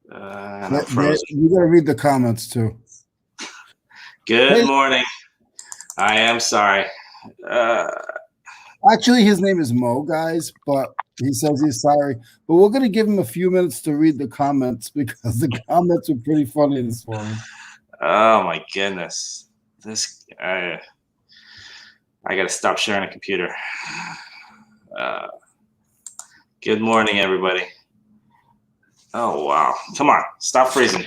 And I'm frozen. You gotta read the comments too. Good morning. I am sorry. Actually, his name is Mo, guys, but he says he's sorry. But we're gonna give him a few minutes to read the comments because the comments are pretty funny this morning. Oh my goodness. I gotta stop sharing a computer. Good morning, everybody. Oh wow. Come on, stop freezing.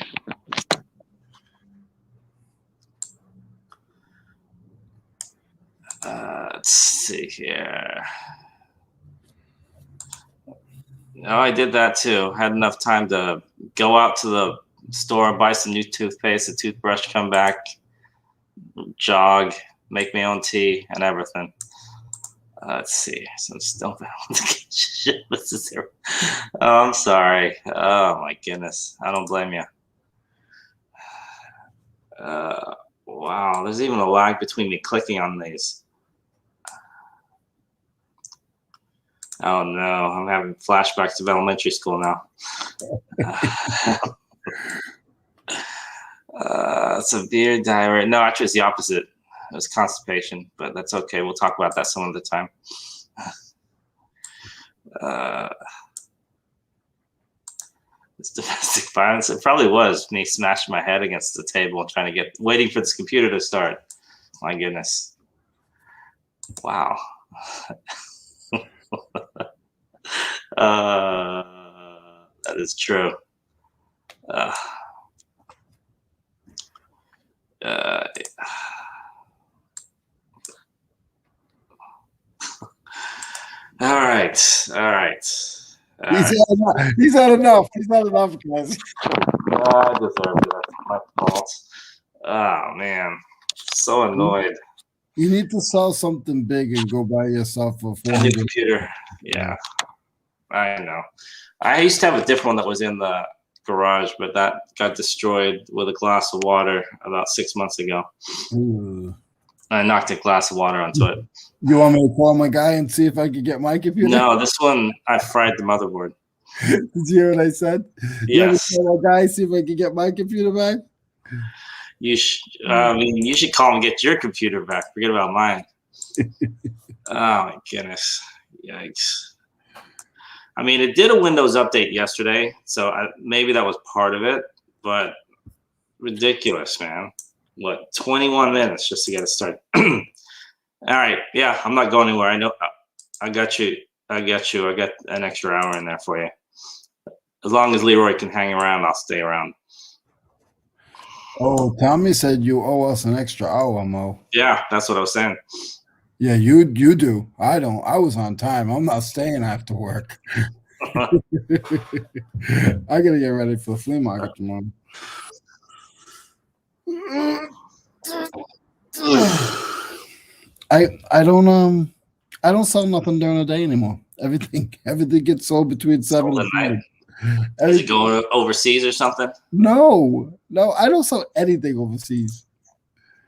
Let's see here. No, I did that too. Had enough time to go out to the store, buy some new toothpaste, a toothbrush, come back, jog, make my own tea, and everything. Let's see. Some still shit. This is here. Oh, I'm sorry. Oh my goodness. I don't blame you. Wow. There's even a lag between me clicking on these. Oh no, I'm having flashbacks of elementary school now. Severe diarrhea. No, actually, it's the opposite. It was constipation, but that's okay. We'll talk about that some other time. It's domestic violence. It probably was me smashing my head against the table and waiting for this computer to start. My goodness. Wow. That is true. All right. He's had enough. He's had enough, guys. I deserve it. That's my fault. Oh man, so annoyed. You need to sell something big and go buy yourself a new computer. Yeah, I know. I used to have a different one that was in the garage, but that got destroyed with a glass of water about 6 months ago. Ooh. I knocked a glass of water onto it. You want me to call my guy and see if I could get my computer? No, this one I fried the motherboard. Did you hear what I said? Yes. You want me to call my guy, see if I could get my computer back? You should call and get your computer back. Forget about mine. Oh my goodness! Yikes! I mean, it did a Windows update yesterday, so maybe that was part of it. But ridiculous, man! What, 21 minutes just to get it started? All right, yeah, I'm not going anywhere. I know. I got you. I got an extra hour in there for you. As long as Leroy can hang around, I'll stay around. Oh, Tommy said you owe us an extra hour, Mo. Yeah, that's what I was saying. Yeah, you do. I don't. I was on time. I'm not staying after work. I gotta get ready for the flea market tomorrow. I don't sell nothing during the day anymore. Everything gets sold between 7 and 9. Is it going overseas or something? No, I don't sell anything overseas.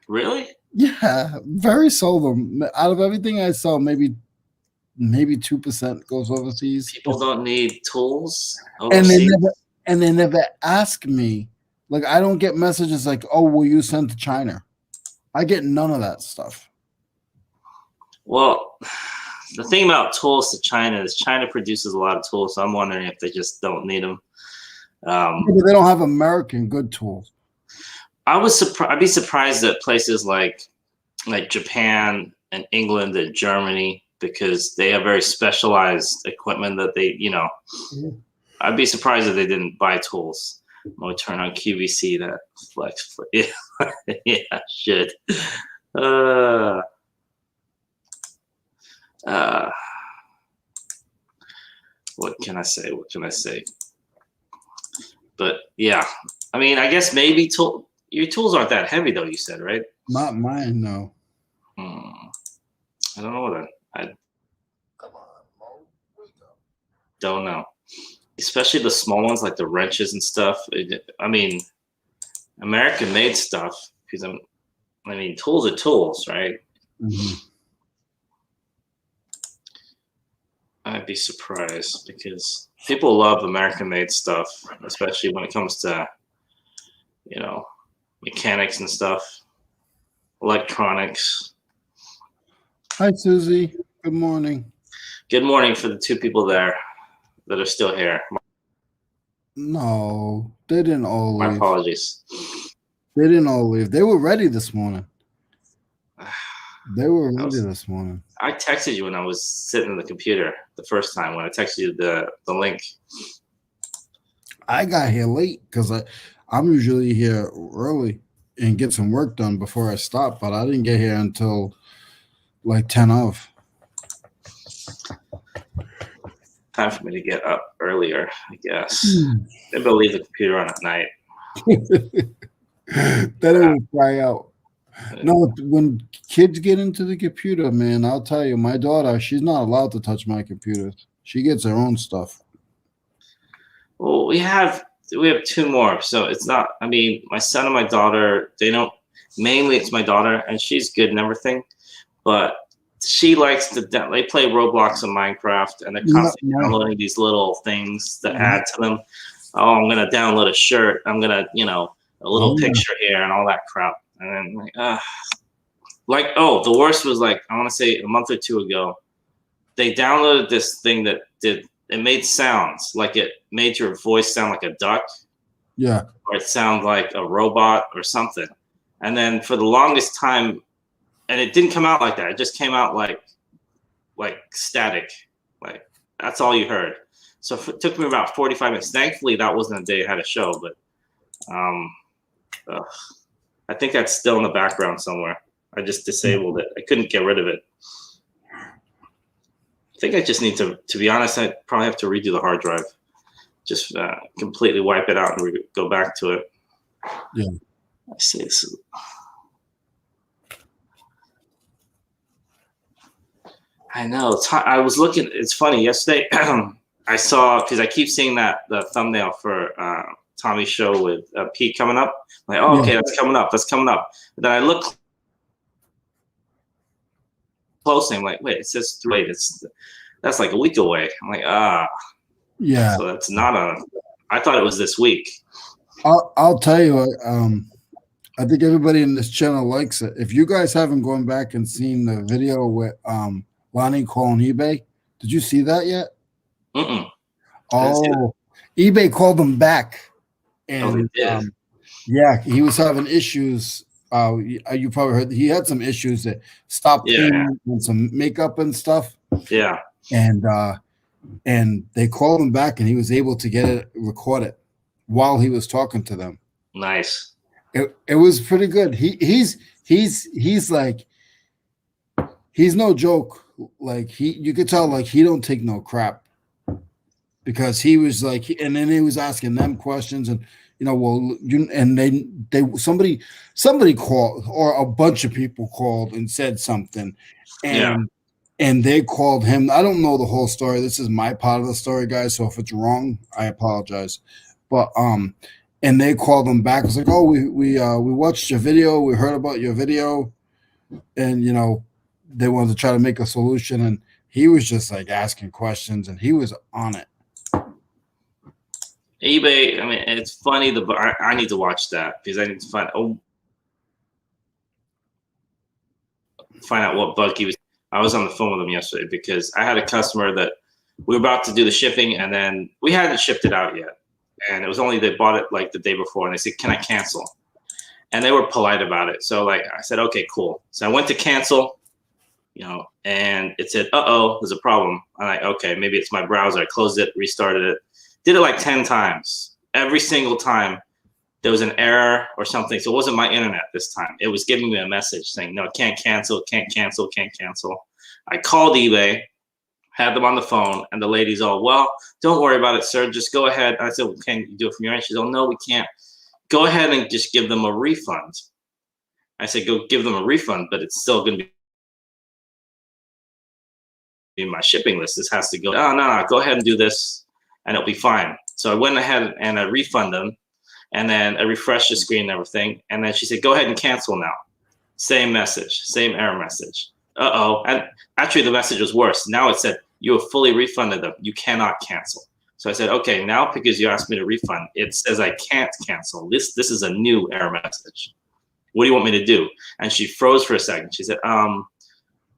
Really? Yeah, very seldom. Out of everything I sell, maybe 2% goes overseas. People don't need tools overseas. And they never ask me. Like, I don't get messages like, "Oh, will you send to China?" I get none of that stuff. Well, the thing about tools to China is China produces a lot of tools, so I'm wondering if they just don't need them. They don't have American good tools. I'd be surprised at places like Japan and England and Germany, because they have very specialized equipment that they, I'd be surprised if they didn't buy tools. I'm going to turn on QVC, that flex. Yeah, shit. What can I say? But yeah, I mean, I guess maybe your tools aren't that heavy though, you said, right? Not mine, no. I don't know what Come on, Mo. Wake up. Don't know. Especially the small ones like the wrenches and stuff. I mean, American made stuff, because tools are tools, right? Mm-hmm. I'd be surprised because people love American-made stuff, especially when it comes to, mechanics and stuff, electronics. Hi, Susie. Good morning. Good morning for the two people there that are still here. No, they didn't all My leave. apologies. They didn't all leave. They were ready this morning. They were ready was- this morning. I texted you when I was sitting in the computer the first time when I texted you the link. I got here late because I'm usually here early and get some work done before I stop, but I didn't get here until like 10 of. Time for me to get up earlier, I guess. Maybe I'll leave the computer on at night. Then it will fry out. No, when kids get into the computer, man, I'll tell you, my daughter, she's not allowed to touch my computer. She gets her own stuff. Well, we have two more, so it's not. I mean, my son and my daughter, they don't. Mainly, it's my daughter, and she's good and everything, but she likes to. They play Roblox and Minecraft, and they're constantly downloading these little things that add to them. Oh, I'm gonna download a shirt. I'm gonna, a little picture here and all that crap. And then the worst was I want to say a month or two ago, they downloaded this thing that it made sounds, like it made your voice sound like a duck. Yeah. Or it sounded like a robot or something. And then for the longest time, and it didn't come out like that. It just came out like static. Like that's all you heard. So it took me about 45 minutes. Thankfully, that wasn't a day I had a show, but I think that's still in the background somewhere. I just disabled it. I couldn't get rid of it. I think I just need to be honest, I probably have to redo the hard drive. Just completely wipe it out and go back to it. Yeah. I see this. I know. I was looking. It's funny. Yesterday, I saw, because I keep seeing the thumbnail for Tommy's show with Pete coming up. I'm like, okay, that's coming up. That's coming up. But then I look closely. I'm like, wait, it says that's like a week away. I'm like, yeah. So that's not I thought it was this week. I'll tell you, I think everybody in this channel likes it. If you guys haven't gone back and seen the video with Lonnie calling eBay, did you see that yet? Mm-mm. Oh, eBay called him back, and yeah, he was having issues. You probably heard he had some issues that stopped payment and some makeup and stuff. Yeah, and they called him back, and he was able to get it recorded while he was talking to them. Nice. It was pretty good. He's like, he's no joke. Like you could tell, like he don't take no crap, because he was like, and then he was asking them questions, and somebody called, or a bunch of people called and said something, and they called him. I don't know the whole story. This is my part of the story, guys. So if it's wrong, I apologize. But and they called him back. It's like, oh, we watched your video. We heard about your video, and they wanted to try to make a solution. And he was just like asking questions, and he was on it. eBay. I mean, it's funny. I need to watch that, because I need to find out what bug he was. I was on the phone with him yesterday because I had a customer that we were about to do the shipping, and then we hadn't shipped it out yet. And it was only, they bought it like the day before, and they said, can I cancel? And they were polite about it. So I said, okay, cool. So I went to cancel, and it said, there's a problem. I'm like, okay, maybe it's my browser. I closed it, restarted it, did it like 10 times. Every single time there was an error or something. So it wasn't my internet this time. It was giving me a message saying, no, can't cancel, can't cancel, can't cancel. I called eBay, had them on the phone, and the lady's all, well, don't worry about it, sir. Just go ahead. And I said, well, can you do it from your end? She said, oh, no, we can't. Go ahead and just give them a refund. I said, go give them a refund, but it's still going to be in my shipping list. This has to go. No, go ahead and do this, and it'll be fine. So I went ahead and I refunded them, and then I refreshed the screen and everything. And then she said, go ahead and cancel now. Same message, same error message. And actually the message was worse. Now it said, You have fully refunded them. You cannot cancel. So I said, okay, now because you asked me to refund, it says I can't cancel. This is a new error message. What do you want me to do? And she froze for a second. She said, are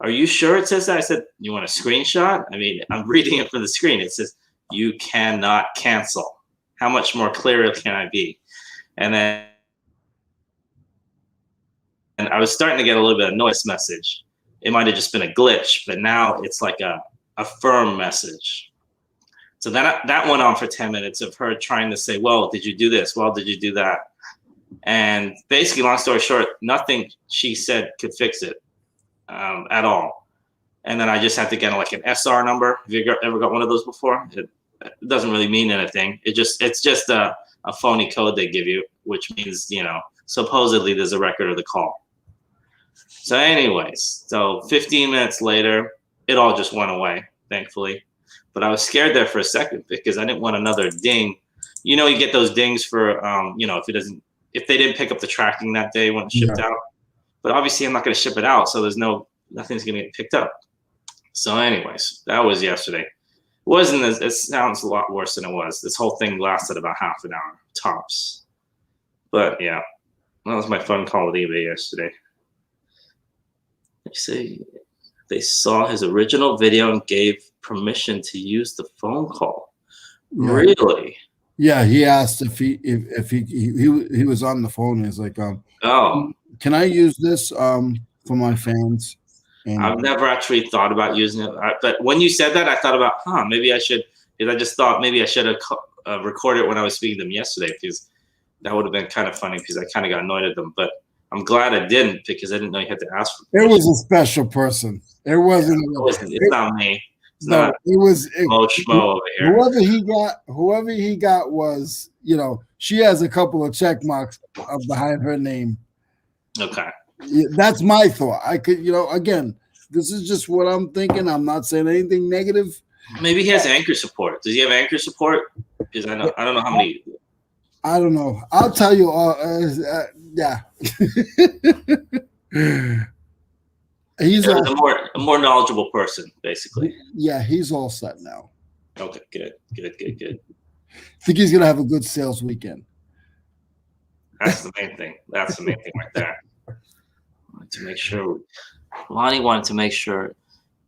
you sure it says that? I said, you want a screenshot? I mean, I'm reading it from the screen. It says, you cannot cancel. How much more clear can I be? And then I was starting to get a little bit of noise message. It might have just been a glitch, but now it's like a firm message. So that went on for 10 minutes of her trying to say, well, did you do this? Well, did you do that? And basically, long story short, nothing she said could fix it at all. And then I just had to get like an SR number. Have you ever got one of those before? It doesn't really mean anything. It's just a phony code they give you, which means, supposedly there's a record of the call. So anyways, so 15 minutes later, it all just went away, thankfully. But I was scared there for a second because I didn't want another ding. You get those dings for, if they didn't pick up the tracking that day when it shipped out. But obviously I'm not going to ship it out, so nothing's going to get picked up. So anyways, that was yesterday. It sounds a lot worse than it was. This whole thing lasted about half an hour tops. But yeah, that was my fun call with eBay yesterday. They saw his original video and gave permission to use the phone call. Yeah. Really? Yeah, he asked if he was on the phone. He's like, can I use this for my fans? And I've never actually thought about using it, but when you said that, I thought about, maybe I should. Because I just thought maybe I should have recorded it when I was speaking to them yesterday, because that would have been kind of funny. Because I kind of got annoyed at them, but I'm glad I didn't, because I didn't know you had to ask for permission. It was a special person. It wasn't. It's not me. It was Schmo over here. Whoever he got was, she has a couple of check marks behind her name. Okay. That's my thought. I could, again, this is just what I'm thinking. I'm not saying anything negative. Maybe he has anchor support. Does he have anchor support? Because I don't know how many. I don't know. I'll tell you. Yeah. He's a more knowledgeable person, basically. Yeah, he's all set now. Okay, good. I think he's gonna have a good sales weekend. That's the main thing. That's the main thing right there. To make sure, Lonnie wanted to make sure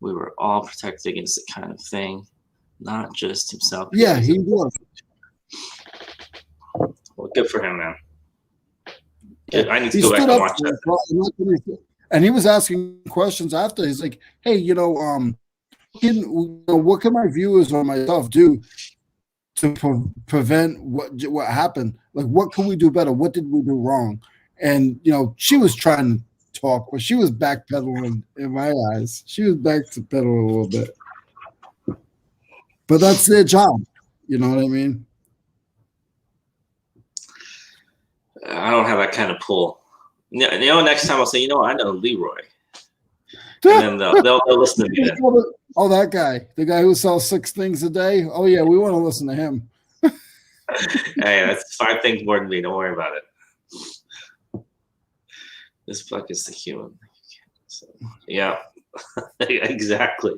we were all protected against that kind of thing, not just himself. Yeah, he was. Well, good for him, man. Good. I need to go back and watch that. And he was asking questions after. He's like, "Hey, what can my viewers or myself do to prevent what happened? Like, what can we do better? What did we do wrong?" And she was trying to talk, but she was backpedaling in my eyes. She was backpedaling a little bit. But that's their job. You know what I mean? I don't have that kind of pull. Next time I'll say, I know Leroy. And then they'll listen to me then. Oh, that guy. The guy who sells 6 things a day? Oh, yeah, we want to listen to him. Hey, that's 5 things more than me. Don't worry about it. This fuck is the human. So, yeah, exactly.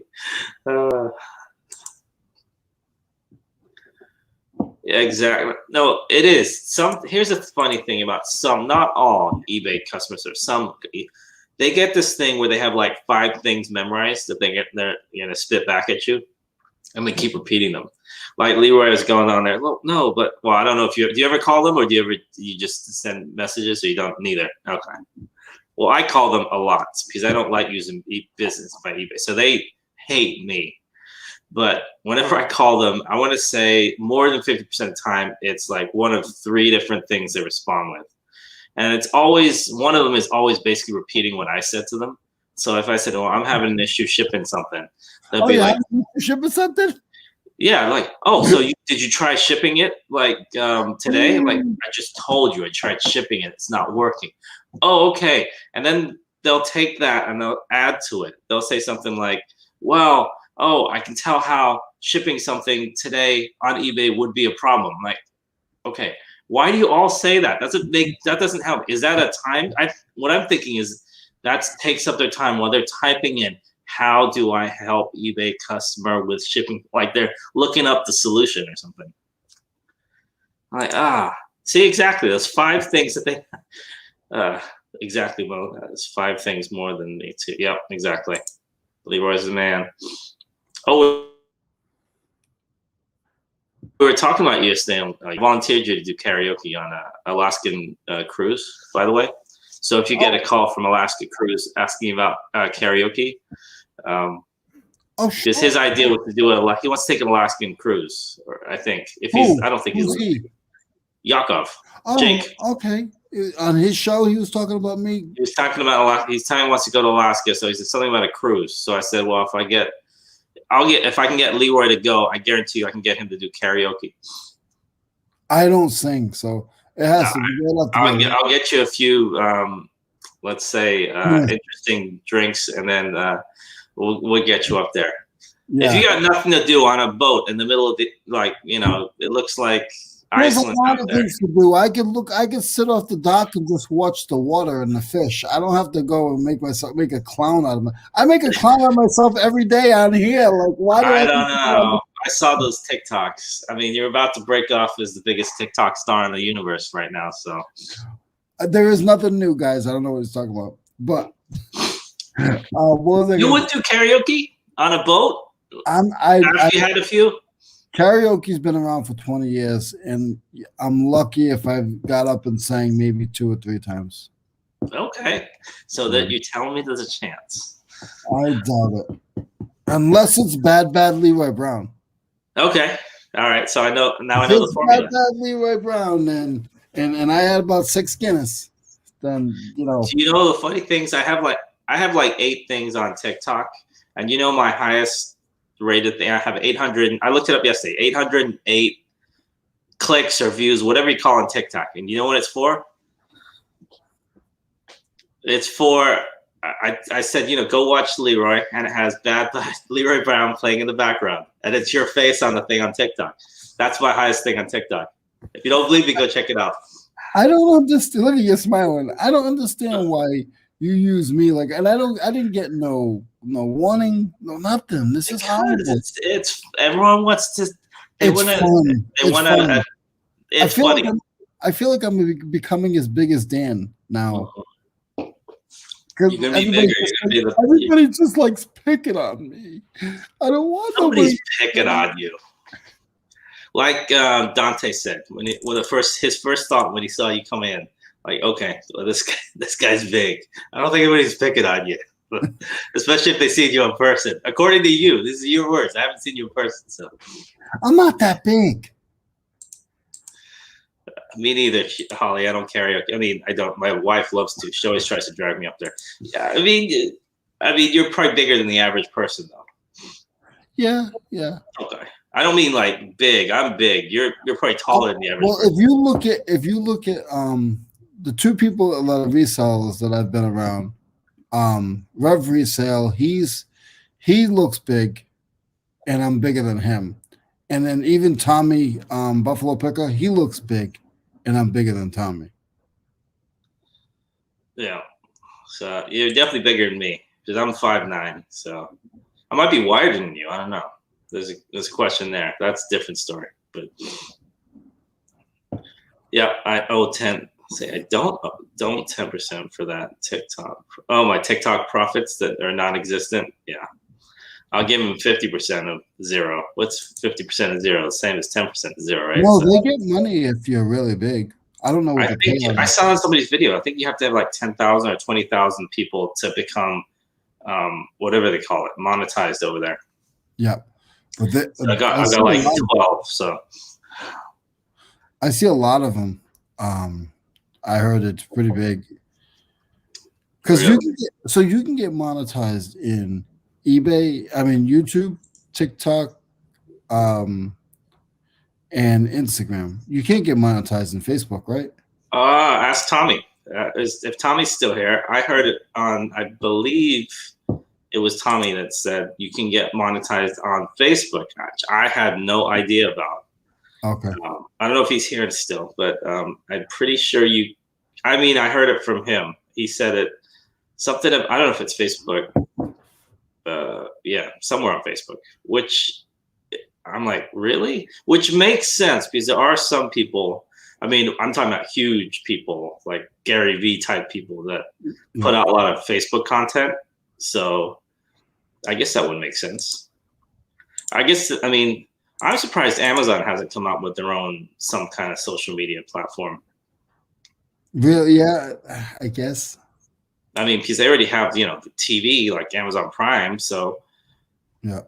Yeah, exactly. No, it is. Here's a funny thing about not all eBay customers, or some, they get this thing where they have like 5 things memorized that they're gonna spit back at you, and they keep repeating them. Like Leroy is going on there. No, but I don't know if do you ever call them, or do you just send messages, or you don't? Neither. Okay. Well, I call them a lot because I don't like using business by eBay, so they hate me. But whenever I call them, I want to say more than 50% of the time, it's like one of 3 different things they respond with. And it's always, one of them is always basically repeating what I said to them. So if I said, I'm having an issue shipping something, they'll be like, shipping something? Yeah, like, so did you try shipping it like today? Like, I just told you I tried shipping it. It's not working. Oh, okay. And then they'll take that and they'll add to it. They'll say something like, well, I can tell how shipping something today on eBay would be a problem. Like, okay, why do you all say that? That doesn't help. Is that a time? What I'm thinking is that takes up their time while they're typing in, how do I help eBay customer with shipping? Like they're looking up the solution or something. I'm like, see, exactly. Those 5 things that they, exactly, Mo. That's 5 things more than me too. Yep, exactly. Leroy's the man. Oh, we were talking about you yesterday. I volunteered you to do karaoke on a Alaskan cruise, by the way. So if you get a call from Alaska Cruise asking about karaoke, because his idea was to do he wants to take an Alaskan cruise, or I think I don't think he's Yakov. Jake. Okay. On his show, he was talking about me. He was talking about he wants to go to Alaska, so he said something about a cruise. So I said, well, if I can get Leroy to go, I guarantee you I can get him to do karaoke. I don't sing, so it has to be. I'll get you a few, let's say, interesting drinks, and then we'll get you up there. Yeah. If you got nothing to do on a boat in the middle of the, it looks like there's Iceland a lot of things to do. I can sit off the dock and just watch the water and the fish. I don't have to go and make a clown out of me. I make a clown out of myself every day on here. Like, why do I don't know. I saw those TikToks. I mean, you're about to break off as the biggest TikTok star in the universe right now. So there is nothing new, guys. I don't know what he's talking about. But you would do karaoke on a boat? You had a few? Karaoke's been around for 20 years, and I'm lucky if I've got up and sang maybe 2 or 3 times. Okay. So that you tell me there's a chance. I doubt it. Unless it's Bad Leroy Brown. Okay. All right. So I know the formula. Bad Leroy Brown, and I had about 6 Guinness. Then, Do you know the funny things? I have like 8 things on TikTok, and my highest rated thing, I have 800. I looked it up yesterday. 808 clicks or views, whatever you call on TikTok. And you know what it's for? It's for I said, go watch Leroy, and it has Bad Leroy Brown playing in the background, and it's your face on the thing on TikTok. That's my highest thing on TikTok. If you don't believe me, go check it out. I don't understand. Look at you smiling. I don't understand why you use me and I didn't get no warning, no nothing. This is horrible. It's everyone wants to. It's funny. I feel like I'm becoming as big as Dan now. You're gonna be bigger. Everybody just likes picking on me. I don't want nobody's picking on you. Like Dante said, his first thought when he saw you come in, like, okay, well, this guy's big. I don't think anybody's picking on you, especially if they see you in person. According to you, this is your words. I haven't seen you in person, so I'm not that big. Me neither, Holly. I don't karaoke. I mean, I don't. My wife loves to. She always tries to drag me up there. Yeah, I mean, you're probably bigger than the average person, though. Yeah. Okay. I don't mean like big. I'm big. You're probably taller than the average. Well, person. if you look at the 2 people that are resellers that I've been around, Rev Resale, he looks big, and I'm bigger than him. And then even Tommy Buffalo Picker, he looks big, and I'm bigger than Tommy. Yeah. So you're definitely bigger than me because I'm 5'9". So I might be wider than you. I don't know. There's a question there. That's a different story. But yeah, I owe 10. Say I don't 10% for that TikTok. Oh, my TikTok profits that are non-existent. Yeah, I'll give them 50% of 0. What's 50% of 0? The same as 10% of 0, right? Well, they get money if you're really big. I don't know what I saw on somebody's video. I think you have to have like 10,000 or 20,000 people to become whatever they call it, monetized over there. Yeah. But I got like 12. So I see a lot of them. I heard it's pretty big. Because you can get monetized in eBay, YouTube, TikTok, and Instagram. You can't get monetized in Facebook, right? Ask Tommy. If Tommy's still here, I heard it on, I believe it was Tommy that said you can get monetized on Facebook, which I had no idea about. Okay. I don't know if he's here still, but I'm pretty sure I heard it from him. He said it, something of, I don't know if it's Facebook, yeah, somewhere on Facebook, which I'm like, really? Which makes sense because there are some people. I mean, I'm talking about huge people like Gary V type people that put out a lot of Facebook content. So I guess that would make sense. I guess, I mean, I'm surprised Amazon hasn't come out with their own some kind of social media platform. Really? Yeah, I guess. I mean, because they already have, the TV like Amazon Prime. So Yeah.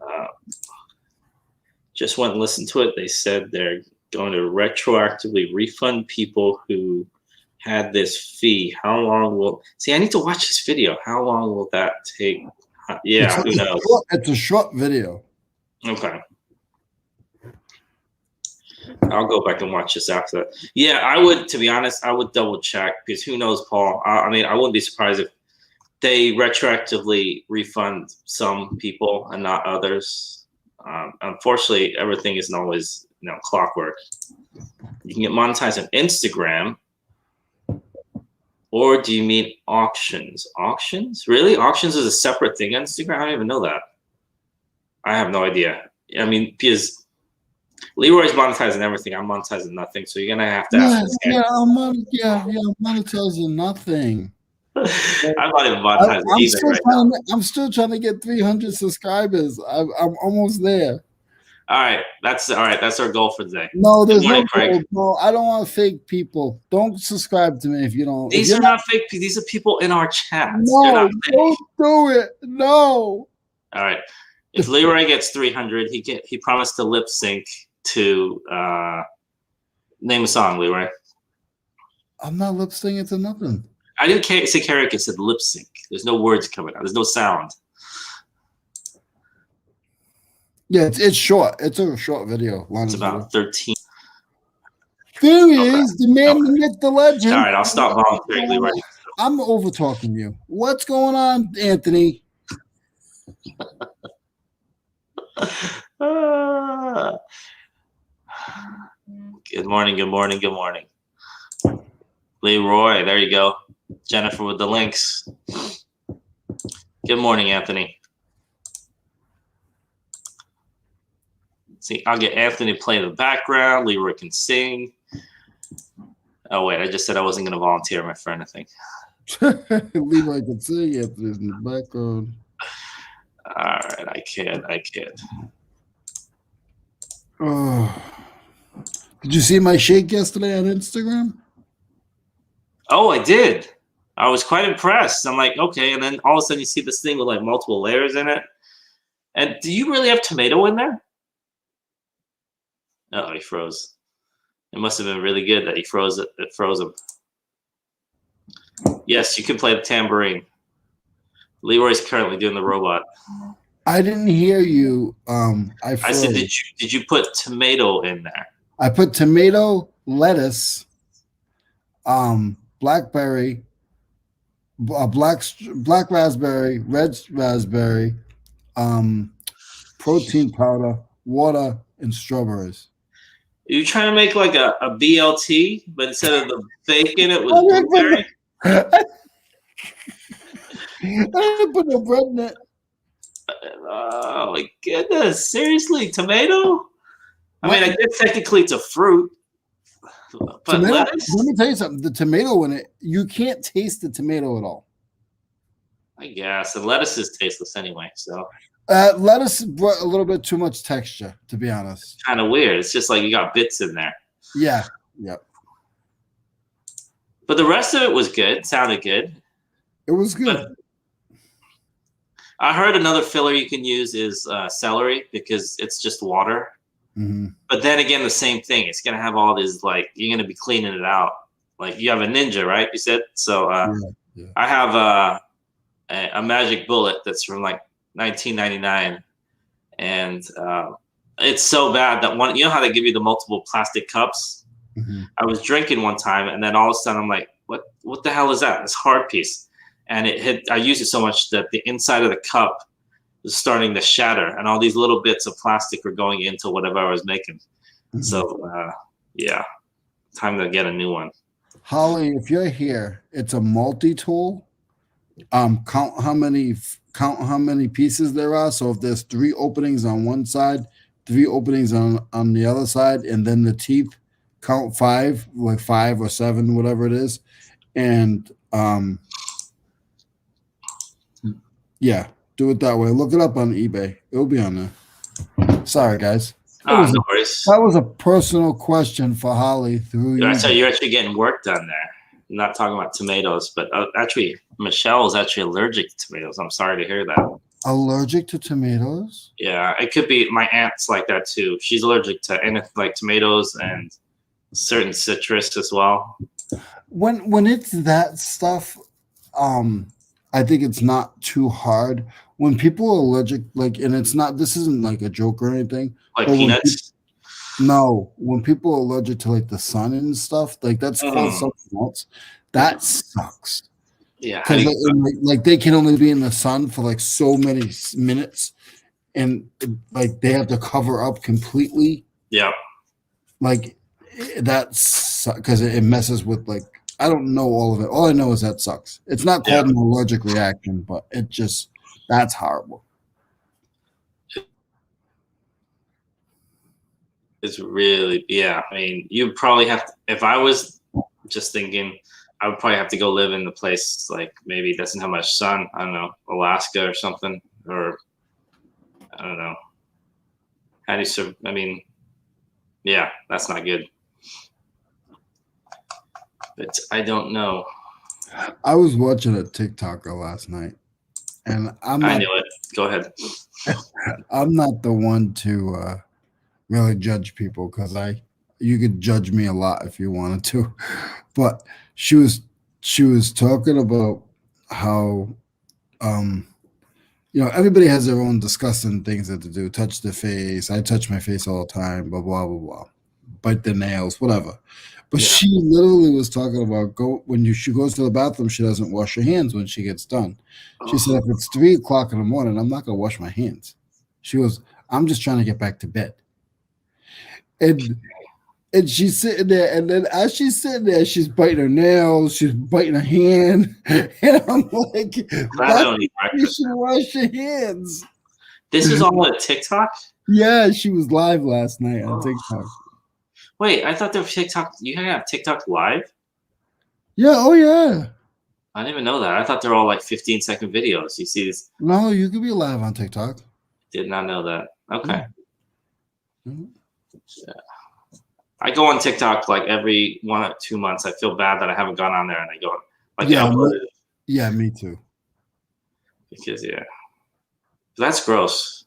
Just went and listened to it. They said they're going to retroactively refund people who had this fee. How long will? See, I need to watch this video. How long will that take? Yeah, who knows? It's a short video. Okay. I'll go back and watch this after that. Yeah, I would, to be honest, I would double check because who knows, Paul? I mean, I wouldn't be surprised if they retroactively refund some people and not others. Unfortunately, everything isn't always clockwork. You can get monetized on Instagram, or do you mean auctions? Auctions? Really? Auctions is a separate thing on Instagram? I don't even know that. I have no idea. I mean, because Leroy's monetizing everything. I'm monetizing nothing. So you're gonna have to ask this guy. I'm monetizing nothing. I'm not even monetizing eBay right now. I'm still trying to get 300 subscribers. I'm almost there. All right. That's our goal for today. No, there's no goal. No, I don't want fake people. Don't subscribe to me if you don't. These are not fake people. These are people in our chat. No, don't do it. No. All right. If Leroy gets 300, he promised to lip sync to name a song, Leroy. I'm not lip syncing to nothing. I didn't say karaoke. I said lip sync. There's no words coming out. There's no sound. Yeah, it's short. It's a short video. It's about 13. There he is, the man, the myth, the legend. All right, I'll stop volunteering, Leroy. I'm over talking you. What's going on, Anthony? Good morning, good morning, good morning. Leroy, there you go. Jennifer with the links. Good morning, Anthony. See, I'll get Anthony to play in the background. Leroy can sing. Oh, wait, I just said I wasn't going to volunteer my friend, I think. Leroy can sing. Anthony's in the background. All right, I kid. Oh. Did you see my shake yesterday on Instagram? Oh, I did. I was quite impressed. I'm like, okay, and then all of a sudden you see this thing with like multiple layers in it. And do you really have tomato in there? Oh, he froze. It must have been really good that he froze it. It froze him. Yes, you can play the tambourine. Leroy's currently doing the robot. I didn't hear you. I said, did you put tomato in there? I put tomato, lettuce, blackberry, black raspberry, red raspberry, protein powder, water, and strawberries. Are you trying to make like a BLT, but instead of the bacon, it was blueberry? I didn't put no bread in it. Oh my goodness! Seriously, tomato? I mean, I guess technically it's a fruit, but tomato, lettuce? Let me tell you something. The tomato in it, you can't taste the tomato at all. I guess the lettuce is tasteless anyway. So lettuce brought a little bit too much texture, to be honest. Kind of weird. It's just like you got bits in there. Yeah. But the rest of it was good. It sounded good. It was good. But I heard another filler you can use is celery because it's just water. Mm-hmm. But then again, the same thing. It's gonna have all this like you're gonna be cleaning it out. Like you have a Ninja, right? You said so. Yeah. I have a Magic Bullet that's from like 1999, and it's so bad that one. You know how they give you the multiple plastic cups? Mm-hmm. I was drinking one time, and then all of a sudden I'm like, "What the hell is that? This hard piece." And I used it so much that the inside of the cup was starting to shatter, and all these little bits of plastic were going into whatever I was making. Mm-hmm. So, yeah, time to get a new one. Holly, if you're here, it's a multi-tool. count how many pieces there are. So if there's 3 openings on one side, 3 openings on the other side, and then the teeth, count 5, like 5 or 7, whatever it is, and yeah, do it that way. Look it up on eBay. It'll be on there. Sorry, guys. Oh, no worries. That was a personal question for Holly through you. So you're actually getting work done there. I'm not talking about tomatoes, but actually, Michelle is actually allergic to tomatoes. I'm sorry to hear that. Allergic to tomatoes? Yeah, it could be. My aunt's like that too. She's allergic to anything like tomatoes and certain citrus as well. When it's that stuff, I think it's not too hard. When people are allergic, like, and it's not, this isn't like a joke or anything. Like peanuts? When people are allergic to like the sun and stuff, like that's called something else. That sucks. Yeah. Because like they can only be in the sun for like so many minutes, and like they have to cover up completely. Yeah. Like that's because it messes with like, I don't know all of it. All I know is that sucks. It's not called an allergic reaction, but it just, that's horrible. It's really, yeah. I mean, you probably have to, if I was just thinking, I would probably have to go live in the place like maybe doesn't have much sun. I don't know, Alaska or something, or I don't know. How do you, I mean, yeah, that's not good. But I don't know. I was watching a TikToker last night, and I knew it. Go ahead. I'm not the one to really judge people, because you could judge me a lot if you wanted to, but she was talking about how everybody has their own disgusting things that to do. Touch their face. I touch my face all the time. Blah blah blah blah. Bite the nails, whatever. But she literally was talking about when she goes to the bathroom, she doesn't wash her hands when she gets done. She said, if it's 3 o'clock in the morning, I'm not gonna wash my hands. She goes, I'm just trying to get back to bed. And she's sitting there, and then as she's sitting there, she's biting her nails, she's biting her hand, and I'm like, you should wash your hands. This is all on TikTok? Yeah, she was live last night on TikTok. Wait, I thought there was TikTok. You can have TikTok live? Yeah, oh yeah. I didn't even know that. I thought they're all like 15-second videos. You see this? No, you could be live on TikTok. Did not know that. Okay. Mm-hmm. Yeah. I go on TikTok like every 1 or 2 months. I feel bad that I haven't gone on there, and I go like yeah, me too. Because that's gross.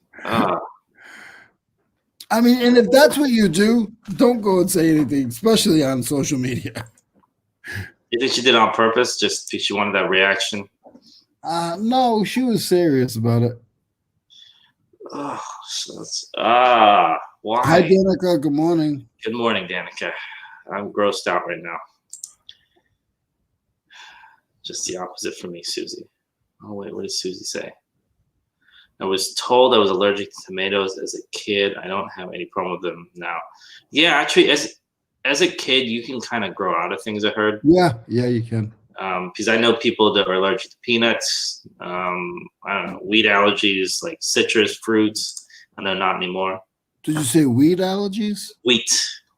I mean, and if that's what you do, don't go and say anything, especially on social media. You think she did it on purpose, just because she wanted that reaction? No, she was serious about it. Oh, why? Hi, Danica. Good morning. Good morning, Danica. I'm grossed out right now. Just the opposite for me, Susie. Oh, wait, what did Susie say? I was told I was allergic to tomatoes as a kid. I don't have any problem with them now. Yeah, actually, as a kid, you can kind of grow out of things, I heard. Yeah, you can. Because I know people that are allergic to peanuts, I don't know, wheat allergies, like citrus fruits, and they're not anymore. Did you say weed allergies? Wheat.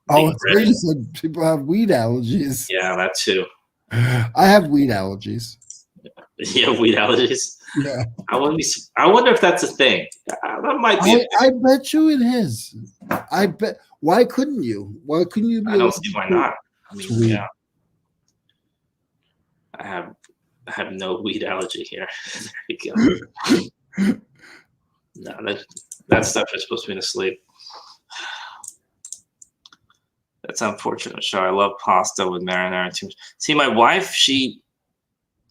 Oh, you said people have weed allergies. Yeah, that too. I have weed allergies. Yeah, weed allergies. Yeah. I wonder if that's a thing. That might be. I bet you it is. I bet. Why couldn't you? Why couldn't you be? I don't see why not. I mean, weed. Yeah. I have no weed allergy here. There you go. No, that stuff is supposed to be to sleep. That's unfortunate, Michelle. I love pasta with marinara too much. See, my wife,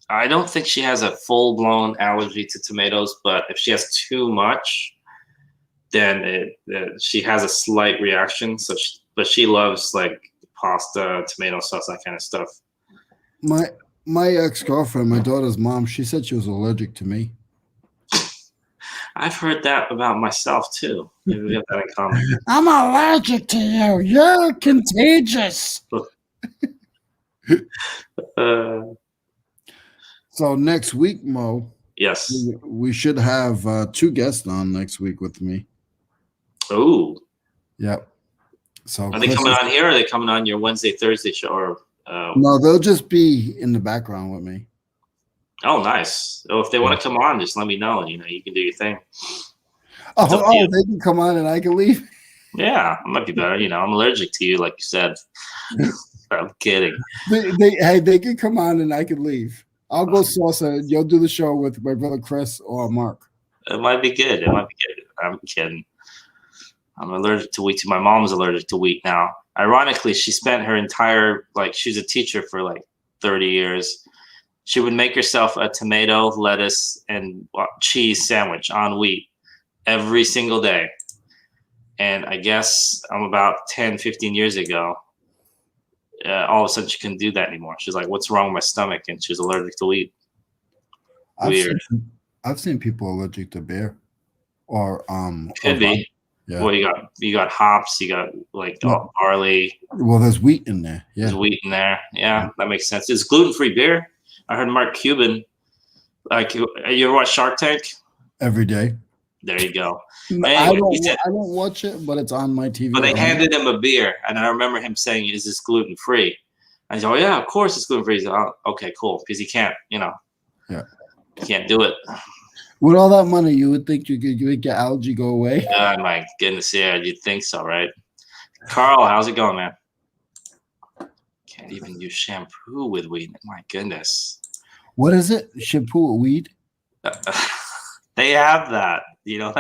I don't think she has a full-blown allergy to tomatoes, but if she has too much, then she has a slight reaction. But she loves like pasta, tomato sauce, that kind of stuff. My ex-girlfriend, my daughter's mom, she said she was allergic to me. I've heard that about myself too. Maybe we have that in common. I'm allergic to you. You're contagious. So next week, Mo, Yes. we should have 2 guests on next week with me. Oh, Yep. So are they Chris coming is- on here, or are they coming on your Wednesday, Thursday show? Or no, they'll just be in the background with me. oh, nice. Oh, if they want to come on, just let me know. You know, you can do your thing. Oh, It's up to you. they can come on and I can leave. Yeah, it might be better. You know, I'm allergic to you, like you said. I'm kidding. They can come on and I can leave. I'll go salsa. You'll do the show with my brother Chris or Mark. It might be good. It might be good. I'm kidding. I'm allergic to wheat too. My mom's allergic to wheat now. Ironically, she spent her entire, like, she's a teacher for like 30 years. She would make herself a tomato, lettuce, and cheese sandwich on wheat every single day. And I guess about 10, 15 years ago, all of a sudden she couldn't do that anymore. She's like, what's wrong with my stomach? And she was allergic to wheat. Weird. I've seen people allergic to beer or Could be. Yeah. Well, you got hops, you got like barley. Well, there's wheat in there. Yeah. There's wheat in there. Yeah, that makes sense. It's gluten-free beer. I heard Mark Cuban. Like, you ever watch Shark Tank? Every day. There you go. Anyway, I don't watch it, but it's on my TV. But they handed him a beer, and I remember him saying, "Is this gluten-free?" I said, "Oh yeah, of course it's gluten-free." He's like, oh, okay, cool, because he can't, Yeah. He can't do it. With all that money, you would think you would get allergy go away. Oh my goodness, yeah, you'd think so, right? Carl, how's it going, man? Can't even use shampoo with weed. My goodness. What is it? Shampoo with weed? They have that. You know,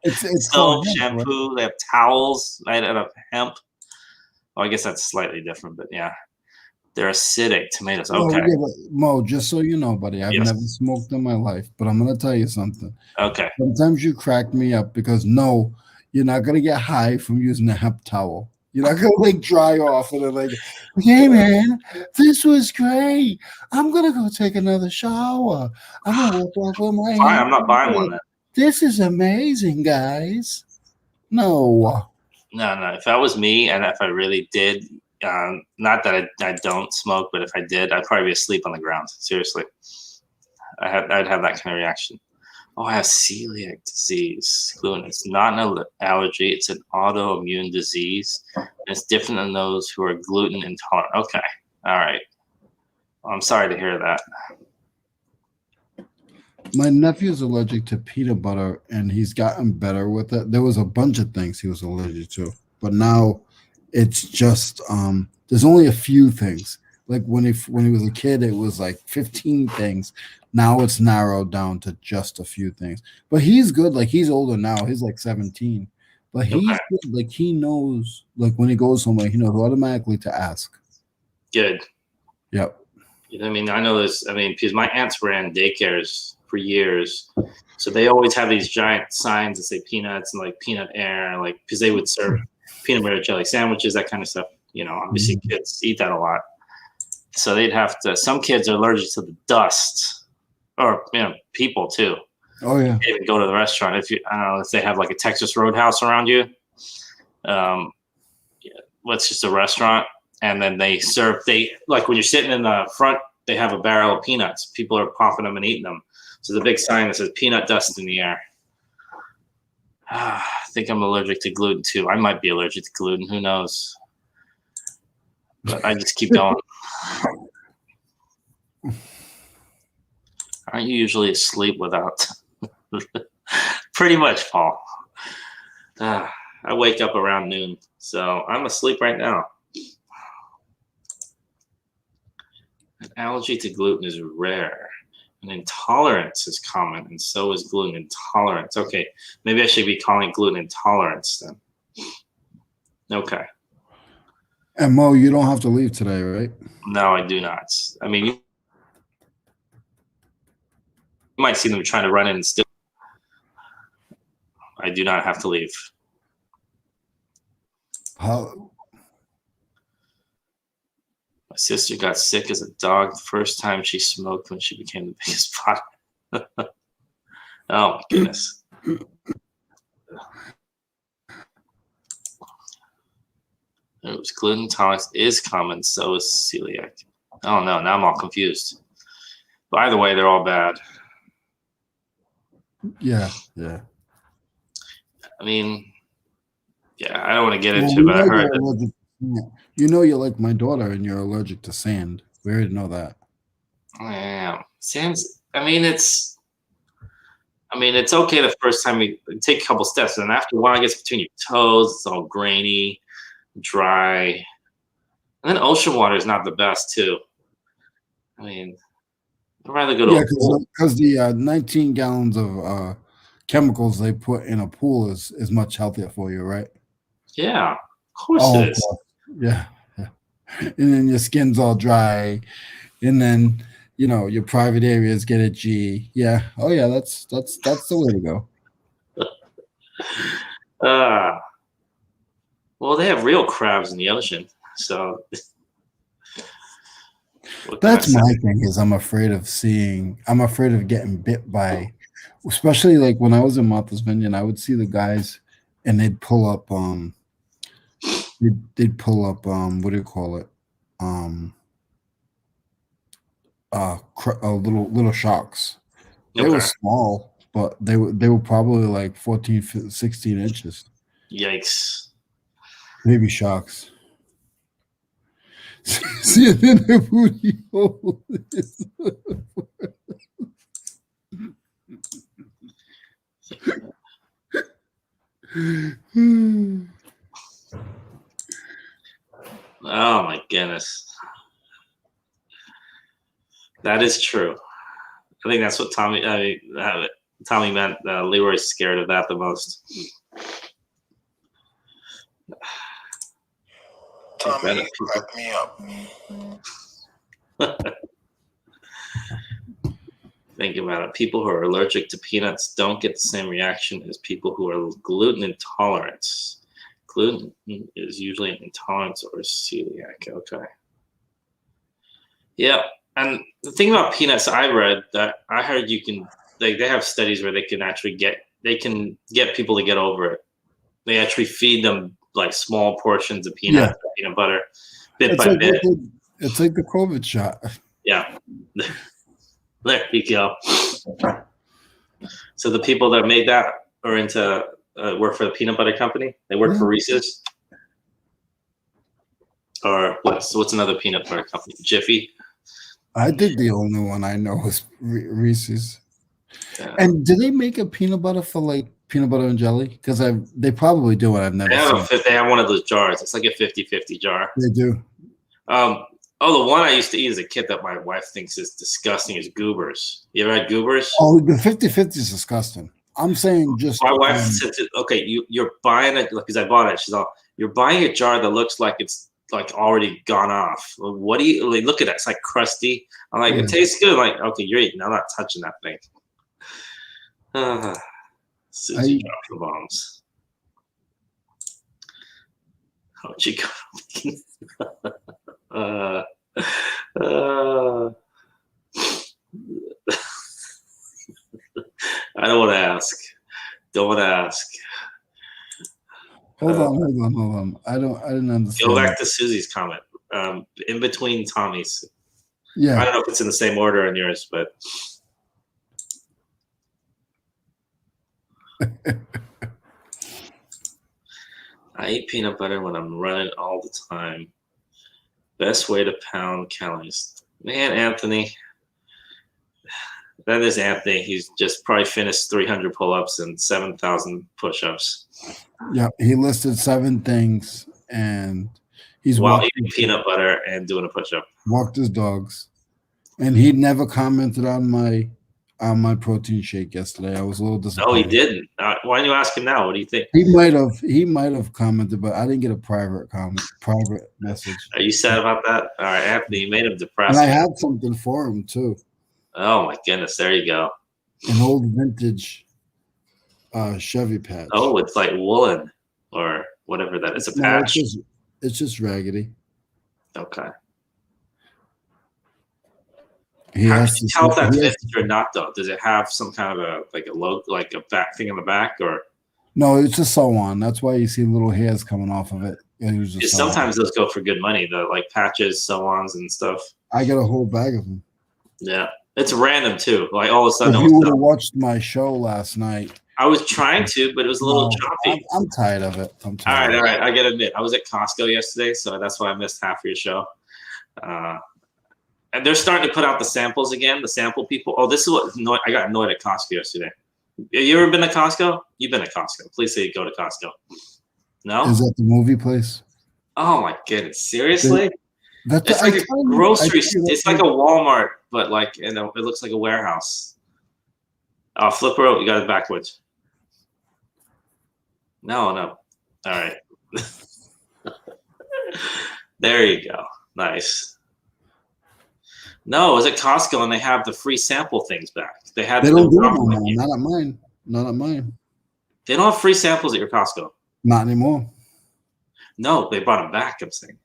it's soap, hemp, shampoo. right? They have towels made out of hemp. Oh, I guess that's slightly different, but yeah, they're acidic tomatoes. Okay. Yeah, but Mo, just so you know, buddy, I've never smoked in my life, but I'm gonna tell you something. Okay. Sometimes you crack me up because no, you're not gonna get high from using a hemp towel. You're not gonna like dry off and then like, hey man, this was great. I'm gonna go take another shower. I'm gonna walk back with my Fine, I'm not buying one then. This is amazing, guys. No. No. If that was me, and if I really did, not that I don't smoke, but if I did, I'd probably be asleep on the ground. Seriously, I'd have that kind of reaction. Oh, I have celiac disease. Gluten. It's not an allergy. It's an autoimmune disease. And it's different than those who are gluten intolerant. Okay. All right. Well, I'm sorry to hear that. My nephew's allergic to peanut butter, and he's gotten better with it. There was a bunch of things he was allergic to, but now it's just there's only a few things. Like when he was a kid, it was like 15 things. Now it's narrowed down to just a few things. But he's good. Like he's older now. He's like 17. But he's good. Like he knows. Like when he goes somewhere, he knows automatically to ask. Good. Yep. I mean, I know this. I mean, because my aunts ran daycares for years, so they always have these giant signs that say peanuts and like peanut air, like because they would serve peanut butter jelly sandwiches, that kind of stuff. You know, obviously kids eat that a lot, so they'd have to. Some kids are allergic to the dust, or people too. Oh yeah. They even go to the restaurant I don't know if they have like a Texas Roadhouse around you. What's just a restaurant. And then they like when you're sitting in the front, they have a barrel of peanuts. People are popping them and eating them. So the big sign that says peanut dust in the air. I think I'm allergic to gluten too. I might be allergic to gluten. Who knows? But I just keep going. Aren't you usually asleep without? Pretty much, Paul. I wake up around noon. So I'm asleep right now. An allergy to gluten is rare. An intolerance is common, and so is gluten intolerance. Okay, maybe I should be calling it gluten intolerance then. Okay. And Mo, you don't have to leave today, right? No, I do not. I mean, you might see them trying to run in and steal. I do not have to leave. How? My sister got sick as a dog the first time she smoked when she became the biggest pot. Oh my goodness. It was gluten intolerance is common, so is celiac. Oh no, now I'm all confused. By the way, they're all bad. Yeah. I mean, yeah, I don't want to get Well, into it, but I heard that. allergic to sand. You know, you're like my daughter, and you're allergic to sand. We already know that. Yeah, sand's. I mean, it's okay the first time you take a couple steps, and after a while, it gets between your toes. It's all grainy, dry, and then ocean water is not the best too. I mean, I'd rather go to a pool. Because the 19 gallons of chemicals they put in a pool is much healthier for you, right? Yeah, of course it is. Course. Yeah. And then your skin's all dry, and then your private areas get itchy. Yeah. Oh yeah, that's the way to go. Well, they have real crabs in the ocean, so that's my thing. Is I'm afraid of getting bit by, especially like when I was in Martha's Vineyard, I would see the guys, and they'd pull up what do you call it, little sharks. They were small, but they were probably like 14, 16 inches. Yikes. Baby sharks. See it in the booty hole. Oh my goodness. That is true. I think that's what Tommy meant. Leroy's scared of that the most. Tommy, crack me up. Think about it. People who are allergic to peanuts don't get the same reaction as people who are gluten intolerant. Gluten is usually an intolerance or celiac. Okay. Yeah. And the thing about peanuts, I read that I heard they have studies where they can get people to get over it. They actually feed them like small portions of peanut butter, bit by bit. It's like the COVID shot. Yeah. There you go. So the people that made that are into work for the peanut butter company. They work for Reese's. Or what's another peanut butter company? Jiffy. I think the only one I know is Reese's. Yeah. And do they make a peanut butter for like peanut butter and jelly? Because they probably do. I've never seen. They have one of those jars. It's like a 50-50 jar. They do. The one I used to eat as a kid that my wife thinks is disgusting is Goobers. You ever had Goobers? Oh, the 50-50 is disgusting. I'm saying just. My wife said, "Okay, you're buying it because I bought it." She's all, "You're buying a jar that looks like it's like already gone off. What do you look at that? It's like crusty." I'm like, "It tastes good." I'm like, "Okay, you're eating. I'm not touching that thing." Susie dropped the bombs. How'd you go? I don't want to ask. Don't want to ask. Hold on. I didn't understand. Go back to Susie's comment. In between Tommy's. Yeah. I don't know if it's in the same order in yours, but. I eat peanut butter when I'm running all the time. Best way to pound calories. Man, Anthony. That is Anthony. He's just probably finished 300 pull-ups and 7,000 push-ups. Yeah, he listed 7 things, and he's eating peanut butter and doing a push-up. Walked his dogs, and he never commented on my protein shake yesterday. I was a little disappointed. Oh, he didn't. Why don't you ask him now? What do you think? He might have commented, but I didn't get a private message. Are you sad about that? All right, Anthony, you made him depressed. And I had something for him too. Oh my goodness, there you go. An old vintage Chevy patch. Oh, it's like woolen or whatever that is. A patch. It's just raggedy. Okay. How can you tell if that's vintage or not, though? Does it have some kind of a logo, like a back thing in the back, or? No, it's a sew-on. That's why you see little hairs coming off of it. Sometimes those go for good money, the like patches, sew-ons, and stuff. I got a whole bag of them. Yeah. It's random too. Like all of a sudden, If you would have watched my show last night. I was trying to, but it was a little choppy. I'm tired of it. I'm tired. All right. I gotta admit, I was at Costco yesterday, so that's why I missed half of your show. And they're starting to put out the samples again. The sample people. Oh, this is what I got annoyed at Costco yesterday. You ever been to Costco? You've been to Costco. Please say you go to Costco. No. Is that the movie place? Oh my goodness! Seriously? It's like a grocery. It's like a Walmart, but like it looks like a warehouse. Oh, flip her over. You got it backwards. No. All right. There you go. Nice. No, it was at Costco, and they have the free sample things back. They don't do it no more. Not at mine. Not at mine. They don't have free samples at your Costco. Not anymore. No, they brought them back. I'm saying.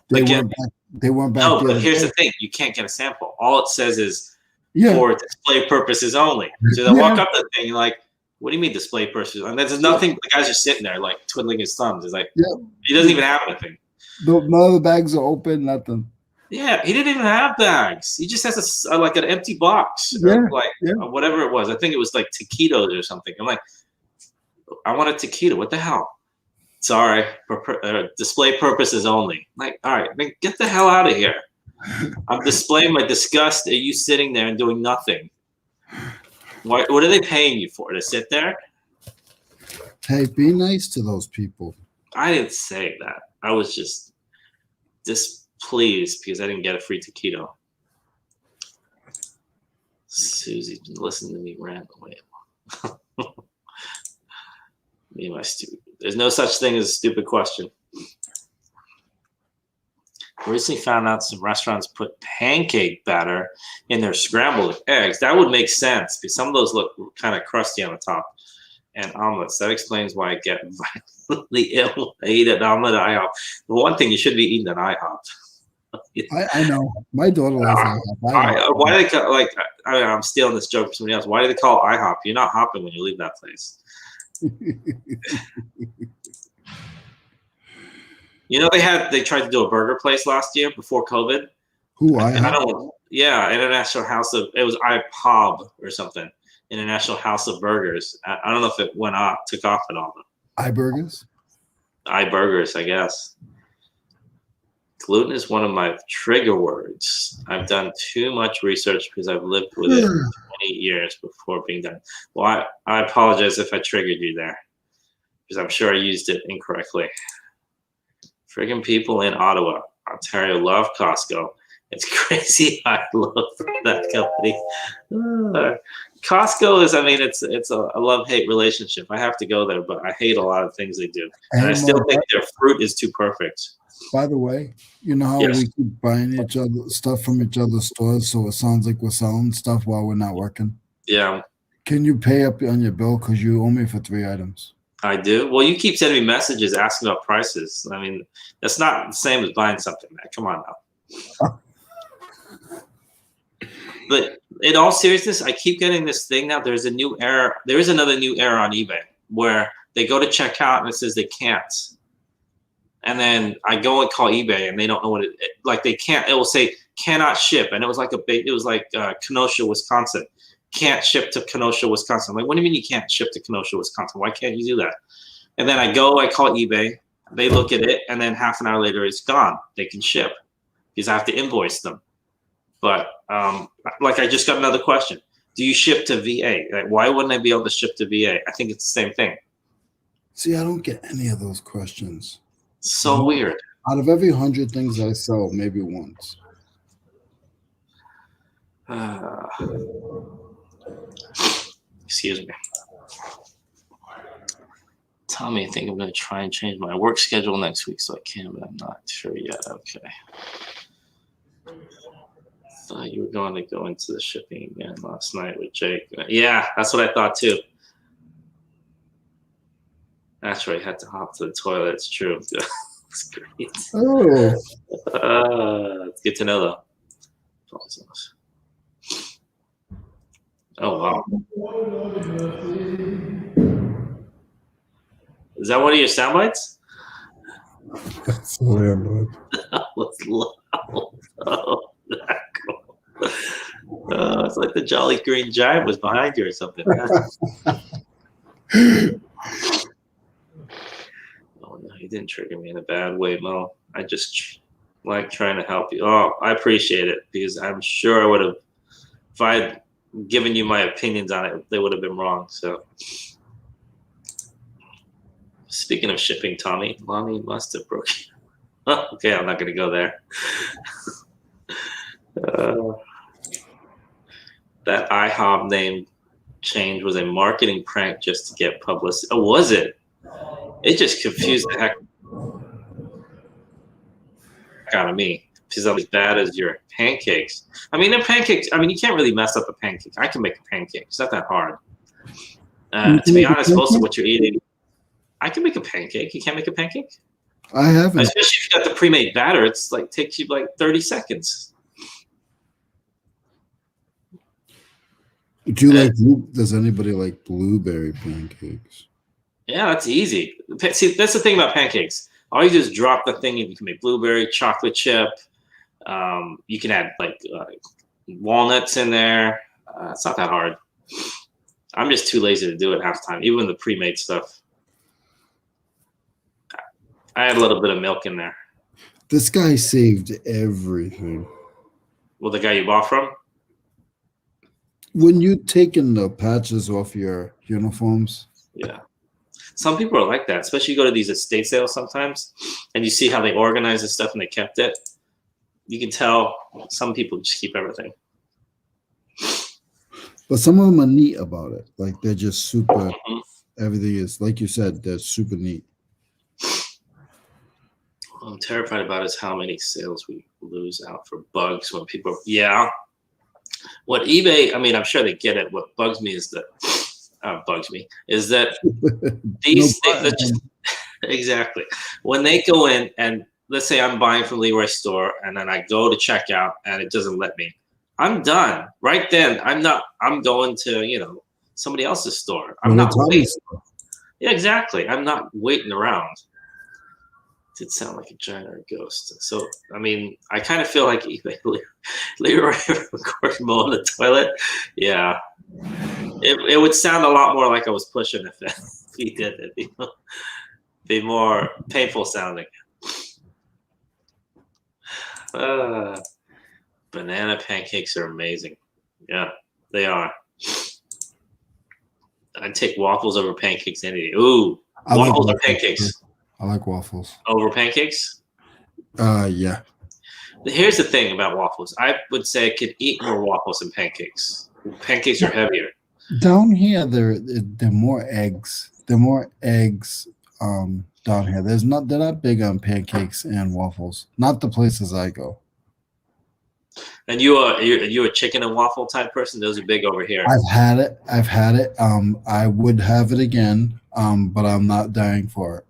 They weren't back. No, but here's the thing: you can't get a sample. All it says is for display purposes only. So they walk up to the thing, you're like, "What do you mean display purposes?" And there's nothing. The guy's just sitting there, like twiddling his thumbs. It's like he doesn't even have anything. None of the bags are open. Nothing. Yeah, he didn't even have bags. He just has like an empty box, or whatever it was. I think it was like taquitos or something. I'm like, I want a taquito. What the hell? Sorry, for display purposes only. Like, all right, then get the hell out of here. I'm displaying my disgust at you sitting there and doing nothing. What are they paying you for? To sit there? Hey, be nice to those people. I didn't say that. I was just displeased because I didn't get a free taquito. Susie, listen to me rant away. Me and my stupid. There's no such thing as a stupid question. I recently found out some restaurants put pancake batter in their scrambled eggs. That would make sense because some of those look kind of crusty on the top. And omelets. That explains why I get violently ill. I eat an omelet at IHOP. The one thing you should be eating at IHOP. I know. My daughter loves IHOP. Why do they call, like? I'm stealing this joke from somebody else. Why do they call it IHOP? You're not hopping when you leave that place. You know they tried to do a burger place last year before COVID. Who I don't know. Yeah, International House of it was IPOB or something. International House of Burgers. I don't know if it took off at all. iBurgers? iBurgers, I guess. Gluten is one of my trigger words. I've done too much research because I've lived with it for 20 years before being done. Well, I apologize if I triggered you there because I'm sure I used it incorrectly. Friggin' people in Ottawa, Ontario love Costco. It's crazy. I love that company. Costco is, it's a love-hate relationship. I have to go there, but I hate a lot of things they do. And I still think their fruit is too perfect. By the way, you know how we keep buying each other stuff from each other's stores, so it sounds like we're selling stuff while we're not working? Yeah. Can you pay up on your bill because you owe me for 3 items? I do. Well, you keep sending me messages asking about prices. That's not the same as buying something, man. Come on now. But in all seriousness, I keep getting this thing now. There's a new error. There is another new error on eBay where they go to check out and it says they can't. And then I go and call eBay and they don't know what they can't. It will say cannot ship, and it was like Kenosha, Wisconsin. Can't ship to Kenosha, Wisconsin. I'm like, what do you mean you can't ship to Kenosha, Wisconsin? Why can't you do that? And then I call eBay. They look at it, and then half an hour later, it's gone. They can ship because I have to invoice them. But I just got another question. Do you ship to VA? Like, why wouldn't I be able to ship to VA? I think it's the same thing. See, I don't get any of those questions. So weird. Out of every 100 things I sell, maybe once. Excuse me. Tommy, I think I'm going to try and change my work schedule next week so I can, but I'm not sure yet. Okay. Thought you were going to go into the shipping again last night with Jake. Yeah, that's what I thought too. That's right. I had to hop to the toilet. It's true. It's great. Oh. It's good to know, though. Oh, wow. Is that one of your sound bites? That's weird. That was loud. Oh, that cool. Sounds like the Jolly Green Giant was behind you or something. Oh no, you didn't trigger me in a bad way, Mo. I just like trying to help you. Oh, I appreciate it because I'm sure I would have, if I'd given you my opinions on it, they would have been wrong. So, speaking of shipping, Tommy, Mommy must have broken. Okay, I'm not going to go there. That IHOB name change was a marketing prank just to get publicity. Oh, was it? It just confused the heck out of me. She's not as bad as your pancakes. I mean, the pancakes, I mean, you can't really mess up a pancake. I can make a pancake. It's not that hard. To be honest, most of what you're eating, I can make a pancake. You can't make a pancake? I haven't. Especially if you got the pre-made batter. It's like takes you like 30 seconds. Do you like? Does anybody like blueberry pancakes? Yeah, that's easy. See, that's the thing about pancakes. All you do is drop the thing, and you can make blueberry, chocolate chip. You can add like walnuts in there. It's not that hard. I'm just too lazy to do it half the time, even the pre-made stuff. I add a little bit of milk in there. This guy saved everything. Well, the guy you bought from? When you're taking the patches off your uniforms. Yeah. Some people are like that, especially you go to these estate sales sometimes, and you see how they organize this stuff and they kept it. You can tell some people just keep everything. But some of them are neat about it. Like they're just super, everything is, like you said, they're super neat. What I'm terrified about is how many sales we lose out for bugs when people, yeah. What eBay, I mean, I'm sure they get it. What bugs me is that, is that these things, just, exactly. When they go in and let's say I'm buying from Leroy store and then I go to checkout and it doesn't let me, I'm done right then. I'm going to, somebody else's store. I'm not waiting. Yeah, exactly. I'm not waiting around. It did sound like a giant or a ghost. So, I mean, I kind of feel like eBay, Leroy, of course, mowing the toilet. Yeah. It would sound a lot more like I was pushing if he did it. Be more painful sounding. Banana pancakes are amazing. Yeah, they are. I'd take waffles over pancakes any day. Ooh, waffles or pancakes? I like waffles. Over pancakes? Yeah. Here's the thing about waffles. I would say I could eat more waffles than pancakes. Pancakes are heavier. Down here, they're more eggs. They're more eggs down here. They're not big on pancakes and waffles. Not the places I go. And you a chicken and waffle type person? Those are big over here. I've had it. I would have it again. But I'm not dying for it.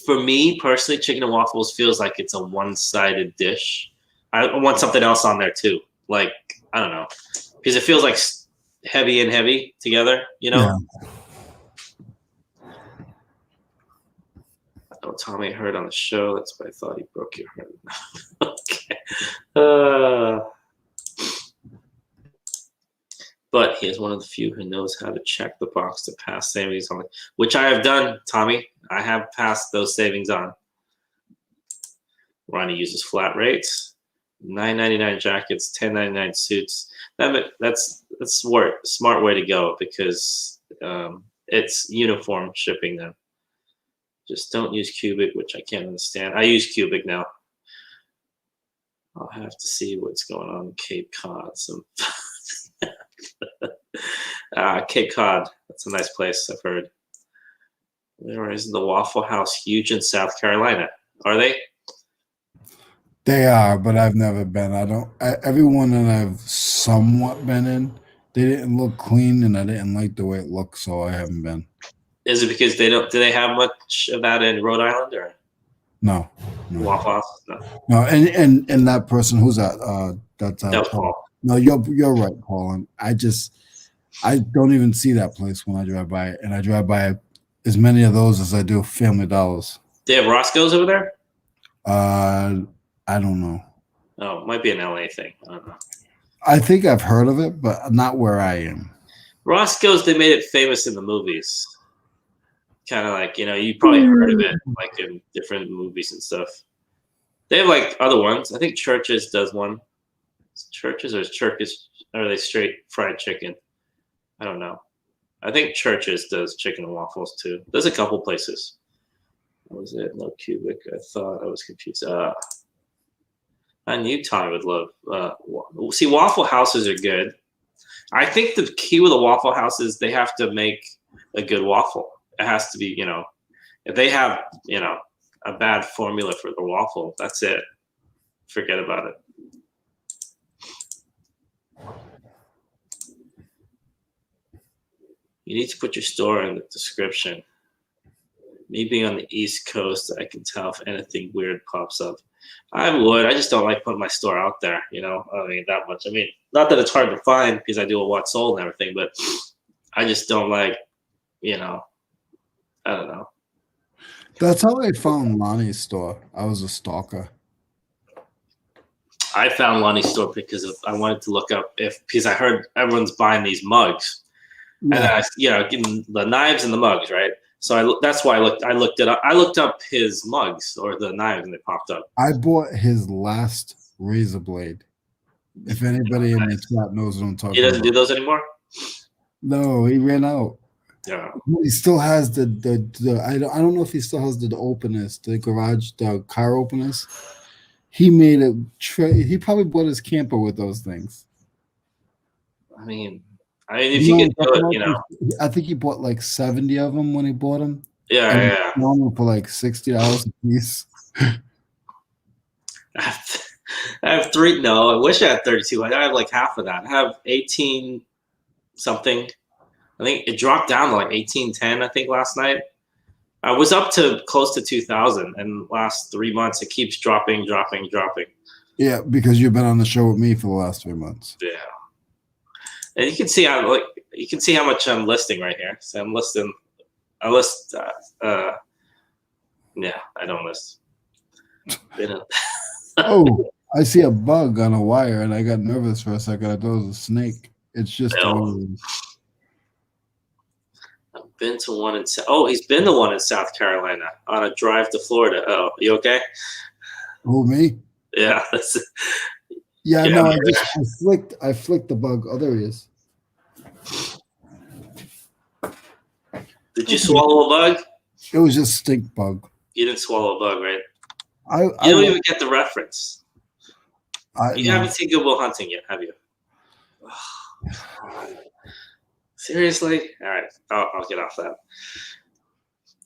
For me personally, chicken and waffles feels like it's a one-sided dish. I want something else on there too. Like, I don't know, because it feels like heavy and heavy together, Yeah. Oh, Tommy heard on the show. That's why I thought he broke your heart. Okay. But he is one of the few who knows how to check the box to pass savings on, which I have done, Tommy. I have passed those savings on. Ronnie uses flat rates, $9.99 jackets, $10.99 suits. That's smart way to go because it's uniform shipping then. Just don't use cubic, which I can't understand. I use cubic now. I'll have to see what's going on in Cape Cod. Cape Cod, that's a nice place, I've heard. Where is the Waffle House huge in South Carolina? Are they? They are, but I've never been. Everyone that I've somewhat been in, they didn't look clean and I didn't like the way it looked, so I haven't been. Is it because do they have much of that in Rhode Island or? No. Waffle House? No, and that person, who's that? That's Paul. No, you're right, Paul. And I don't even see that place when I drive by it, and I drive by as many of those as I do Family Dollars. They have Roscoe's over there? I don't know. Oh, it might be an LA thing. I don't know. I think I've heard of it, but not where I am. Roscoe's, they made it famous in the movies. Kind of like, you probably heard of it like in different movies and stuff. They have like other ones. I think Church's does one. Church's or are they straight fried chicken? I don't know. I think Church's does chicken and waffles too. There's a couple places. What was it? No cubic. I thought I was confused. I knew Tommy would love. See, Waffle Houses are good. I think the key with a Waffle House is they have to make a good waffle. It has to be, if they have, a bad formula for the waffle, that's it. Forget about it. You need to put your store in the description. Me being on the East Coast, I can tell if anything weird pops up. I would. I just don't like putting my store out there, that much. I mean, not that it's hard to find because I do a what sold and everything, but I just don't like, I don't know. That's how I found Lonnie's store. I was a stalker. I found Lonnie's store because I wanted to look up because I heard everyone's buying these mugs, and then the knives and the mugs, right? So that's why I looked it up. I looked up his mugs or the knives, and they popped up. I bought his last razor blade. If anybody in the chat knows what I'm talking about. He doesn't do those anymore? No, he ran out. Yeah. He still has the I don't know if he still has the openers, the garage, the car openers. He made a he probably bought his camper with those things. I mean, if you could do it, I think he bought like 70 of them when he bought them. Yeah. For like $60 a piece. I have 3. No, I wish I had 32. I have like half of that. I have 18 something. I think it dropped down to like 1810, I think, last night. I was up to close to 2,000, and last 3 months it keeps dropping. Yeah, because you've been on the show with me for the last 3 months. Yeah. And you can see how much I'm listing right here. So I'm listing. I list. Yeah, I don't list. Oh, I see a bug on a wire, and I got nervous for a second. I thought it was a snake. It's just. I've been to one in. He's been to one in South Carolina on a drive to Florida. Oh, you okay? Who, me? Yeah. Yeah, no, I flicked the bug. Oh, there he is. Did you swallow a bug? It was just stink bug. You didn't swallow a bug, right? I don't even get the reference. You no. haven't seen Good Will Hunting yet, have you? Seriously? All right, I'll get off that.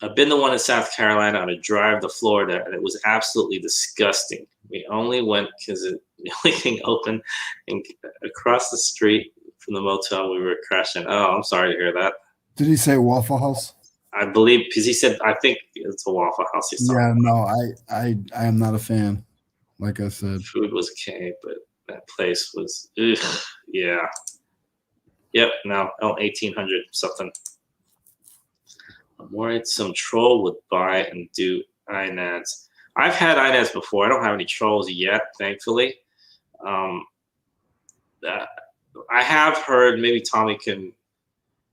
I've been the one in South Carolina on a drive to Florida, and it was absolutely disgusting. We only went because the only thing open and across the street from the motel we were crashing. Oh, I'm sorry to hear that. Did he say Waffle House? I believe because he said I think it's a Waffle House. Yeah, no, I am not a fan. Like I said, food was okay, but that place was yeah. Yep, now 1800 something. I'm worried some troll would buy and do INADs. I've had INADs before. I don't have any trolls yet, thankfully. I have heard, maybe Tommy can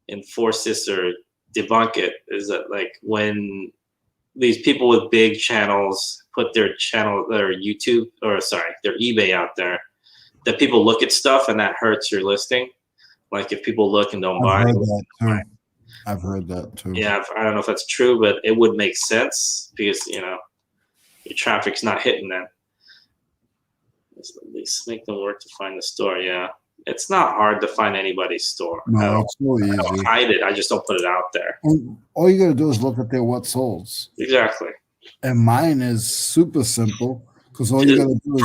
enforce this or debunk it, is that like when these people with big channels put their YouTube, or sorry, their eBay out there, that people look at stuff and that hurts your listing. Like if people look and don't buy. I've heard that too. Yeah, I don't know if that's true, but it would make sense because your traffic's not hitting that. At least make them work to find the store. Yeah, it's not hard to find anybody's store. No, it's so easy. I don't hide it. I just don't put it out there. And all you gotta do is look at their what solds. Exactly. And mine is super simple because all you gotta do is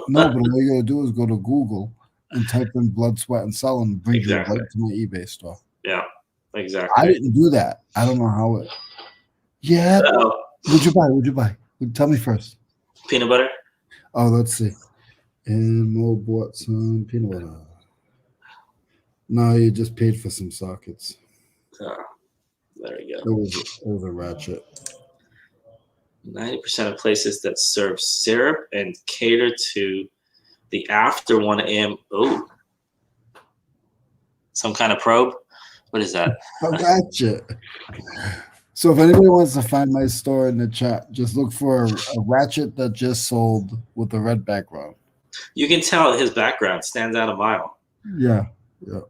no, but all you gotta do is go to Google and type in blood, sweat, and cell and bring you right to my eBay store. Yeah, exactly. I didn't do that. I don't know how it. Yeah. What'd you buy? Tell me first. Peanut butter. Oh, let's see. And Mo bought some peanut butter. No, you just paid for some sockets. Oh, there you go. It was a ratchet. 90% of places that serve syrup and cater to the after 1 a.m. Oh, some kind of probe. What is that? A ratchet. So if anybody wants to find my store in the chat, just look for a ratchet that just sold with a red background. You can tell his background stands out a mile. Yeah. 90%.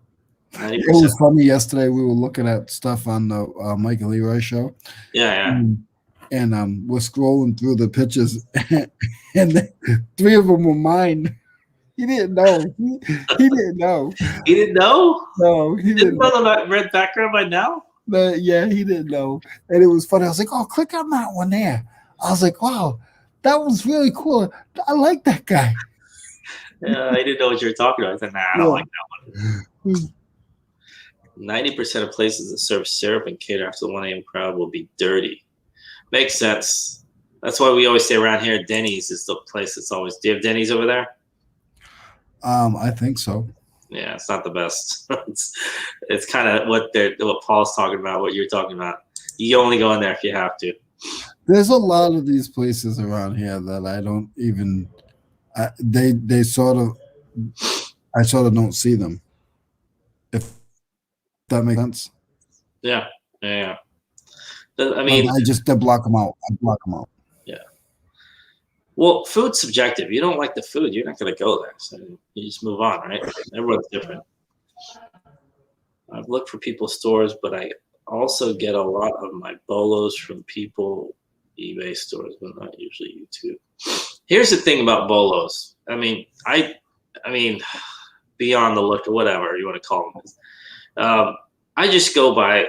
It was funny yesterday. We were looking at stuff on the Mike and Leroy show. Yeah. And we're scrolling through the pictures, and 3 of them were mine. He didn't know. He didn't know. He didn't know? No, he Didn't know the red background by now? Yeah, he didn't know. And it was funny. I was like, oh, click on that one there. I was like, wow, that was really cool. I like that guy. Yeah, I didn't know what you were talking about. I said, nah, I don't like that one. 90% of places that serve syrup and cater after the 1 a.m. crowd will be dirty. Makes sense. That's why we always say around here, Denny's is the place that's always. Do you have Denny's over there? I think so. Yeah, it's not the best. it's kind of what Paul's talking about, what you're talking about. You only go in there if you have to. There's a lot of these places around here that I don't even. They sort of. I sort of don't see them. If that makes sense. Yeah. I mean, I block them out. I block them out. Yeah. Well, food's subjective. You don't like the food, you're not going to go there. So you just move on, right? Everyone's different. I've looked for people's stores, but I also get a lot of my bolos from people eBay stores, but not usually YouTube. Here's the thing about bolos. I mean, beyond the look or whatever you want to call them. I just go by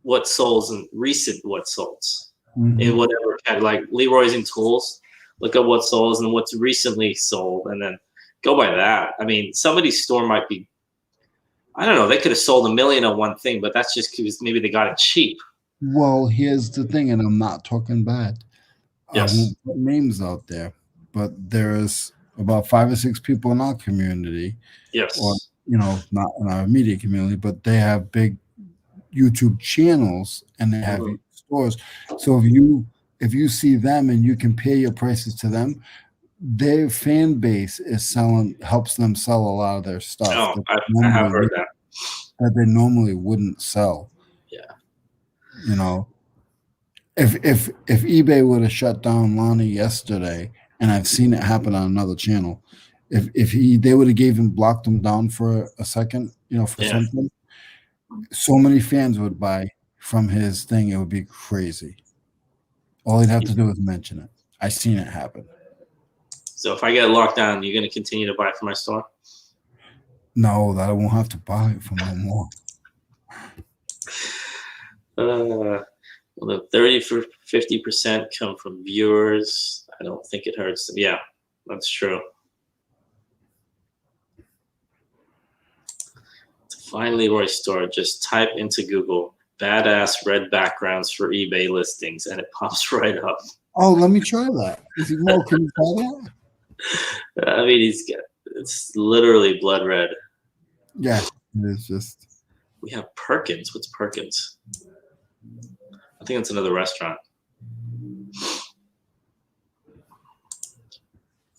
what solds and recent what solds in whatever kind of like Leroy's and tools. Look at what solds and what's recently sold, and then go by that. I mean, somebody's store might be, I don't know, they could have sold 1 million on one thing, but that's just because maybe they got it cheap. Well, here's the thing, and I'm not talking bad. Yes. I won't put names out there, but there's about 5 or 6 people in our community. Yes. Or, not in our immediate community, but they have big YouTube channels and they have stores. So if you see them and you compare your prices to them, their fan base helps them sell a lot of their stuff. Oh, I have heard that they normally wouldn't sell. Yeah. If eBay would have shut down Lonnie yesterday, and I've seen it happen on another channel, if they would have blocked him down for a second, something, so many fans would buy from his thing, it would be crazy. All he'd have to do is mention it. I've seen it happen. So if I get locked down, you're going to continue to buy from my store? No, that I won't have to buy it from no more. Well, the 30-50% come from viewers. I don't think it hurts. Yeah, that's true. To find Leroy store, just type into Google "badass red backgrounds for eBay listings" and it pops right up. Oh, let me try that. Is he more? Can you try that? I mean, it's literally blood red. Yeah, it's just. We have Perkins. What's Perkins? I think it's another restaurant.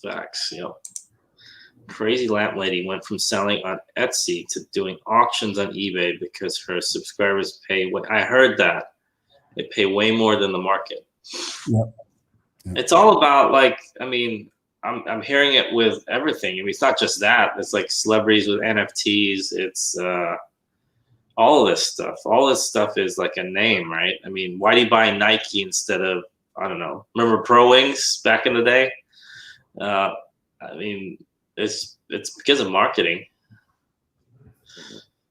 Facts, yep. Crazy lamp lady went from selling on Etsy to doing auctions on eBay because her subscribers pay. I heard that they pay way more than the market. Yep. It's all about I'm hearing it with everything. I mean, it's not just that. It's like celebrities with NFTs. It's all of this stuff. All this stuff is like a name, right? I mean, why do you buy Nike instead of, I don't know, remember Pro Wings back in the day? I mean, it's because of marketing.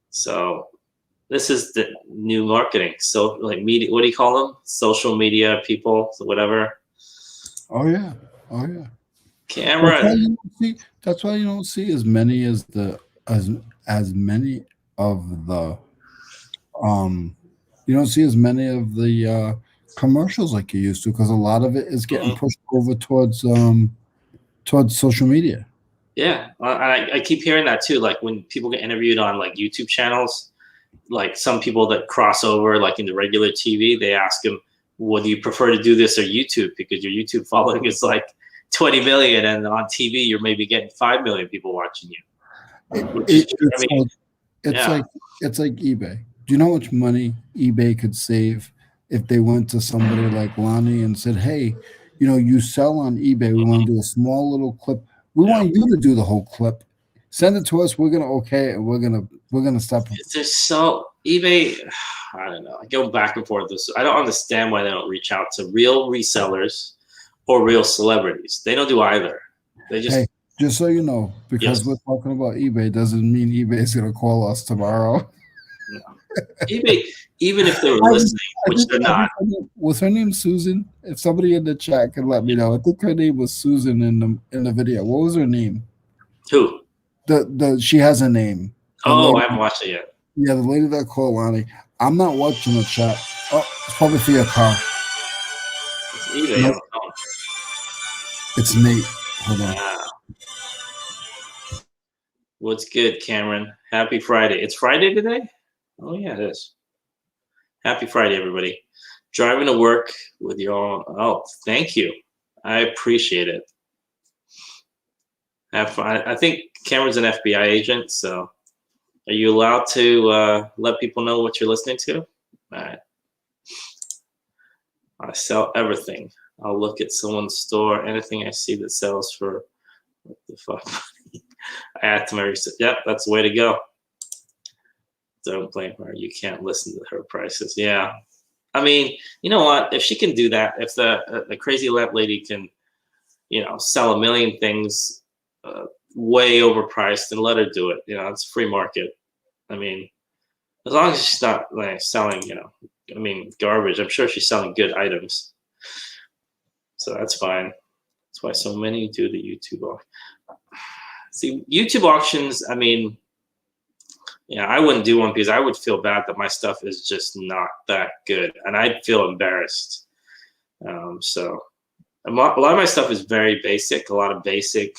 So this is the new marketing. So like media, what do you call them? Social media people, whatever. Oh yeah. Camera. That's why you don't see as many as many of the you don't see as many of the commercials like you used to, because a lot of it is getting pushed over towards social media. Yeah, I keep hearing that too. Like when people get interviewed on like YouTube channels, like some people that cross over like into regular TV, they ask them, "Would you prefer to do this or YouTube?" Because your YouTube following is like 20 million, and on TV you're maybe getting 5 million people watching you. It's like eBay. Do you know how much money eBay could save if they went to somebody like Lonnie and said, "Hey, you sell on eBay. We want to do a small little clip. We want you to do the whole clip. Send it to us. We're gonna okay it. We're gonna stop." There's so eBay. I don't know. I go back and forth. I don't understand why they don't reach out to real resellers or real celebrities. They don't do either. They just. Hey, just so you know, because we're talking about eBay doesn't mean eBay is going to call us tomorrow. No. eBay, even if they were listening, which they're not. Was her name Susan? If somebody in the chat can let me know, I think her name was Susan in the video. What was her name? Who? She has a name. I haven't watched it yet. Yeah, the lady that called Lonnie. I'm not watching the chat. Oh, it's probably for your car. It's eBay. Nope. It's Nate. Hold on. Wow. What's good, Cameron? Happy Friday. It's Friday today? Oh, yeah, it is. Happy Friday, everybody. Driving to work with you all. Oh, thank you. I appreciate it. Have fun. I think Cameron's an FBI agent, so are you allowed to let people know what you're listening to? All right. I sell everything. I'll look at someone's store. Anything I see that sells for what the fuck? I add to my research. Yep, that's the way to go. Don't blame her. You can't listen to her prices. Yeah. I mean, you know what? If she can do that, if the crazy lady can, sell a million things way overpriced, then let her do it. It's a free market. I mean, as long as she's not selling, garbage. I'm sure she's selling good items. So that's fine. That's why so many do the YouTube auction. See, YouTube auctions, I mean, I wouldn't do one because I would feel bad that my stuff is just not that good. And I'd feel embarrassed. So a lot of my stuff is very basic, a lot of basic,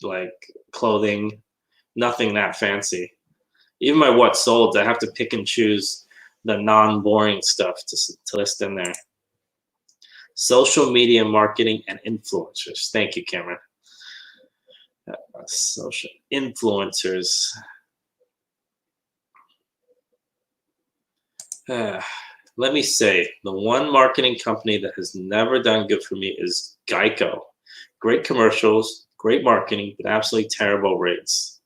like clothing, nothing that fancy. Even my what sold, I have to pick and choose the non-boring stuff to list in there. Social media marketing and influencers. Thank you, Cameron. Social influencers. Let me say, the one marketing company that has never done good for me is Geico. Great commercials, great marketing, but absolutely terrible rates.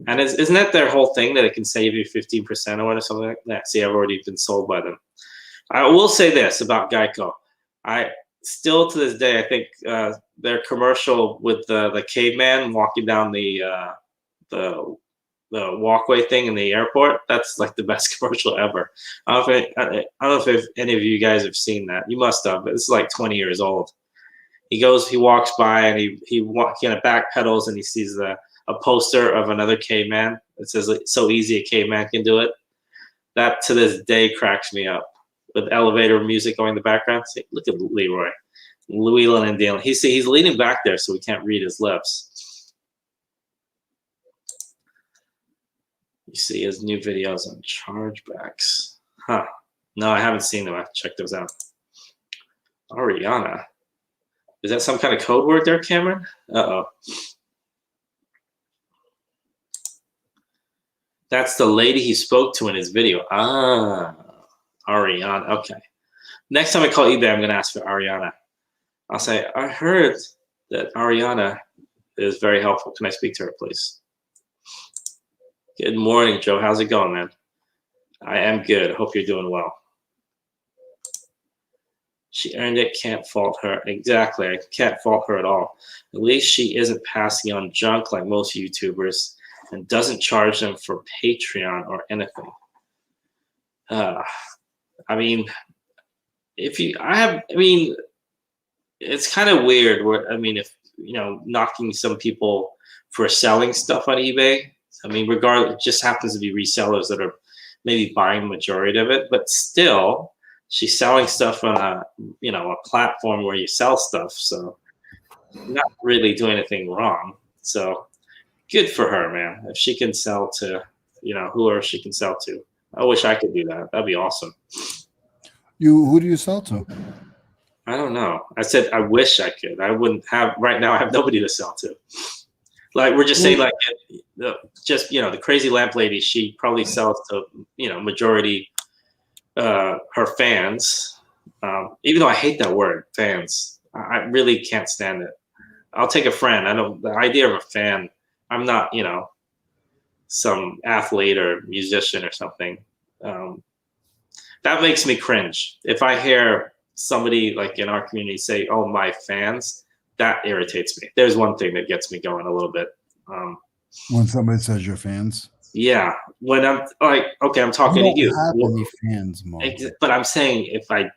And isn't that their whole thing, that it can save you 15% or something like that? See, I've already been sold by them. I will say this about Geico. I still to this day, I think their commercial with the caveman walking down the walkway thing in the airport, that's like the best commercial ever. I don't know if any of you guys have seen that. You must have, but it's like 20 years old. He walks by and he kind of backpedals and he sees a poster of another caveman. It says, "It's so easy a caveman can do it." That to this day cracks me up. With elevator music going in the background. See, look at Leroy, wheeling and dealing. He's leaning back there so we can't read his lips. You see his new videos on chargebacks. Huh. No, I haven't seen them. I have to check those out. Ariana. Is that some kind of code word there, Cameron? Uh-oh. That's the lady he spoke to in his video. Ah. Ariana. Okay. Next time I call eBay, I'm going to ask for Ariana. I'll say, I heard that Ariana is very helpful. Can I speak to her, please? Good morning, Joe. How's it going, man? I am good. Hope you're doing well. She earned it. Can't fault her. Exactly. I can't fault her at all. At least she isn't passing on junk like most YouTubers and doesn't charge them for Patreon or anything. I mean, it's kind of weird if, knocking some people for selling stuff on eBay. Regardless, it just happens to be resellers that are maybe buying the majority of it, but still she's selling stuff on a platform where you sell stuff. So not really doing anything wrong. So good for her, man. If she can sell to, whoever she can sell to. I wish I could do that. That'd be awesome. Who do you sell to? I don't know. I said I wish I could. I wouldn't have right now. I have nobody to sell to. Like we're just saying, like just the crazy lamp lady. She probably sells to majority her fans. Even though I hate that word, fans. I really can't stand it. I'll take a friend. I don't. The idea of a fan. I'm not some athlete or musician or something. That makes me cringe. If I hear somebody like in our community say, "Oh, my fans," that irritates me. There's one thing that gets me going a little bit. When somebody says your fans, yeah. When I'm like, okay, I'm talking to you. Have any fans, Mo. But I'm saying if I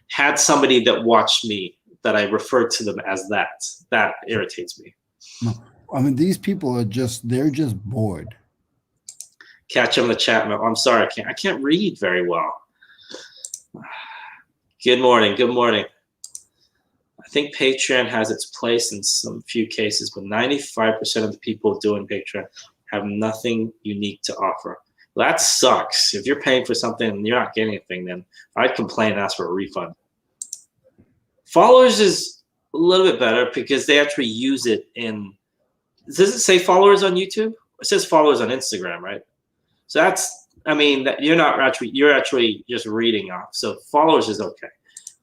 had somebody that watched me that I referred to them as that irritates me. No. I mean, these people are they're just bored. Catch them in the chat. I'm sorry, I can't read very well. Good morning. Good morning. I think Patreon has its place in some few cases, but 95% of the people doing Patreon have nothing unique to offer. Well, that sucks. If you're paying for something and you're not getting anything, then I'd complain and ask for a refund. Followers is a little bit better because they actually use it in. Does it say followers on YouTube? It says followers on Instagram, right? So you're actually just reading off. So followers is okay.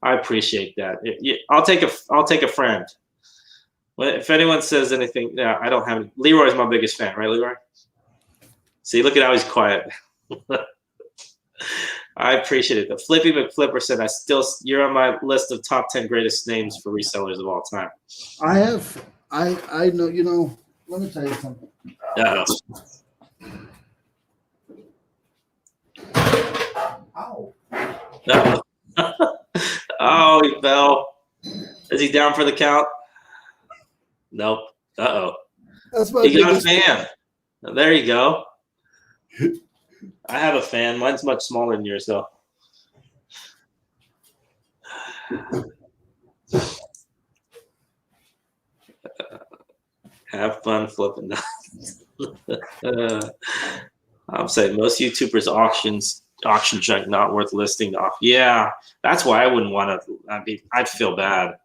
I appreciate that. I'll take a friend. If anyone says anything, yeah, I don't have it. Leroy's my biggest fan, right, Leroy? See, look at how he's quiet. I appreciate it. The Flippy McFlipper said, you're on my list of top 10 greatest names for resellers of all time. I know, let me tell you something. Ow. No. Oh, he fell. Is he down for the count? Nope. Uh-oh. He got a fan. There you go. I have a fan. Mine's much smaller than yours, though. Have fun flipping. I'm saying most YouTubers auction check not worth listing off. Yeah, that's why I wouldn't want to. I'd feel bad.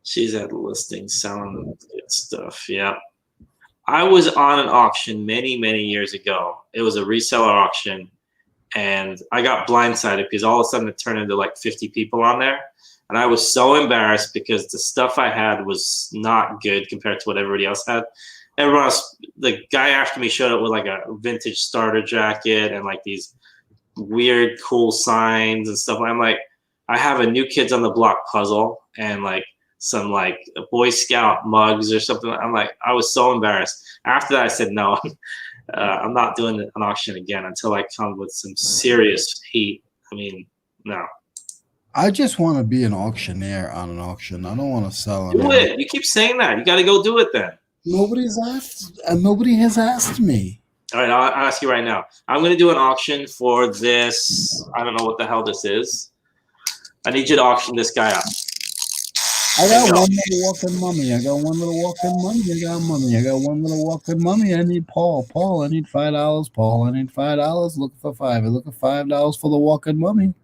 She's at listing selling good stuff. Yeah. I was on an auction many, many years ago. It was a reseller auction, and I got blindsided because all of a sudden it turned into like 50 people on there. And I was so embarrassed because the stuff I had was not good compared to what everybody else had. Everyone else, the guy after me showed up with like a vintage starter jacket and like these weird, cool signs and stuff. I'm like, I have a New Kids on the Block puzzle and like some like Boy Scout mugs or something. I'm like, I was so embarrassed. After that, I said, no, I'm not doing an auction again until I come with some serious heat. I mean, no. I just want to be an auctioneer on an auction. I don't want to sell. Do it. You keep saying that. You got to go do it then. Nobody's asked. Nobody has asked me. All right, I'll ask you right now. I'm going to do an auction for this. I don't know what the hell this is. I need you to auction this guy up. I got one little walking mummy. I got one little walking mummy. I got mummy. I got one little walking mummy. I need Paul. Paul, I need $5. Paul, I need $5. Looking for $5. I look at $5 for the walking mummy.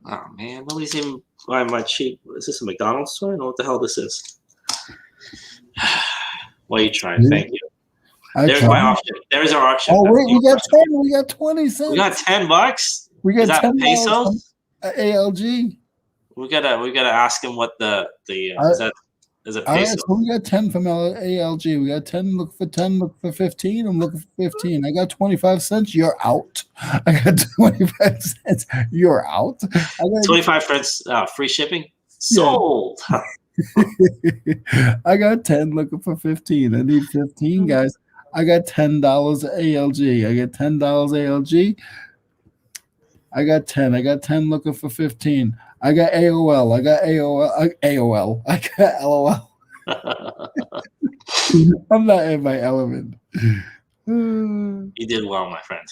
Oh man, nobody's even buying my cheap. Is this a McDonald's store? I don't know what the hell this is. What are you trying? Thank you. There's my auction. There's our auction. Oh wait, we got 10. We got 20 cents. We got $10. We got is that $10 pesos. ALG. We gotta ask him what is it peso? So we got 10 from ALG. We got 10. Look for 10. Look for 15. I'm looking for 15. I got 25 cents. You're out. I got 25 cents. You're out. 25 cents free shipping. Sold. I got 10 looking for 15. I need 15, guys. I got $10 ALG. I got $10 ALG. I got 10. I got 10 looking for 15. I got AOL. I got AOL. I got LOL. I'm not in my element. You did well, my friend.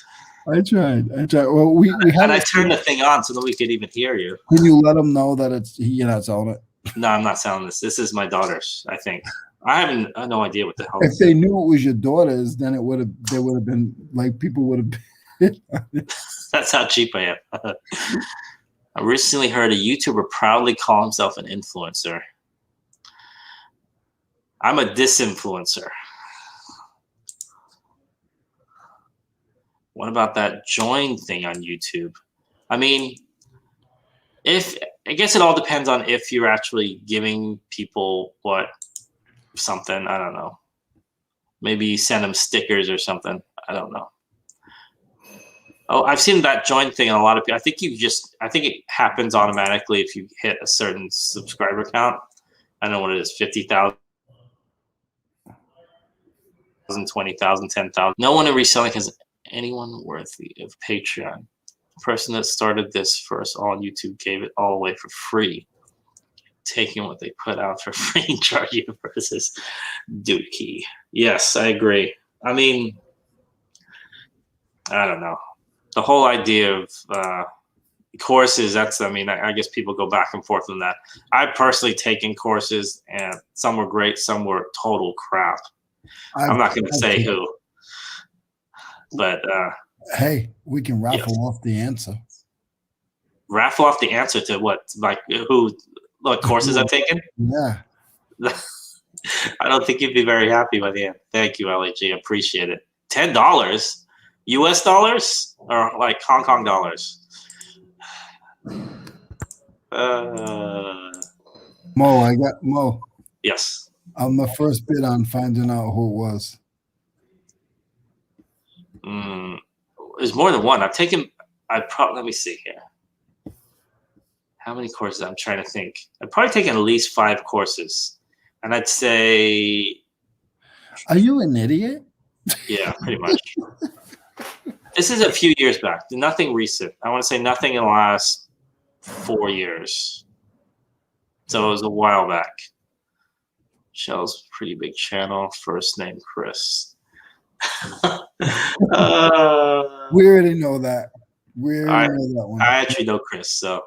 I tried. Well, we had. And I turned the thing on so that we could even hear you. Can you let them know that you're not selling it? No, I'm not selling this. This is my daughter's, I think. I have no idea what the hell. If they knew it was your daughter's, then they would have been like people would have been. That's how cheap I am. I recently heard a YouTuber proudly call himself an influencer. I'm a disinfluencer. What about that join thing on YouTube? I mean, I guess it all depends on if you're actually giving people something. I don't know. Maybe you send them stickers or something. I don't know. Oh, I've seen that join thing on a lot of people. I think it happens automatically if you hit a certain subscriber count. I don't know what it is, 50,000, 20,000, 10,000. No one in reselling has anyone worthy of Patreon. The person that started this for us all on YouTube gave it all away for free, taking what they put out for free and charging it versus dookie. Yes, I agree. I mean, I don't know. The whole idea of courses, I guess people go back and forth on that. I've personally taken courses, and some were great, some were total crap. I'm not going to say who. But hey, we can raffle off the answer. Raffle off the answer to what? Like what courses I've taken? Yeah. I don't think you'd be very happy by the end. Thank you, LAG. Appreciate it. $10? US dollars or like Hong Kong dollars? Mo. Yes. I'm the first bid on finding out who it was. There's more than one. Let me see here. How many courses? I'm trying to think. I've probably taken at least 5 courses. And I'd say... Are you an idiot? Yeah, pretty much. This is a few years back. Nothing recent. I want to say nothing in the last 4 years. So it was a while back. Shell's pretty big channel. First name Chris. We already know that. We already know that one. I actually know Chris, so.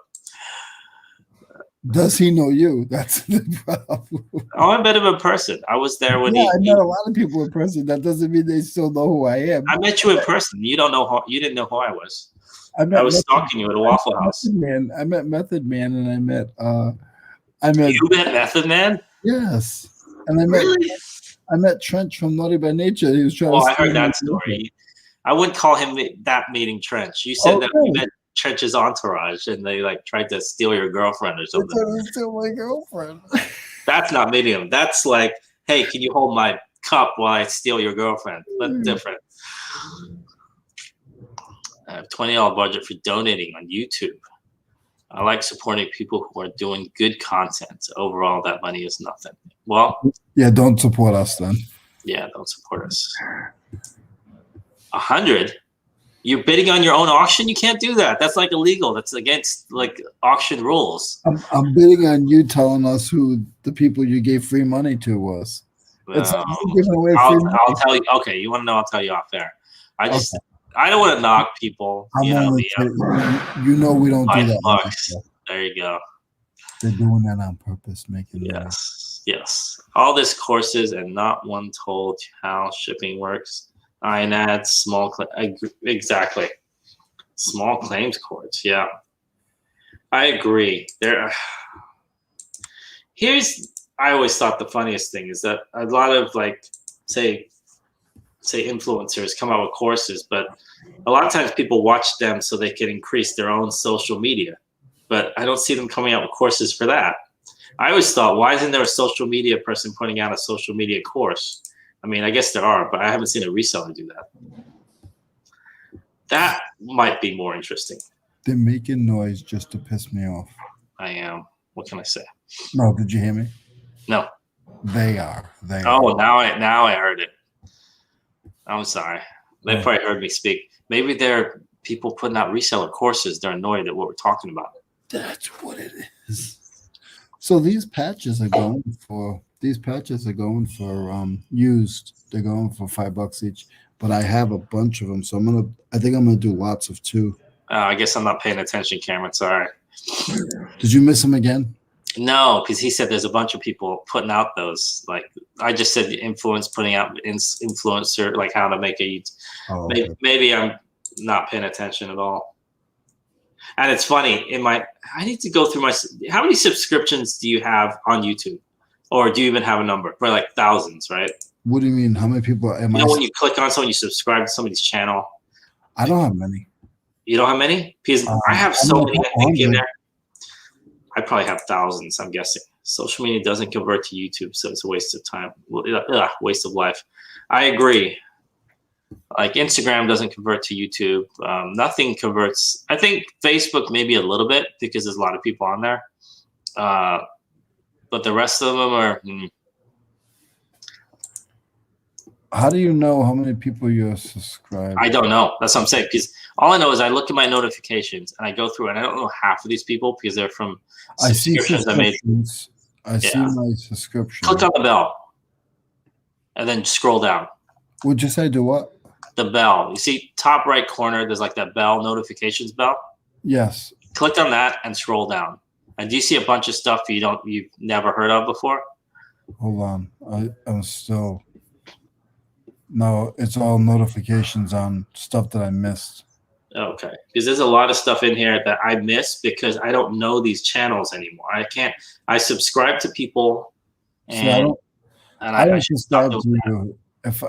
Does he know you? That's the problem. Oh, I met him in person. I was there when I met a lot of people in person. That doesn't mean they still know who I am. I met you in person. You didn't know who I was. I was stalking you at a Waffle House. I met Method Man, and I met. You met Method Man? Yes, and I met Trench from Naughty by Nature. He was trying. I heard that story. I wouldn't call him that meeting Trench. You said that you met Trench's entourage, and they tried to steal your girlfriend or something. They tried to steal my girlfriend. That's not meeting him. That's like, hey, can you hold my cup while I steal your girlfriend? That's different. I have $20 budget for donating on YouTube. I like supporting people who are doing good content. Overall, that money is nothing. Well, yeah, don't support us then. Yeah, don't support us. 100? You're bidding on your own auction? You can't do that. That's illegal. That's against auction rules. I'm bidding on you telling us who the people you gave free money to was. It's giving away free money. I'll tell you. Okay, you want to know? I'll tell you off there. I don't want to knock people. You know we don't do that. $5. There you go. They're doing that on purpose, making yes. All this courses and not one told how shipping works. INAD, small exactly. Small claims courts. Yeah, I agree. I always thought the funniest thing is that a lot of say influencers come out with courses, but a lot of times people watch them so they can increase their own social media. But I don't see them coming out with courses for that. I always thought, why isn't there a social media person putting out a social media course? I mean, I guess there are, but I haven't seen a reseller do that. That might be more interesting. They're making noise just to piss me off. I am. What can I say? No, did you hear me? No. They are. Now I heard it. I'm sorry. They probably heard me speak. Maybe they're people putting out reseller courses. They're annoyed at what we're talking about. That's what it is. So these patches are going for used. They're going for $5 each. But I have a bunch of them, so I think I'm gonna do lots of 2. I guess I'm not paying attention, Cameron. Sorry. Did you miss him again? No, because he said there's a bunch of people putting out those. I just said influence putting out influencer, how to make a. Maybe I'm not paying attention at all. And it's funny. I need to go through my. How many subscriptions do you have on YouTube, or do you even have a number? Probably like thousands, right? What do you mean? How many people am I? When you click on someone, you subscribe to somebody's channel. I don't have many. You don't have many? Because I have so many. I think in there. I probably have thousands. I'm guessing. Social media doesn't convert to YouTube, so it's a waste of time. Waste of life. I agree. Like Instagram doesn't convert to YouTube. Nothing converts. I think Facebook maybe a little bit because there's a lot of people on there. But the rest of them are. How do you know how many people you're subscribed? I don't know. That's what I'm saying. Because all I know is I look at my notifications and I go through and I don't know half of these people because they're from subscriptions I made. I see my subscription. Click on the bell and then scroll down. Would you say do what? The bell. You see top right corner, there's like that bell, notifications bell. Yes. Click on that and scroll down. And do you see a bunch of stuff you've never heard of before? Hold on. I'm still. No, it's all notifications on stuff that I missed. Okay. Because there's a lot of stuff in here that I miss because I don't know these channels anymore. I subscribe to people and I don't subscribe to you. If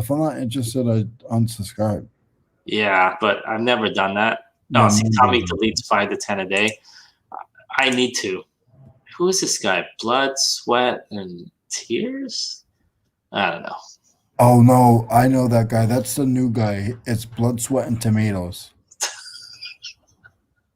I'm not interested, I unsubscribe. Yeah, but I've never done that. No, see, Tommy deletes 5 to 10 a day. I need to. Who is this guy? Blood, Sweat, and Tears? I don't know. Oh no, I know that guy. That's the new guy. It's Blood, Sweat, and Tomatoes.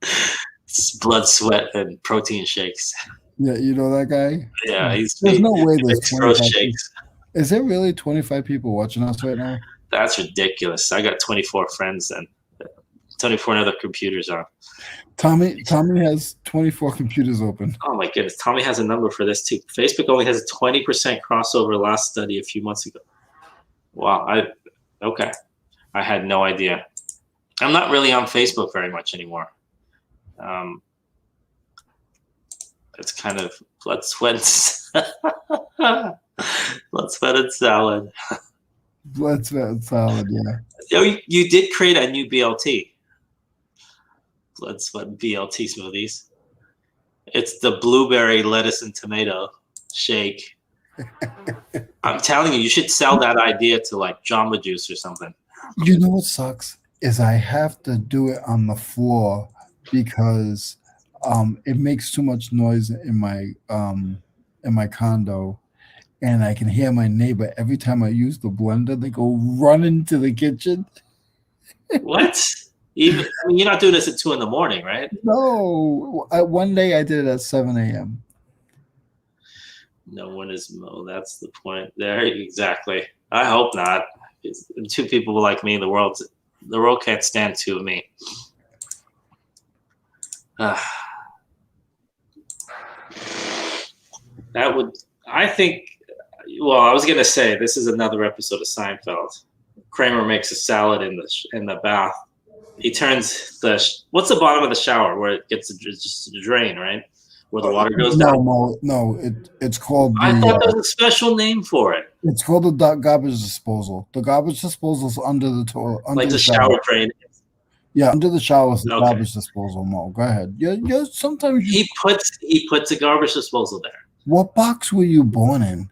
It's Blood, Sweat, and Protein Shakes. Yeah, you know that guy? Yeah, there's no way there's 25 shakes. Is there really 25 people watching us right now? That's ridiculous. I got 24 friends and 24 other computers on. Tommy has 24 computers open. Oh my goodness. Tommy has a number for this too. Facebook only has a 20% crossover last study a few months ago. Wow. Okay. I had no idea. I'm not really on Facebook very much anymore. It's kind of blood, sweat, blood, sweat, and salad. Blood, sweat, and salad, yeah. Oh, you did create a new BLT. Blood, sweat, and BLT smoothies. It's the blueberry, lettuce, and tomato shake. I'm telling you, you should sell that idea to like Jamba Juice or something. You know what sucks is I have to do it on the floor because it makes too much noise in my condo, and I can hear my neighbor every time I use the blender. They go running to the kitchen. What? You're not doing this at 2 a.m, right? No, one day I did it at 7 a.m. No one is Mo. That's the point there. Exactly. I hope not. It's 2 people like me. The world can't stand 2 of me. That would, I think. Well, I was gonna say this is another episode of Seinfeld. Kramer makes a salad in the bath. He turns what's the bottom of the shower where it gets just a drain, right? Where the water goes down. No, it's called. I thought there was a special name for it. It's called the garbage disposal. The garbage disposal is under the toilet, like the shower drain. Yeah, under the shower is the garbage disposal. Mo, go ahead. Yeah. Sometimes he puts a garbage disposal there. What box were you born in?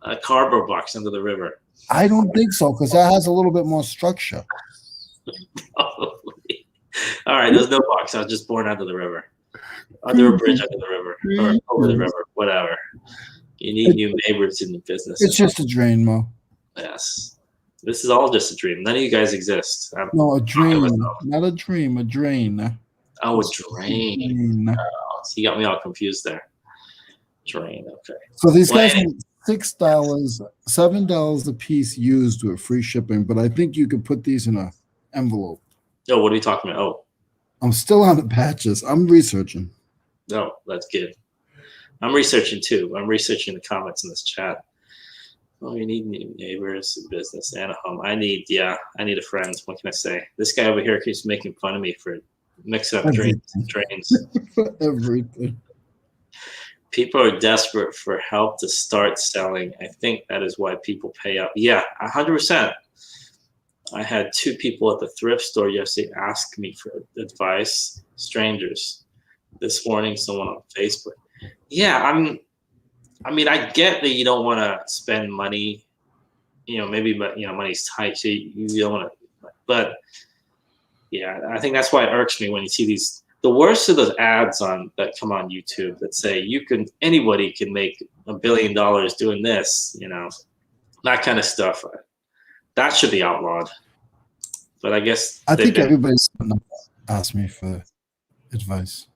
A cardboard box under the river. I don't think so, because that has a little bit more structure. Probably. All right, there's no box. I was just born under the river. Under a bridge under the river. Or over the river, whatever. You need new neighbors in the business. It's just a drain, Mo. Yes. This is all just a dream. None of you guys exist. No, a dream. Not a dream, a drain. Oh, a drain. Oh, so you got me all confused there. Drain, okay. So these guys make $6, $7 a piece used with free shipping, but I think you could put these in an envelope. Oh, what are you talking about? Oh. I'm still on the patches. I'm researching. Oh, that's good. I'm researching too. I'm researching the comments in this chat. Oh, you need new neighbors, business, and a home. I need a friend. What can I say? This guy over here keeps making fun of me for mixing up drains. Everything. People are desperate for help to start selling. I think that is why people pay up. Yeah, 100%. I had 2 people at the thrift store yesterday ask me for advice. Strangers. This morning, someone on Facebook. Yeah, I mean, I get that you don't want to spend money. Maybe, but money's tight, so you don't want to. But yeah, I think that's why it irks me when you see these. The worst of those ads that come on YouTube that say anybody can make $1 billion doing this. That kind of stuff. That should be outlawed. But I guess I think everybody's asked me for advice.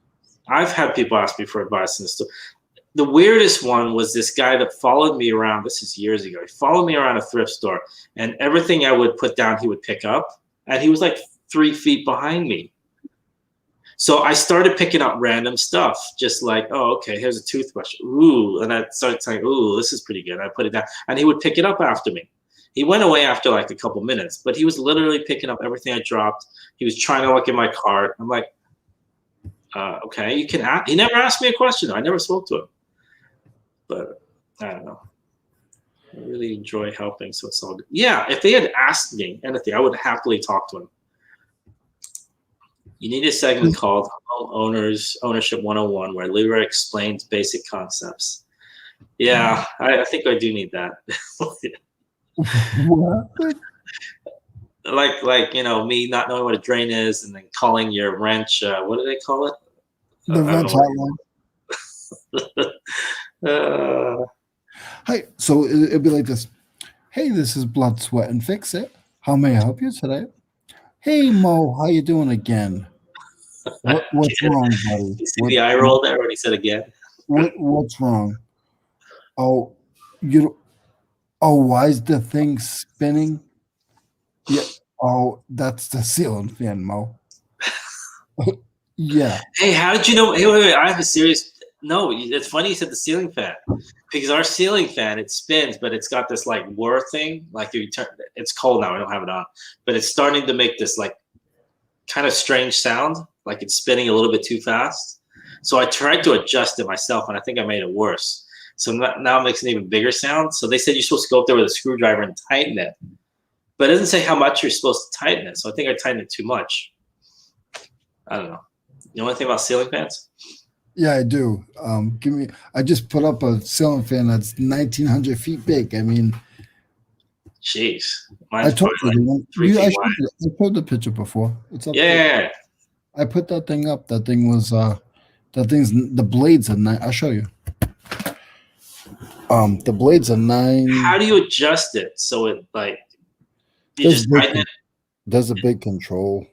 I've had people ask me for advice and stuff. The weirdest one was this guy that followed me around. This is years ago. He followed me around a thrift store, and everything I would put down, he would pick up. And he was like 3 feet behind me. So I started picking up random stuff, just like, oh, okay, here's a toothbrush. Ooh, and I started saying, ooh, this is pretty good. I put it down, and he would pick it up after me. He went away after like a couple minutes, but he was literally picking up everything I dropped. He was trying to look in my cart. I'm like, okay, you can ask. He never asked me a question. I never spoke to him. But I don't know. I really enjoy helping, so it's all good. Yeah, if they had asked me anything, I would happily talk to him. You need a segment called Home Ownership 101 where Leroy explains basic concepts. Yeah, I think I do need that. What? Like me not knowing what a drain is and then calling your wrench. What do they call it? The wrench hotline. Hi. So it'd be like this. Hey, this is Blood, Sweat, and Fix It. How may I help you today? Hey, Mo, how you doing again? What's wrong, buddy? You see the eye roll there when he said again? What's wrong? Oh, why is the thing spinning? Yeah. Oh, that's the ceiling fan, Mo. Yeah. Hey, how did you know? Hey, wait. I have a serious. No, it's funny you said the ceiling fan because our ceiling fan, it spins, but it's got this like whir thing. Like you turn, it's cold now. I don't have it on, but it's starting to make this like kind of strange sound, like it's spinning a little bit too fast. So I tried to adjust it myself, and I think I made it worse. So now it makes an even bigger sound. So they said you're supposed to go up there with a screwdriver and tighten it, but it doesn't say how much you're supposed to tighten it. So I think I tightened it too much. I don't know. You know anything about ceiling fans? Yeah, I do. I just put up a ceiling fan that's 1,900 feet big. I mean, jeez. I told you. Like I showed the picture before. It's up there. Yeah. I put that thing up. That thing was the blades are 9. I'll show you. The blades are 9. How do you adjust it so it like you just tighten it? There's a big control.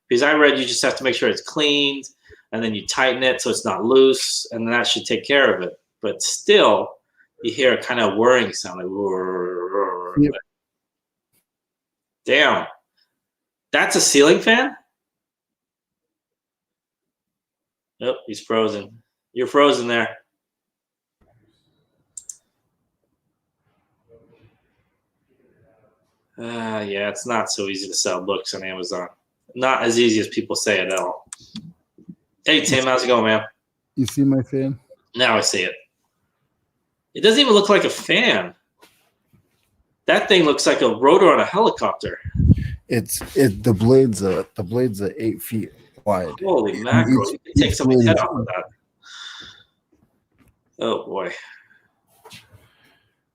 Because I read you just have to make sure it's cleaned, and then you tighten it so it's not loose, and that should take care of it. But still, you hear a kind of whirring sound, like whir. Yep. Damn, that's a ceiling fan? Nope, he's frozen. You're frozen there. Yeah, it's not so easy to sell books on Amazon. Not as easy as people say it at all. Hey, Tim, how's it going, man? You see my fan? Now I see it. It doesn't even look like a fan. That thing looks like a rotor on a helicopter. The blades are 8 feet wide. Holy mackerel! You can take somebody's head off of that. Oh boy!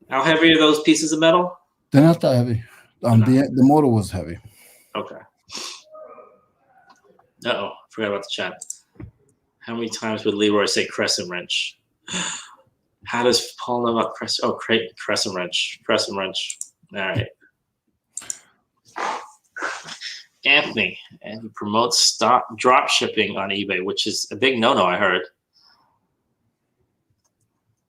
How heavy are those pieces of metal? They're not that heavy. The motor was heavy. Okay. Uh-oh, forgot about the chat. How many times would Leroy say crescent wrench? How does Paul know about crescent? Oh, crescent wrench. Crescent wrench. All right. Anthony, and he promotes drop shipping on eBay, which is a big no-no, I heard.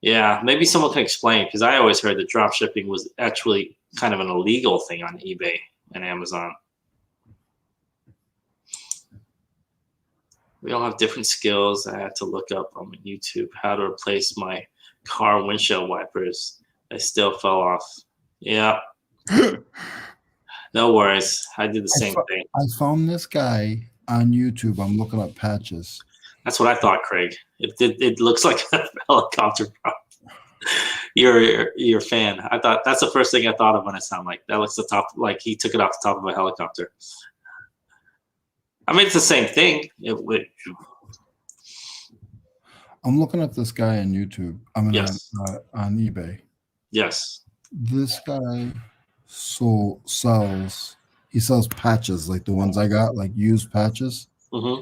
Yeah, maybe someone can explain, because I always heard that drop shipping was actually kind of an illegal thing on eBay and Amazon. We all have different skills. I had to look up on YouTube how to replace my car windshield wipers. They still fell off. Yeah. No worries. I did the same thing. I found this guy on YouTube. I'm looking up patches. That's what I thought, Craig. It looks like a helicopter prop. You're a fan. I thought that's the first thing I thought of when it sounded like that. Looks the top, like he took it off the top of a helicopter. I mean, it's the same thing. I'm looking up this guy on YouTube. I mean, Yes. on eBay. Yes. This guy sells. He sells patches like the ones I got, like used patches. Mm-hmm.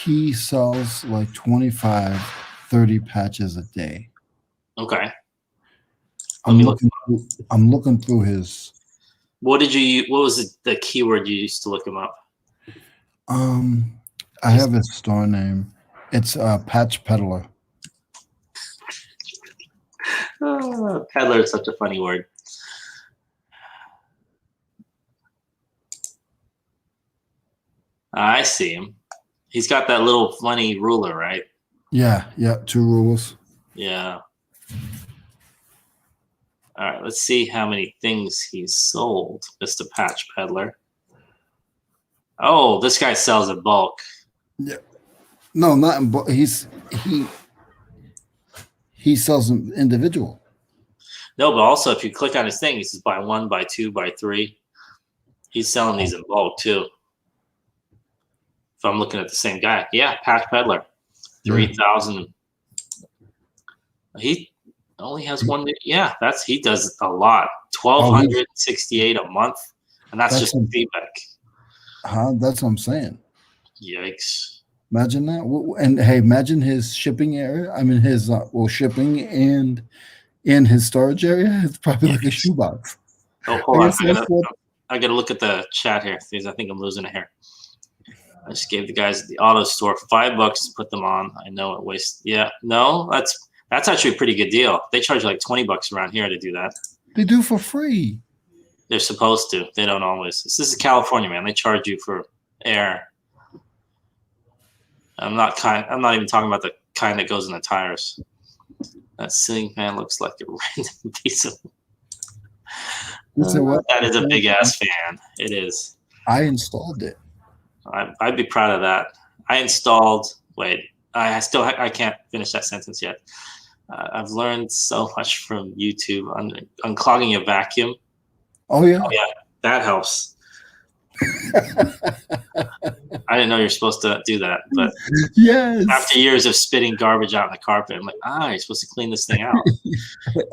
He sells like 25, 30 patches a day. Okay. I'm looking through his. What was the keyword you used to look him up? I have his store name. It's Patch Peddler. Peddler is such a funny word. I see him. He's got that little funny ruler, right? Yeah, 2 rulers. Yeah. All right, let's see how many things he's sold, Mr. Patch Peddler. Oh, this guy sells in bulk. Yeah. No, not in bulk. He sells them individual. No, but also if you click on his thing, he says buy 1, buy 2, buy 3. He's selling these in bulk too. If I'm looking at the same guy, yeah, Patch Peddler, 3,000. He only has one. Yeah, he does a lot. 1,268 a month, and that's just feedback. That's what I'm saying. Yikes! Imagine that. And hey, imagine his shipping area. I mean, his shipping and in his storage area. It's probably like a shoebox. Oh, hold on. I gotta look at the chat here because I think I'm losing it here. I just gave the guys at the auto store $5 to put them on. I know it wastes. Yeah, no, that's actually a pretty good deal. They charge like $20 around here to do that. They do for free. They're supposed to. They don't always. This is California, man. They charge you for air. I'm not even talking about the kind that goes in the tires. That ceiling fan looks like a random piece of. That is a big ass fan. It is. I installed it. I'd be proud of that. I installed. Wait, I can't finish that sentence yet. I've learned so much from YouTube on unclogging a vacuum. Oh yeah, that helps. I didn't know you're supposed to do that, but yes. After years of spitting garbage out in the carpet, I'm like, you're supposed to clean this thing out.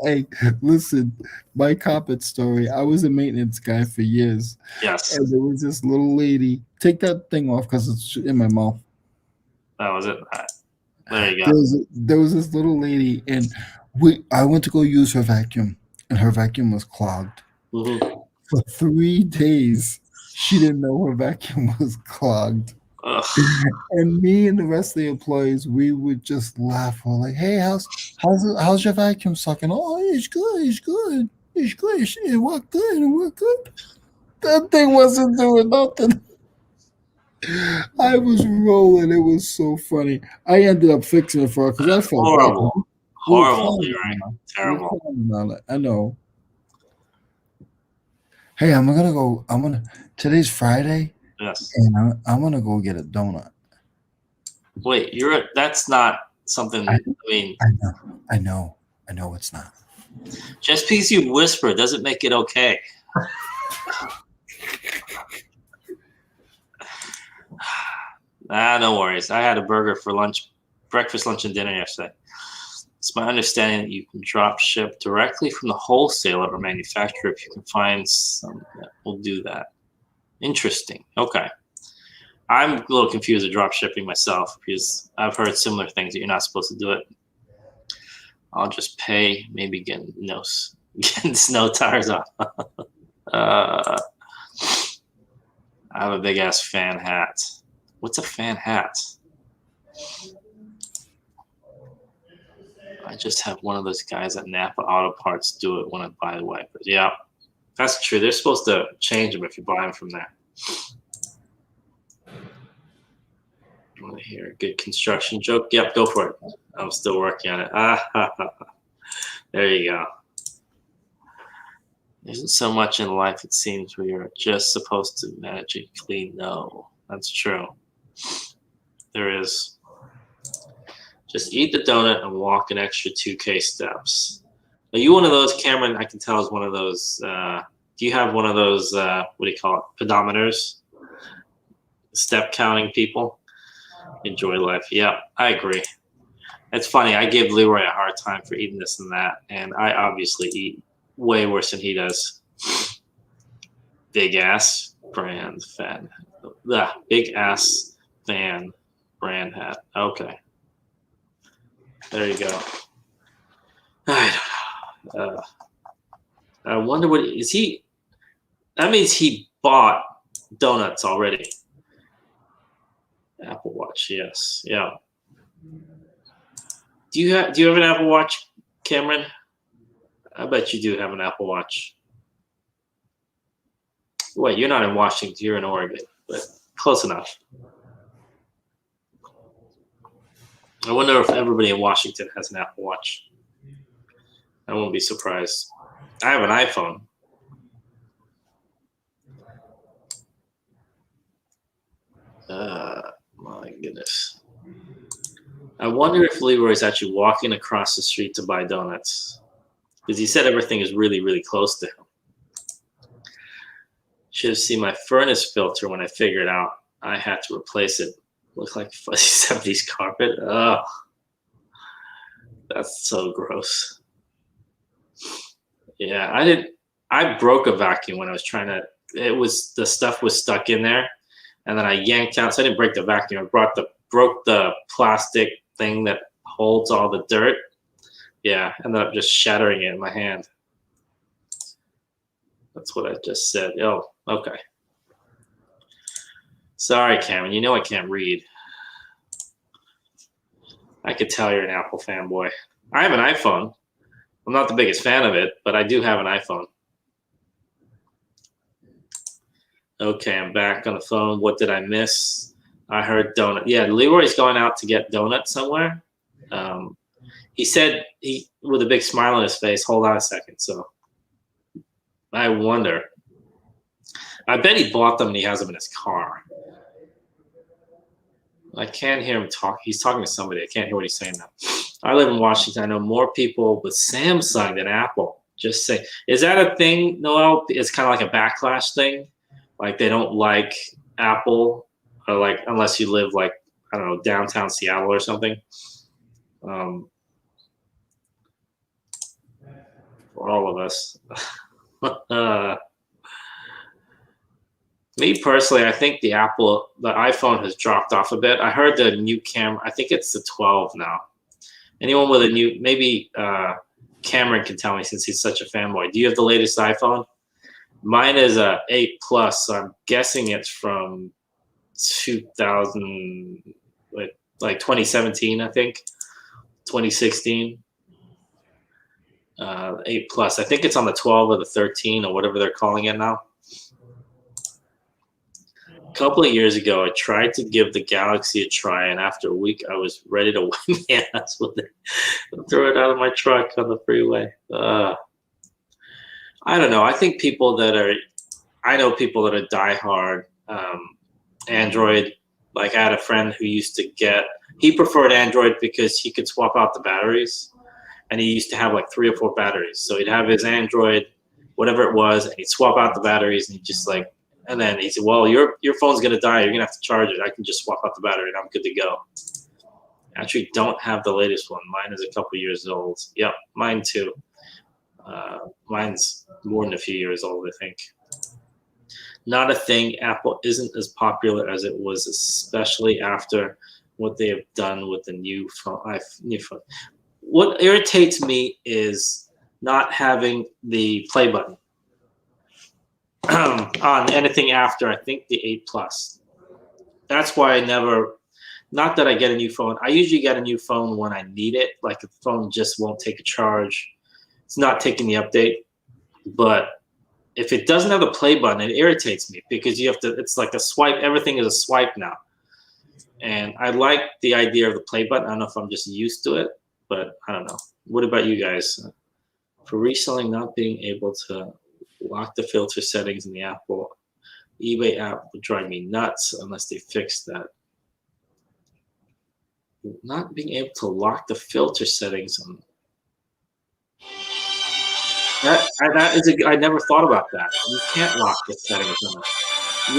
Hey, listen, my carpet story. I was a maintenance guy for years. Yes. And there was this little lady. Take that thing off because it's in my mouth. That was it. There you go. There was this little lady, and I went to go use her vacuum, and her vacuum was clogged. Mm-hmm. For 3 days, she didn't know her vacuum was clogged. Ugh. And me and the rest of the employees, we would just laugh. We're like, "Hey, how's your vacuum sucking? Oh, it's good. It worked good. That thing wasn't doing nothing." I was rolling. It was so funny. I ended up fixing it for her because I felt horrible. Right? Terrible. I know. Hey, today's Friday. Yes. And I'm gonna go get a donut. Wait, that's not something. I know it's not. Just because you whisper doesn't make it okay. No worries. I had a burger for breakfast, lunch, and dinner yesterday. It's my understanding that you can drop ship directly from the wholesaler or manufacturer if you can find some that will do that. Interesting. Okay. I'm a little confused with drop shipping myself because I've heard similar things that you're not supposed to do it. I'll just pay, maybe getting snow tires on. I have a big ass fan hat. What's a fan hat? I just have one of those guys at Napa Auto Parts do it when I buy the wipers. Yeah, that's true. They're supposed to change them if you buy them from there. I want to hear a good construction joke. Yep, go for it. I'm still working on it. There you go. There isn't so much in life, it seems, where you're just supposed to magically know. That's true. There is. Just eat the donut and walk an extra 2K steps. Are you one of those, Cameron? I can tell is one of those. Do you have one of those? What do you call it? Pedometers, step counting people. Enjoy life. Yeah, I agree. It's funny. I give Leroy a hard time for eating this and that, and I obviously eat way worse than he does. Big ass brand fan. Big ass fan brand hat. Okay. There you go. I don't know. I wonder what is he. That means he bought donuts already. Apple Watch, yes, yeah. Do you have an Apple Watch, Cameron? I bet you do have an Apple Watch. Wait, you're not in Washington, you're in Oregon, but close enough. I wonder if everybody in Washington has an Apple Watch. I won't be surprised. I have an iPhone. My goodness. I wonder if Leroy's actually walking across the street to buy donuts. Because he said everything is really, really close to him. Should have seen my furnace filter when I figured out I had to replace it. Looked like fuzzy 70s carpet. Ugh. That's so gross. Yeah, I broke a vacuum when I was trying to, the stuff was stuck in there. And then I yanked out, so I didn't break the vacuum. I broke the plastic thing that holds all the dirt. Yeah, ended up just shattering it in my hand. That's what I just said. Oh, okay. Sorry, Cameron. You know I can't read. I could tell you're an Apple fanboy. I have an iPhone. I'm not the biggest fan of it, but I do have an iPhone. Okay, I'm back on the phone. What did I miss? I heard donut. Yeah, Leroy's going out to get donuts somewhere. He said with a big smile on his face, hold on a second. So I wonder. I bet he bought them and he has them in his car. I can't hear him talk. He's talking to somebody. I can't hear what he's saying now. I live in Washington. I know more people with Samsung than Apple. Just say, is that a thing, Noel? It's kind of like a backlash thing. Like they don't like Apple, or like unless you live like, I don't know, downtown Seattle or something. For all of us. Me personally, I think the iPhone has dropped off a bit. I heard the new camera, I think it's the 12 now. Anyone with a new, maybe Cameron can tell me since he's such a fanboy. Do you have the latest iPhone? Mine is a 8 Plus, so I'm guessing it's from 2000, like 2017, I think, 2016. 8 Plus. I think it's on the 12 or the 13 or whatever they're calling it now. A couple of years ago, I tried to give the Galaxy a try, and after a week, I was ready to wipe my ass with it and throw it out of my truck on the freeway. I don't know. I think I know people that are diehard Android. Like I had a friend who used to he preferred Android because he could swap out the batteries, and he used to have like 3 or 4 batteries. So he'd have his Android, whatever it was, and he'd swap out the batteries, and he'd just like, and then he said, well, your phone's going to die. You're going to have to charge it. I can just swap out the battery, and I'm good to go. I actually don't have the latest one. Mine is a couple years old. Yep, mine too. Mine's more than a few years old, I think. Not a thing. Apple isn't as popular as it was, especially after what they have done with the new phone. What irritates me is not having the play button on anything after, I think, the 8 Plus. That's why not that I get a new phone. I usually get a new phone when I need it, like the phone just won't take a charge. It's not taking the update. But if it doesn't have a play button, it irritates me because it's like a swipe. Everything is a swipe now. And I like the idea of the play button. I don't know if I'm just used to it, but I don't know. What about you guys? For reselling, not being able to lock the filter settings in the Apple eBay app would drive me nuts unless they fix that. Not being able to lock the filter settings on. I never thought about that. You can't lock the settings on it.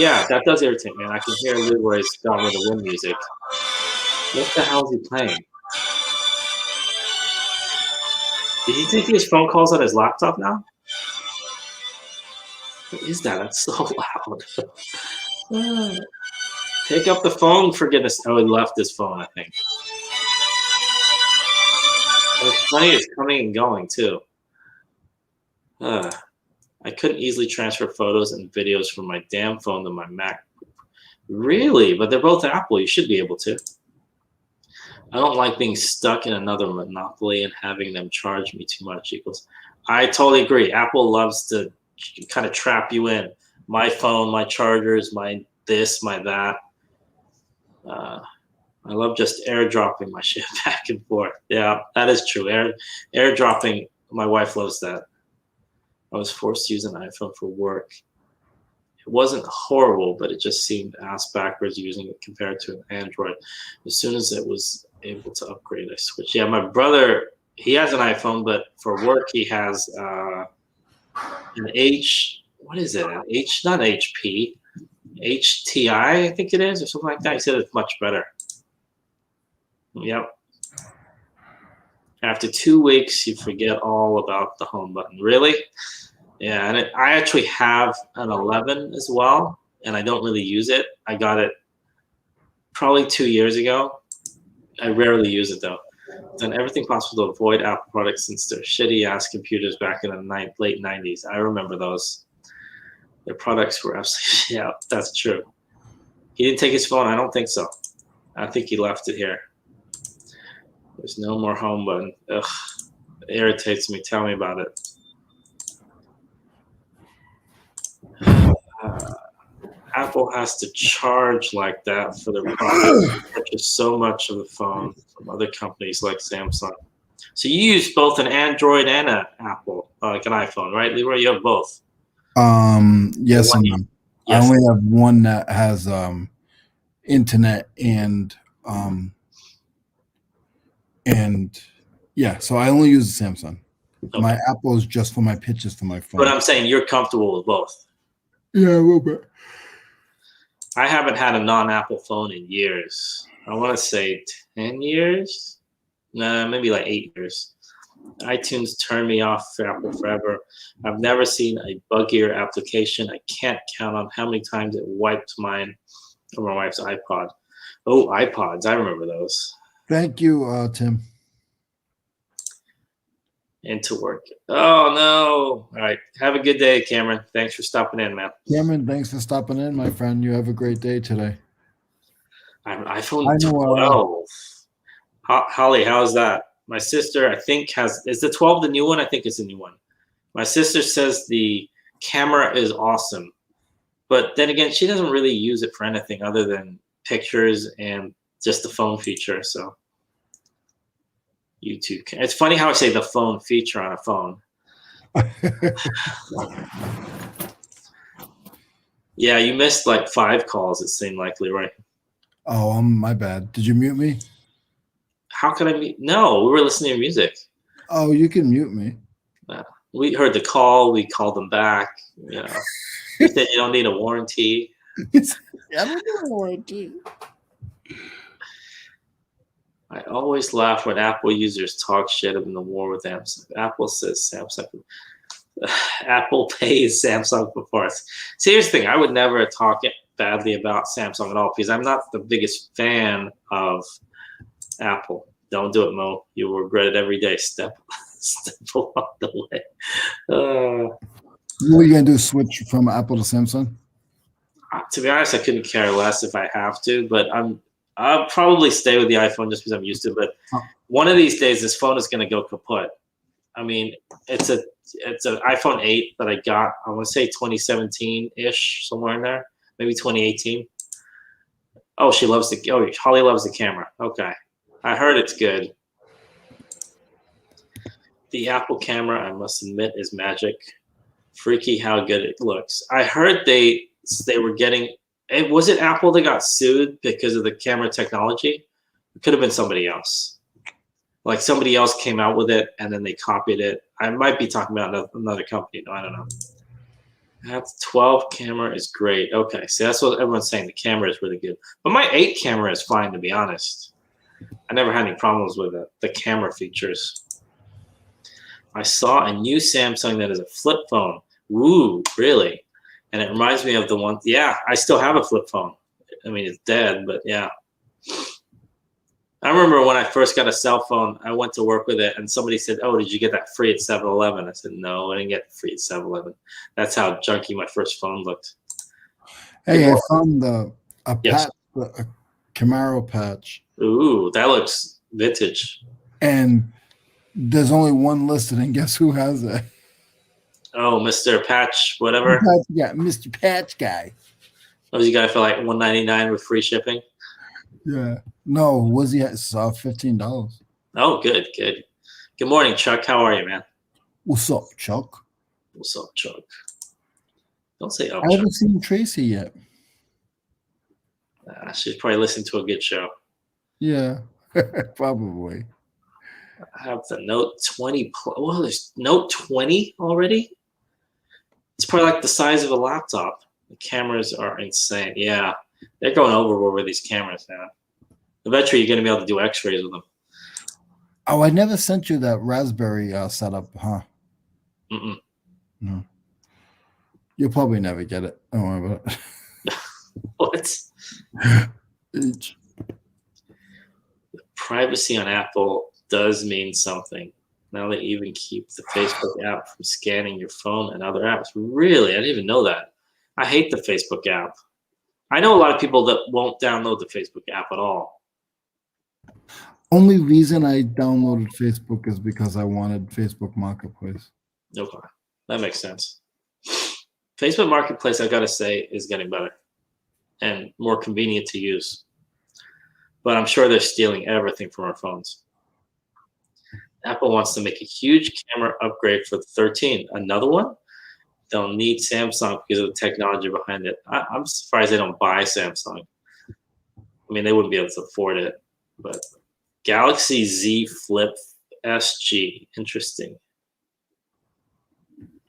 Yeah, that does irritate me. And I can hear Leroy's Gone with the Wind music. What the hell is he playing? Did he take his phone calls on his laptop now? What is that? That's so loud. Take up the phone, for goodness. Oh, he left his phone, I think. What's funny is coming and going, too. I couldn't easily transfer photos and videos from my damn phone to my Mac. Really? But they're both Apple. You should be able to. I don't like being stuck in another monopoly and having them charge me too much. Equals. I totally agree. Apple loves to kind of trap you in. My phone, my chargers, my this, my that. I love just airdropping my shit back and forth. Yeah, that is true. Airdropping, my wife loves that. I was forced to use an iPhone for work. It wasn't horrible, but it just seemed ass backwards using it compared to an Android. As soon as it was able to upgrade, I switched. Yeah, my brother, he has an iPhone, but for work he has an what is it? An not HP, HTI, I think it is, or something like that. He said it's much better. Yep. After 2 weeks, you forget all about the home button. Really? Yeah, and I actually have an 11 as well, and I don't really use it. I got it probably 2 years ago. I rarely use it, though. I've done everything possible to avoid Apple products since their shitty-ass computers back in the late 90s. I remember those. Their products were absolutely, yeah, that's true. He didn't take his phone? I don't think so. I think he left it here. There's no more home button. Ugh, it irritates me. Tell me about it. Apple has to charge like that for their products. Purchase so much of the phone from other companies like Samsung. So you use both an Android and an Apple, like an iPhone, right, Leroy? You have both. Yes and no. Yes. I only have one that has internet and yeah, so I only use the Samsung. Okay. My Apple is just for my pictures for my phone. But I'm saying you're comfortable with both. Yeah, a little bit. I haven't had a non-Apple phone in years. I want to say 10 years. Nah, maybe like 8 years. iTunes turned me off for Apple forever. I've never seen a buggier application. I can't count on how many times it wiped mine or my wife's iPod. Oh, iPods. I remember those. Thank you, Tim. Into work. Oh, no. All right. Have a good day, Cameron. Thanks for stopping in, man. Cameron, thanks for stopping in, my friend. You have a great day today. I have an iPhone 12. Holly, how's that? My sister, I think, is the 12 the new one? I think it's the new one. My sister says the camera is awesome. But then again, she doesn't really use it for anything other than pictures and just the phone feature. So YouTube. It's funny how I say the phone feature on a phone. Yeah, you missed like 5 calls, it seemed like, Leroy. Oh, my bad. Did you mute me? How could I mute? No, we were listening to music. Oh, you can mute me. We heard the call. We called them back. You know, you said you don't need a warranty. I don't need a warranty. I always laugh when Apple users talk shit in the war with Samsung. Apple says Samsung. Apple pays Samsung for parts. See, here's the thing. I would never talk badly about Samsung at all because I'm not the biggest fan of Apple. Don't do it, Mo. You will regret it every day. Step along the way. What are you going to do, switch from Apple to Samsung? To be honest, I couldn't care less if I have to, but I'll probably stay with the iPhone just because I'm used to it. But one of these days, this phone is going to go kaput. I mean, it's an iPhone 8 that I got, I want to say 2017-ish, somewhere in there, maybe 2018. Oh, Holly loves the camera. Okay. I heard it's good. The Apple camera, I must admit, is magic. Freaky how good it looks. I heard they were getting. Was it Apple that got sued because of the camera technology? It could have been somebody else. Like somebody else came out with it and then they copied it. I might be talking about another company. No, I don't know. That 12 camera is great. Okay, so that's what everyone's saying. The camera is really good. But my 8 camera is fine, to be honest. I never had any problems with it. The camera features. I saw a new Samsung that is a flip phone. Ooh, really? And it reminds me of the one. Yeah, I still have a flip phone. I mean, it's dead, but yeah. I remember when I first got a cell phone, I went to work with it, and somebody said, "Oh, did you get that free at 7-Eleven?" I said, "No, I didn't get it free at 7-Eleven." That's how junky my first phone looked. Hey, I found a Yes. patch, a Camaro patch. Ooh, that looks vintage. And there's only one listed, and guess who has it? Oh, Mr. Patch, whatever. Yeah, Mr. Patch guy. What was you got for like $199 with free shipping? Yeah. No, was he at $15? Oh, good, good. Good morning, Chuck. How are you, man? What's up, Chuck? What's up, Chuck? Don't say up, I Chuck. haven't seen Tracy yet. She's probably listening to a good show. Yeah, probably. I have the Note 20. Oh, there's Note 20 already? It's probably like the size of a laptop. The cameras are insane. Yeah, they're going overboard with these cameras now. Eventually, you're going to be able to do x-rays with them. Oh, I never sent you that Raspberry setup, huh? Mm-mm. No. You'll probably never get it. Don't worry about it. What? Privacy on Apple does mean something. Now they even keep the Facebook app from scanning your phone and other apps. Really? I didn't even know that. I hate the Facebook app. I know a lot of people that won't download the Facebook app at all. Only reason I downloaded Facebook is because I wanted Facebook Marketplace. Okay, that makes sense. Facebook Marketplace, I gotta say, is getting better and more convenient to use. But I'm sure they're stealing everything from our phones. Apple wants to make a huge camera upgrade for the 13. Another one? They'll need Samsung because of the technology behind it. I'm surprised they don't buy Samsung. I mean, they wouldn't be able to afford it. But Galaxy Z Flip SG. Interesting.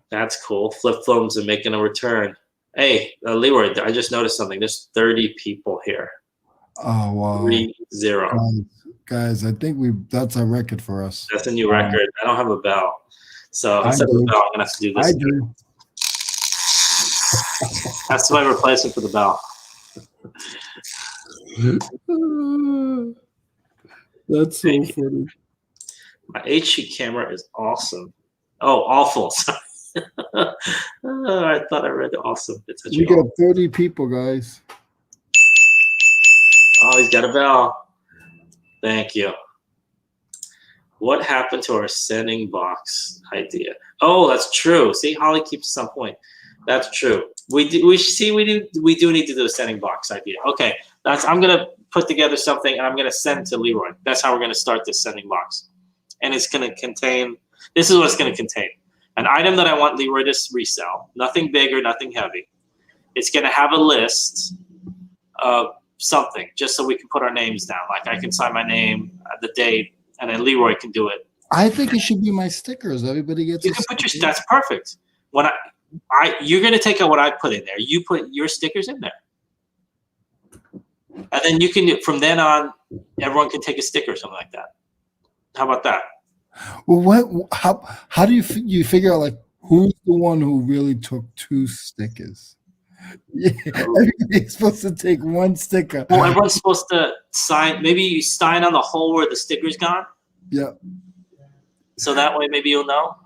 That's cool. Flip phones are making a return. Hey, Leroy, I just noticed something. There's 30 people here. Oh, wow. 30. Guys, I think that's a record for us. That's a new record. I don't have a bell. So instead of a bell, I'm going to have to do this. I do. That's my replacement for the bell. That's so funny. My HD camera is awesome. Oh, awful. Sorry. I thought I read awesome. It's We got 30 people, guys. Oh, he's got a bell. Thank you. What happened to our sending box idea? Oh, that's true. See, Holly keeps some point. That's true. We do need to do a sending box idea. Okay, I'm gonna put together something and I'm gonna send to Leroy. That's how we're gonna start this sending box. And it's gonna contain. This is what it's gonna contain. An item that I want Leroy to resell. Nothing big or nothing heavy. It's gonna have a list of something just so we can put our names down. Like I can sign my name, the date, and then Leroy can do it. I think it should be my stickers. Everybody gets. You can put your. That's perfect. When you're gonna take out what I put in there. You put your stickers in there, and then you can from then on. Everyone can take a sticker or something like that. How about that? Well, how do you figure out like who's the one who really took 2 stickers? Yeah, everybody's supposed to take 1 sticker. Well, everyone's supposed to sign. Maybe you sign on the hole where the sticker's gone. Yeah. So that way, maybe you'll know.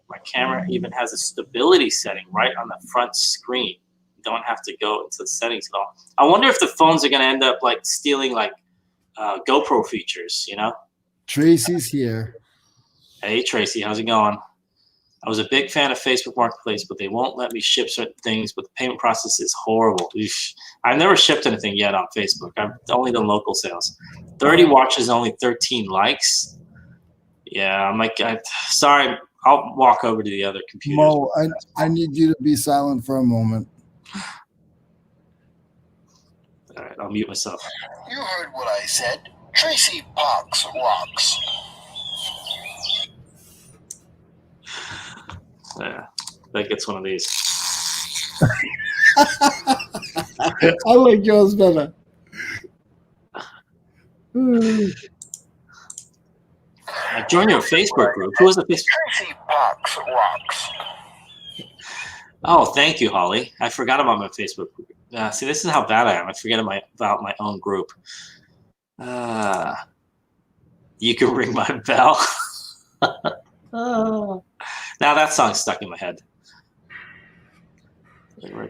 My camera even has a stability setting right on the front screen. You don't have to go into the settings at all. I wonder if the phones are going to end up like stealing like GoPro features, you know? Tracy's here. Hey, Tracy, how's it going? I was a big fan of Facebook Marketplace, but they won't let me ship certain things, but the payment process is horrible. Eesh. I've never shipped anything yet on Facebook. I've only done local sales. 30 watches, only 13 likes. Yeah, I'm like, sorry, I'll walk over to the other computers. Mo, I need you to be silent for a moment. All right, I'll mute myself. You heard what I said. Tracy Parks rocks. Yeah, that gets one of these. I like yours better. I joined your Facebook group. Who was the Facebook? Tracy Parks rocks. Oh, thank you, Holly. I forgot about my Facebook group. See, this is how bad I am. I forget about my own group. You can ring my bell. Now that song's stuck in my head.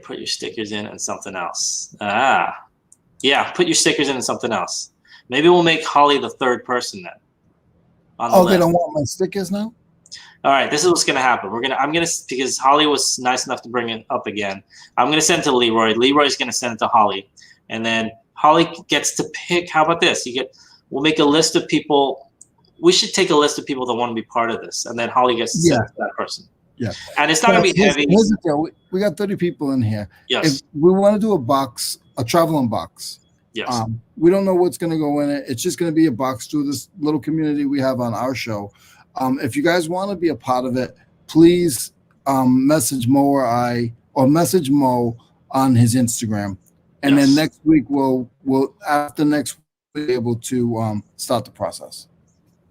Put your stickers in and something else. Yeah, put your stickers in and something else. Maybe we'll make Holly the third person then. Oh, they don't want my stickers now? All right, this is what's gonna happen. Because Holly was nice enough to bring it up again. I'm gonna send it to Leroy. Leroy's gonna send it to Holly, and then Holly gets to pick. How about this? We'll make a list of people. We should take a list of people that want to be part of this, and then Holly gets to send it to that person. Yeah, and it's not gonna be heavy. Here's the deal. We got 30 people in here. Yes. If we want to do a traveling box. Yes. We don't know what's going to go in it. It's just going to be a box through this little community we have on our show. If you guys want to be a part of it, please message Mo or message Mo on his Instagram, and then next week we'll after next week be able to start the process.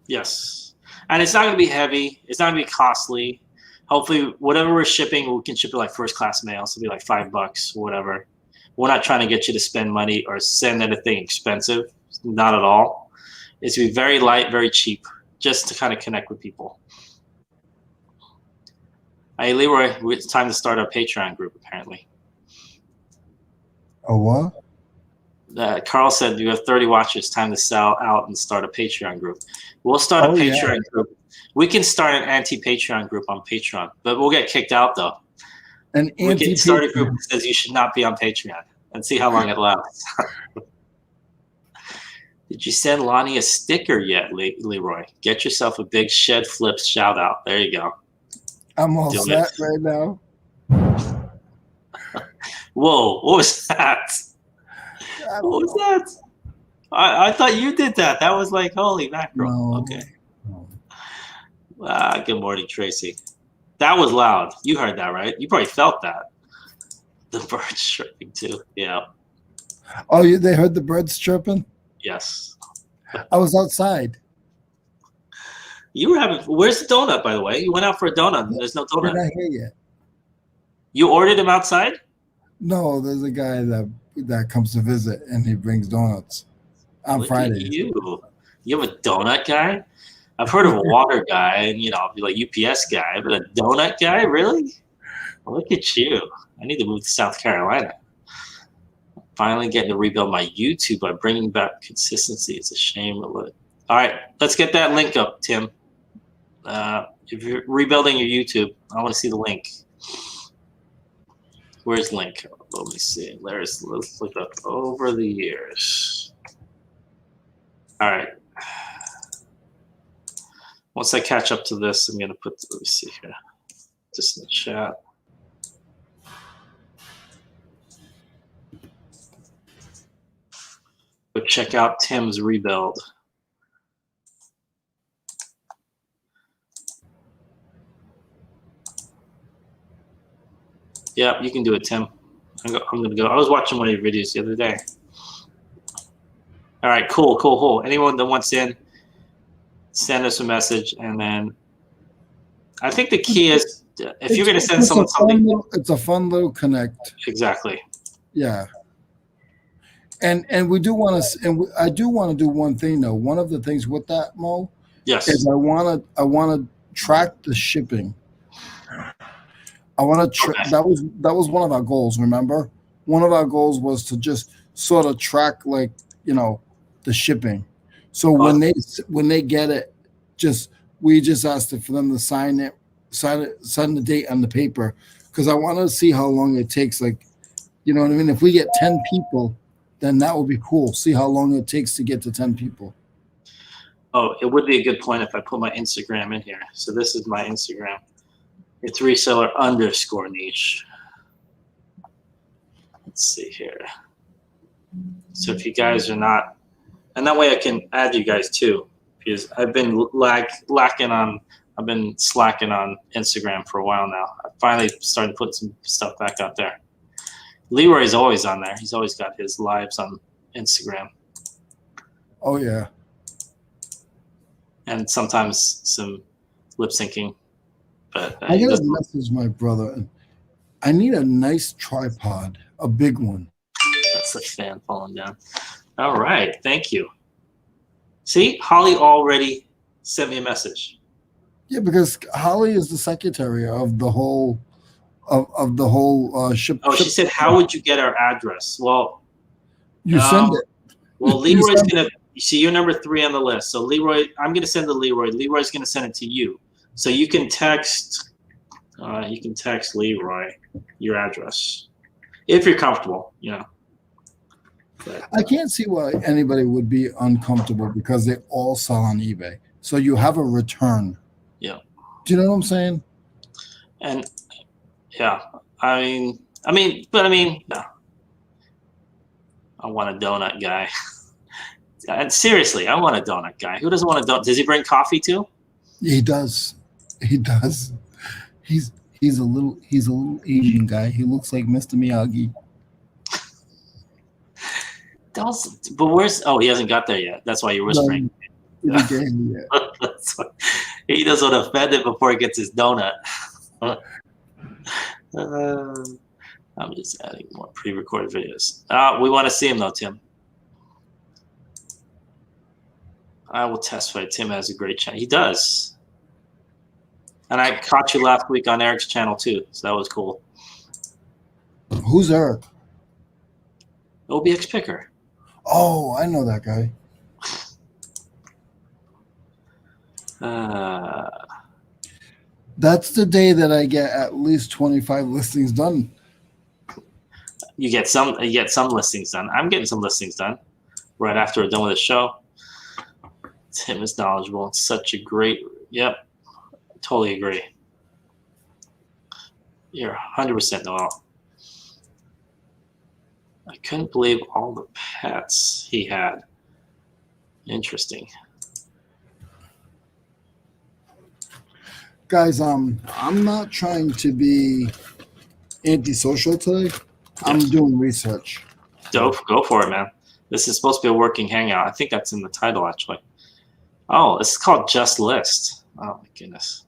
Yes, and it's not going to be heavy. It's not going to be costly. Hopefully, whatever we're shipping, we can ship it like first class mail, so it'll be like $5, whatever. We're not trying to get you to spend money or send anything expensive. Not at all. It's to be very light, very cheap, just to kind of connect with people. Hey, Leroy, it's time to start our Patreon group, apparently. Oh, what? Carl said you have 30 watchers. Time to sell out and start a Patreon group. We'll start a Patreon group. We can start an anti-Patreon group on Patreon, but we'll get kicked out, though. We can start a group that says you should not be on Patreon and see how long it lasts. Did you send Lonnie a sticker yet, Leroy? Get yourself a big Shed Flips shout out. There you go. I'm all set right now. Whoa, what was that? What was that? I thought you did that. That was like, holy mackerel. No. Okay. No. Good morning, Tracy. That was loud. You heard that, right? You probably felt that. The birds chirping too. Yeah. Oh, they heard the birds chirping? Yes. I was outside. You were having. Where's the donut, by the way? You went out for a donut. And there's no donut. They're not here yet. You ordered him outside? No, there's a guy that comes to visit and he brings donuts on Friday. You have a donut guy? I've heard of a water guy and like UPS guy, but a donut guy, really? Look at you. I need to move to South Carolina. Finally getting to rebuild my YouTube by bringing back consistency. It's a shame. All right, let's get that link up, Tim. If you're rebuilding your YouTube, I want to see the link. Where's link? Let me see. Let's look up over the years. All right. Once I catch up to this, I'm going to let me see here. Just in the chat. Go check out Tim's rebuild. Yeah, you can do it, Tim. I'm going to go. I was watching one of your videos the other day. All right, cool. Anyone that wants in, send us a message, and then I think the key is if you're going to send someone something. It's a fun little connect. Exactly. Yeah. And we do want to, and I do want to do one thing though. One of the things with that, Mo, yes, is I want to track the shipping. I want to that was one of our goals. Remember, one of our goals was to just sort of track the shipping. So when they get it, we just asked for them to sign the date on the paper, because I want to see how long it takes. Like, you know what I mean? If we get 10 people, then that would be cool. See how long it takes to get to 10 people. Oh, it would be a good point if I put my Instagram in here. So this is my Instagram. It's reseller_niche. Let's see here. So if you guys are not And that way I can add you guys too, because I've been slacking on Instagram for a while now. I finally started putting some stuff back out there. Leroy's always on there. He's always got his lives on Instagram. Oh yeah. And sometimes some lip syncing. But I gotta message my brother. I need a nice tripod, a big one. That's the fan falling down. All right, thank you. See, Holly already sent me a message. Yeah, because Holly is the secretary of the whole of the whole ship. Oh, she said, "How would you get our address?" Well, you send it. Well, Leroy's gonna. You see, you're number 3 on the list. So Leroy, I'm gonna send to Leroy. Leroy's gonna send it to you. So you can text. You can text Leroy your address if you're comfortable. You know. But, I can't see why anybody would be uncomfortable because they all sell on eBay. So you have a return. Yeah. Do you know what I'm saying? And yeah, I mean, no. I want a donut guy. And seriously, I want a donut guy. Who doesn't want a donut? Does he bring coffee too? He does. He does. He's a little Asian guy. He looks like Mr. Miyagi. But where's? Oh, he hasn't got there yet. That's why you're whispering. No, That's why. He doesn't want to offend it before he gets his donut. I'm just adding more pre-recorded videos. We want to see him though, Tim. I will testify. Tim has a great channel. He does. And I caught you last week on Eric's channel too, so that was cool. Who's Eric? OBX Picker. Oh, I know that guy. That's the day that I get at least 25 listings done. You get some listings done. I'm getting some listings done right after we're done with the show. Tim is knowledgeable. It's such a great. Yep, totally agree. You're 100% Noel. I couldn't believe all the pets he had. Interesting. Guys, I'm not trying to be antisocial today. I'm doing research. Dope. Go for it, man. This is supposed to be a working hangout. I think that's in the title, actually. Oh, this is called Just List. Oh, my goodness.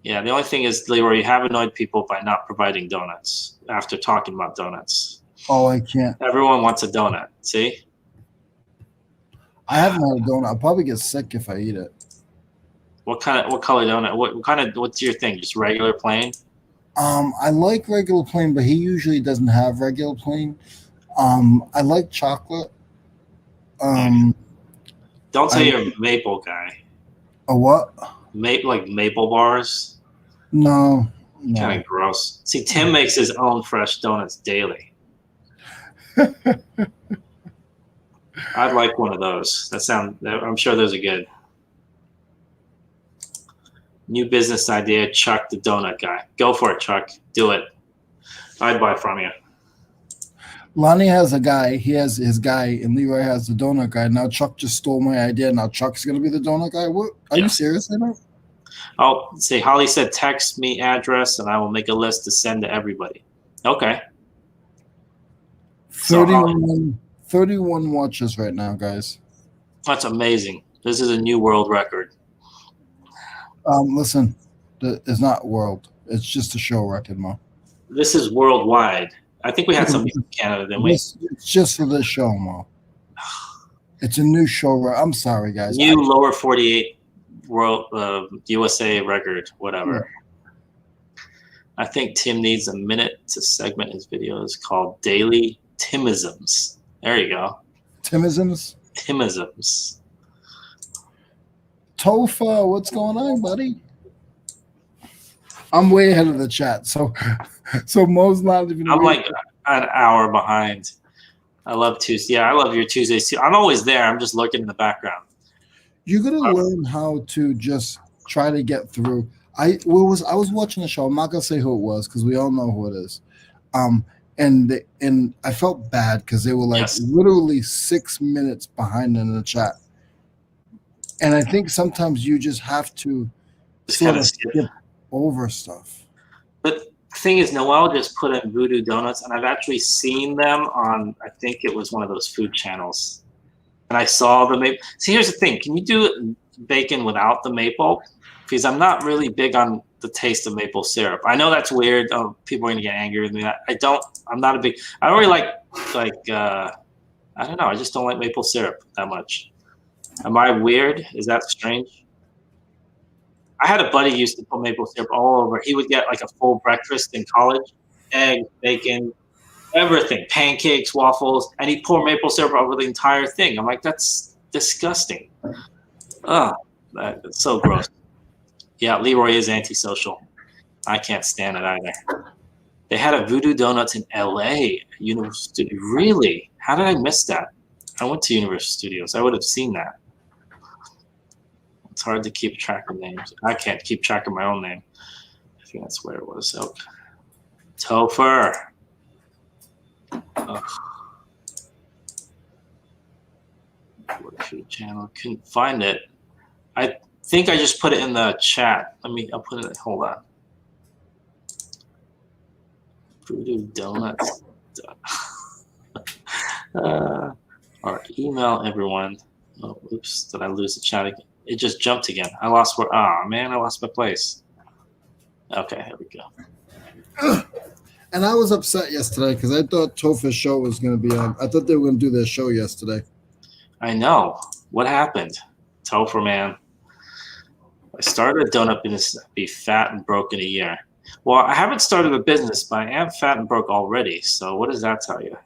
Yeah, the only thing is, Leroy, you have annoyed people by not providing donuts after talking about donuts. Oh, I can't. Everyone wants a donut. See? I haven't had a donut. I'll probably get sick if I eat it. What color donut? What's your thing? Just regular plain? I like regular plain, but he usually doesn't have regular plain. I like chocolate. Don't say you're a maple guy. A what? Like maple bars? No. Kind of gross. See, Tim makes his own fresh donuts daily. I'd like one of those. I'm sure those are good. New business idea, Chuck the donut guy. Go for it, Chuck. Do it. I'd buy from you. Lonnie has a guy. He has his guy, and Leroy has the donut guy. Now Chuck just stole my idea. Now Chuck's going to be the donut guy? What? Are you serious right now? Oh, see, Holly said text me address, and I will make a list to send to everybody. Okay. 31 watches right now, guys. That's amazing. This is a new world record. Listen, it's not world. It's just a show record, Mo. This is worldwide. I think we had some in Canada, didn't we? It's just for this show, Mo. It's a new show. I'm sorry, guys. New lower 48 world USA record, whatever. Yeah. I think Tim needs a minute to segment his videos called Daily Timisms. There you go. Timisms? Timisms. Tofa, what's going on, buddy? I'm way ahead of the chat, so Mo's not even. I'm like an hour behind. I love Tuesday. Yeah, I love your Tuesdays too. I'm always there. I'm just looking in the background. You're gonna learn how to just try to get through. I was watching a show. I'm not gonna say who it was because we all know who it is. and I felt bad because they were like Yes. literally 6 minutes behind in the chat. And I think sometimes you just have to Just sort kind of of skip. skip over stuff. But the thing is, Noel just put in Voodoo Donuts, and I've actually seen them on, I think it was one of those food channels. And I saw the maple. See, here's the thing. Can you do bacon without the maple? Because I'm not really big on the taste of maple syrup. I know that's weird. Oh, people are going to get angry with me. I'm not a big, I don't really like, I don't know. I just don't like maple syrup that much. Am I weird? Is that strange? I had a buddy who used to put maple syrup all over. He would get like a full breakfast in college, eggs, bacon, everything, pancakes, waffles, and he'd pour maple syrup over the entire thing. I'm like, that's disgusting. Oh, that's so gross. Yeah, Leroy is antisocial. I can't stand it either. They had a Voodoo Donuts in LA, Universal Studios. Really? How did I miss that? I went to Universal Studios. I would have seen that. It's hard to keep track of names. I can't keep track of my own name. I think that's where it was. So, Topher. Ugh. Food channel. Couldn't find it. I think I just put it in the chat. I'll put it, hold on. Voodoo Donuts. Or email everyone. Oh, oops, did I lose the chat again? It just jumped again. I lost my place. Okay, here we go. And I was upset yesterday because I thought Topher's show was going to be on. I thought they were going to do their show yesterday. I know. What happened? Topher, man. I started a donut business to be fat and broke in a year. Well, I haven't started a business, but I am fat and broke already. So what does that tell you?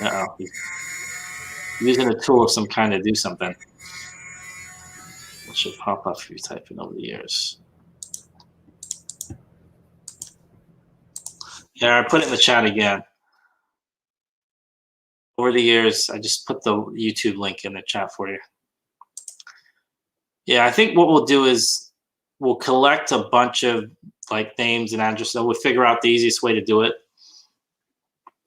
Uh-oh. He's using a tool of some kind to do something. It should pop up if you type in over the years. Yeah, I put it in the chat again. Over the years, I just put the YouTube link in the chat for you. Yeah, I think what we'll do is we'll collect a bunch of like names and addresses. We'll figure out the easiest way to do it.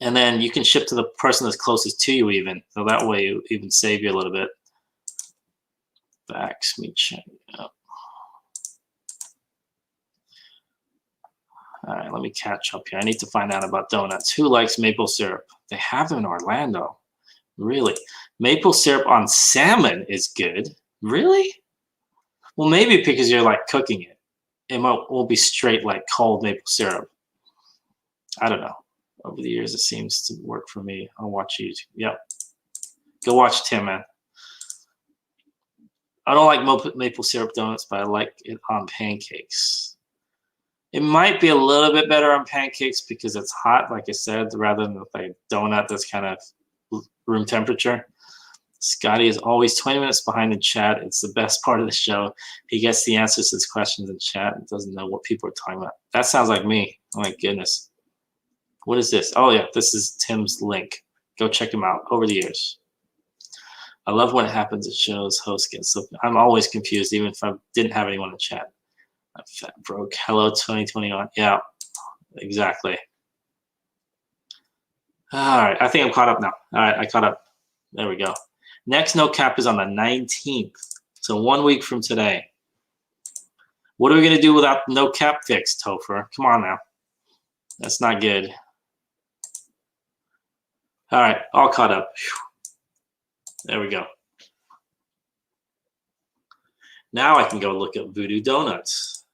And then you can ship to the person that's closest to you even. So that way you even save you a little bit. Facts, me check it out. All right, let me catch up here. I need to find out about donuts. Who likes maple syrup? They have them in Orlando. Really? Maple syrup on salmon is good. Really? Well, maybe because you're like cooking it. It won't be straight like cold maple syrup. I don't know. Over the years, it seems to work for me. I'll watch YouTube. Yep. Go watch Tim, man. I don't like maple syrup donuts, but I like it on pancakes. It might be a little bit better on pancakes because it's hot, like I said, rather than like a donut that's kind of room temperature. Scotty is always 20 minutes behind in chat. It's the best part of the show. He gets the answers to his questions in chat and doesn't know what people are talking about. That sounds like me. Oh my goodness. What is this? Oh yeah, this is Tim's link. Go check him out over the years. I love when it happens at shows, hosts get so I'm always confused, even if I didn't have anyone in chat. I'm fat broke. Hello 2021. Yeah, exactly. All right, I think I'm caught up now. All right, I caught up. There we go. Next no cap is on the 19th. So 1 week from today. What are we gonna do without no cap fix, Topher? Come on now. That's not good. All right, all caught up. There we go. Now I can go look at Voodoo Donuts.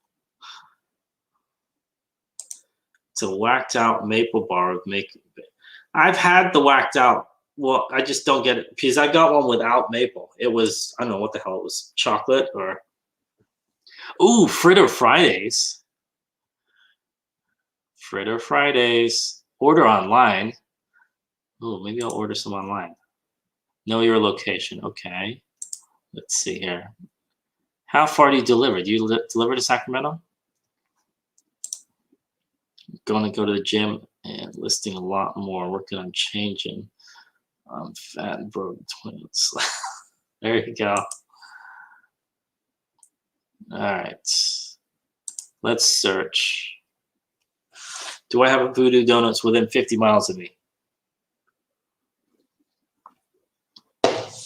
It's a whacked out maple bar with maple. I've had the whacked out. Well, I just don't get it because I got one without maple. It was, I don't know what the hell it was, chocolate or. Ooh, Fritter Fridays. Fritter Fridays. Order online. Ooh, maybe I'll order some online. Know your location. Okay. Let's see here. How far do you deliver? Do you deliver to Sacramento? Going to go to the gym and listing a lot more. Working on changing. I'm fat and broke twins. There you go. All right. Let's search. Do I have a Voodoo Donuts within 50 miles of me?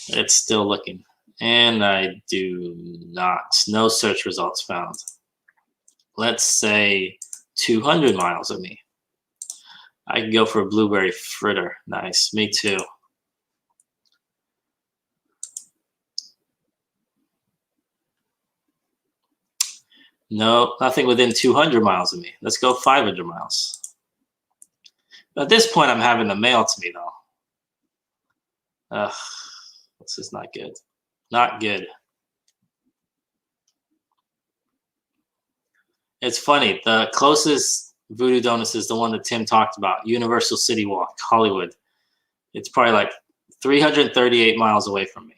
It's still looking. And I do not. No search results found. Let's say 200 miles of me. I can go for a blueberry fritter. Nice. Me too. No, nothing within 200 miles of me. Let's go 500 miles. At this point, I'm having them mailed to me, though. Ugh, this is not good. Not good. It's funny. The closest Voodoo Donuts is the one that Tim talked about, Universal City Walk, Hollywood. It's probably like 338 miles away from me.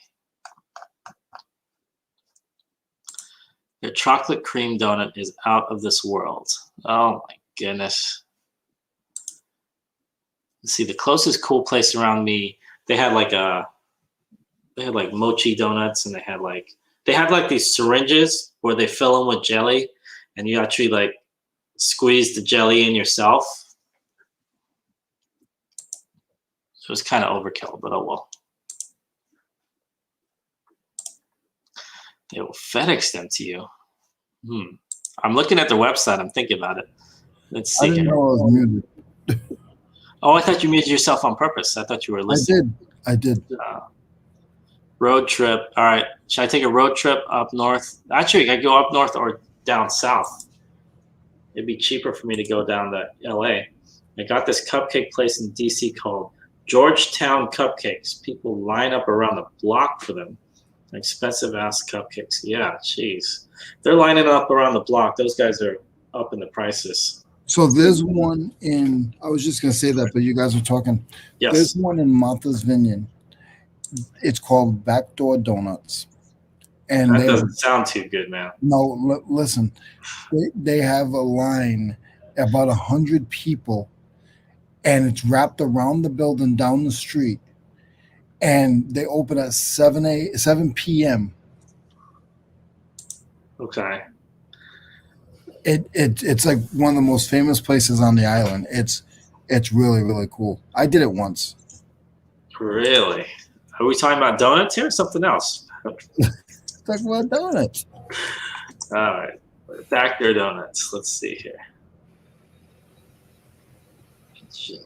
Their chocolate cream donut is out of this world. Oh my goodness. Let's see, the closest cool place around me, they had like mochi donuts, and they had like these syringes where they fill them with jelly, and you actually like squeeze the jelly in yourself. So it's kind of overkill, but oh well. They will FedEx them to you. I'm looking at their website. I'm thinking about it. Let's see. I didn't know I was muted. Oh, I thought you muted yourself on purpose. I thought you were listening. I did. Road trip. All right. Should I take a road trip up north? Actually, I go up north or down south. It'd be cheaper for me to go down to LA. I got this cupcake place in DC called Georgetown Cupcakes. People line up around the block for them. Expensive ass cupcakes. Yeah, jeez. They're lining up around the block. Those guys are up in the prices. So there's one in, I was just going to say that, but you guys were talking. Yes. There's one in Martha's Vineyard. It's called Backdoor Donuts. And that doesn't sound too good, man. No, listen. They have a line, about 100 people, and it's wrapped around the building down the street. And they open at 7 p.m. Okay. It's like one of the most famous places on the island. It's really, really cool. I did it once. Really? Are we talking about donuts here or something else? Talk about donuts. All right. Backdoor Donuts. Let's see here.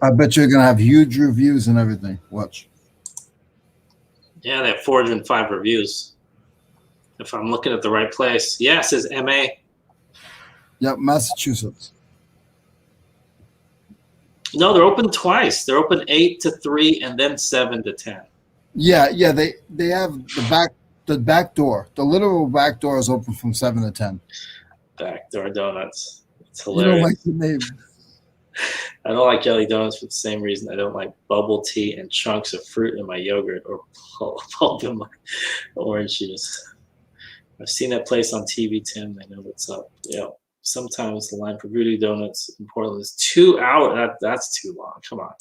I bet you're going to have huge reviews and everything. Watch. Yeah, they have 405 reviews. If I'm looking at the right place. Yeah, it says MA. Yep, Massachusetts. No, they're open twice. They're open 8 to 3 and then 7 to 10. Yeah, they have the back door. The literal back door is open from 7 to 10. Backdoor Donuts. It's hilarious. You don't like the name. I don't like jelly donuts for the same reason I don't like bubble tea and chunks of fruit in my yogurt or pulp in my orange juice. I've seen that place on TV, Tim. I know what's up. Yeah. Sometimes the line for Voodoo Donuts in Portland is 2 hours. That's too long. Come on.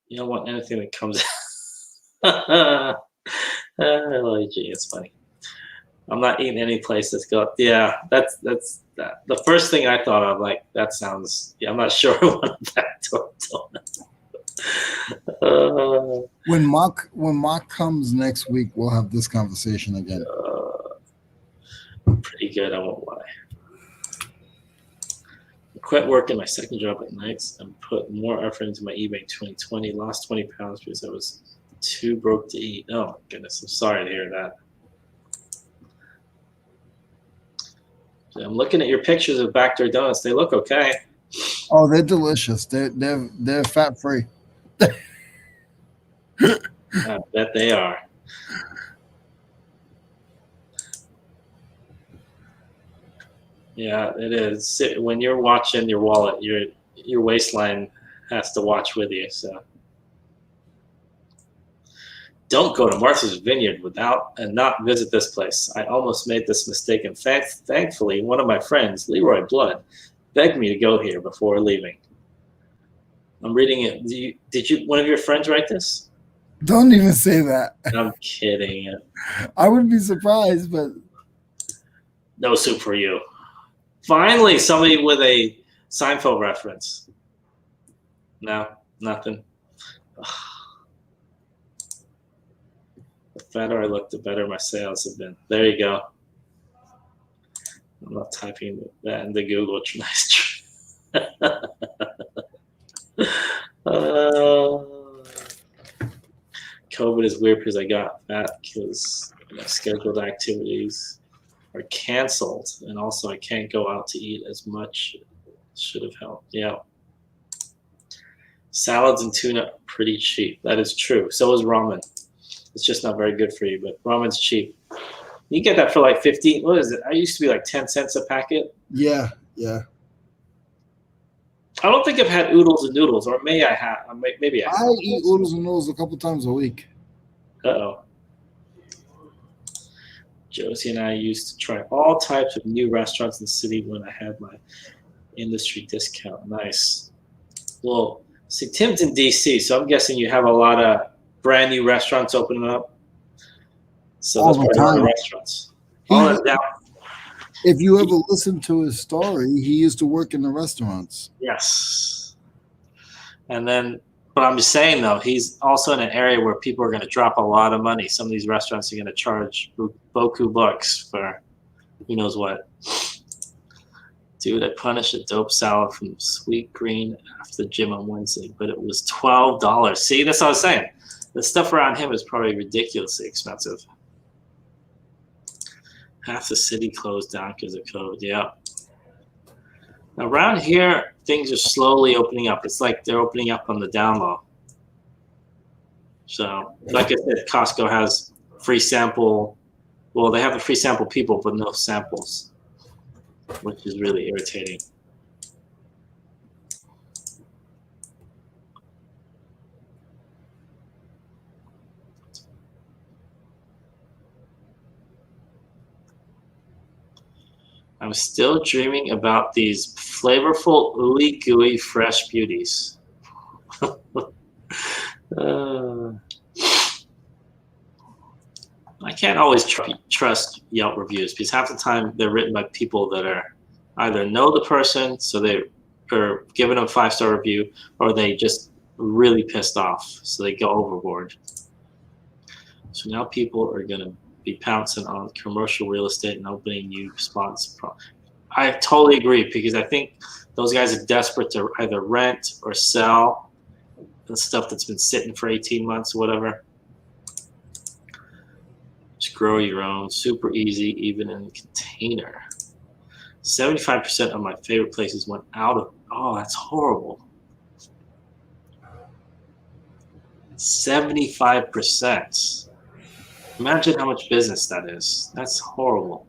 You don't want anything that comes out. Oh, gee, it's funny. I'm not eating any place that's got. Yeah, that's that. The first thing I thought of, like, that sounds. Yeah, I'm not sure I want a backdoor donut. When Mark comes next week, we'll have this conversation again. Pretty good, I won't lie. I quit working my second job at nights and put more effort into my eBay 2020. Lost 20 pounds because I was too broke to eat. Oh my goodness, I'm sorry to hear that. I'm looking at your pictures of backdoor donuts. They look okay. Oh, they're delicious. They're fat free. I bet they are. Yeah, it is. When you're watching your wallet, your waistline has to watch with you. So don't go to Martha's Vineyard without and not visit this place. I almost made this mistake, and thankfully, one of my friends, Leroy Blood, begged me to go here before leaving. I'm reading it. Did one of your friends write this? Don't even say that. I'm kidding. I would be surprised, but no soup for you. Finally, somebody with a Seinfeld reference. No, nothing. The fatter I look, the better my sales have been. There you go. I'm not typing that into Google. COVID is weird because I got fat because my scheduled activities are canceled, and also I can't go out to eat as much. Should have helped. Yeah. Salads and tuna are pretty cheap. That is true. So is ramen. It's just not very good for you, but ramen's cheap. You get that for like 15. What is it? I used to be like 10 cents a packet. Yeah. I don't think I've had oodles and noodles, or may I have? Maybe I have. I eat oodles and noodles a couple times a week. Uh-oh. Josie and I used to try all types of new restaurants in the city when I had my industry discount. Nice. Well, see, Tim's in DC, so I'm guessing you have a lot of brand new restaurants opening up. So All that's the probably a lot of time. restaurants. All that down. If you ever listen to his story, he used to work in the restaurants. Yes. And then, but I'm just saying though, he's also in an area where people are going to drop a lot of money. Some of these restaurants are going to charge boku bucks for who knows what. Dude, I punished a dope salad from Sweet Green after the gym on Wednesday, but it was $12. See, that's what I was saying. The stuff around him is probably ridiculously expensive. Half the city closed down because of COVID. Yeah. Around here, things are slowly opening up. It's like they're opening up on the down low. So, like I said, Costco has free sample. Well, they have the free sample people, but no samples, which is really irritating. I'm still dreaming about these flavorful, ooey gooey, fresh beauties. I can't always trust Yelp reviews because half the time they're written by people that are either know the person, so they are giving them a 5-star review, or they just really pissed off, so they go overboard. So now people are going to be pouncing on commercial real estate and opening new spots. I totally agree because I think those guys are desperate to either rent or sell the stuff that's been sitting for 18 months or whatever. Just grow your own, super easy, even in a container. 75% of my favorite places went out of, oh, that's horrible. 75%. Imagine how much business that is. That's horrible.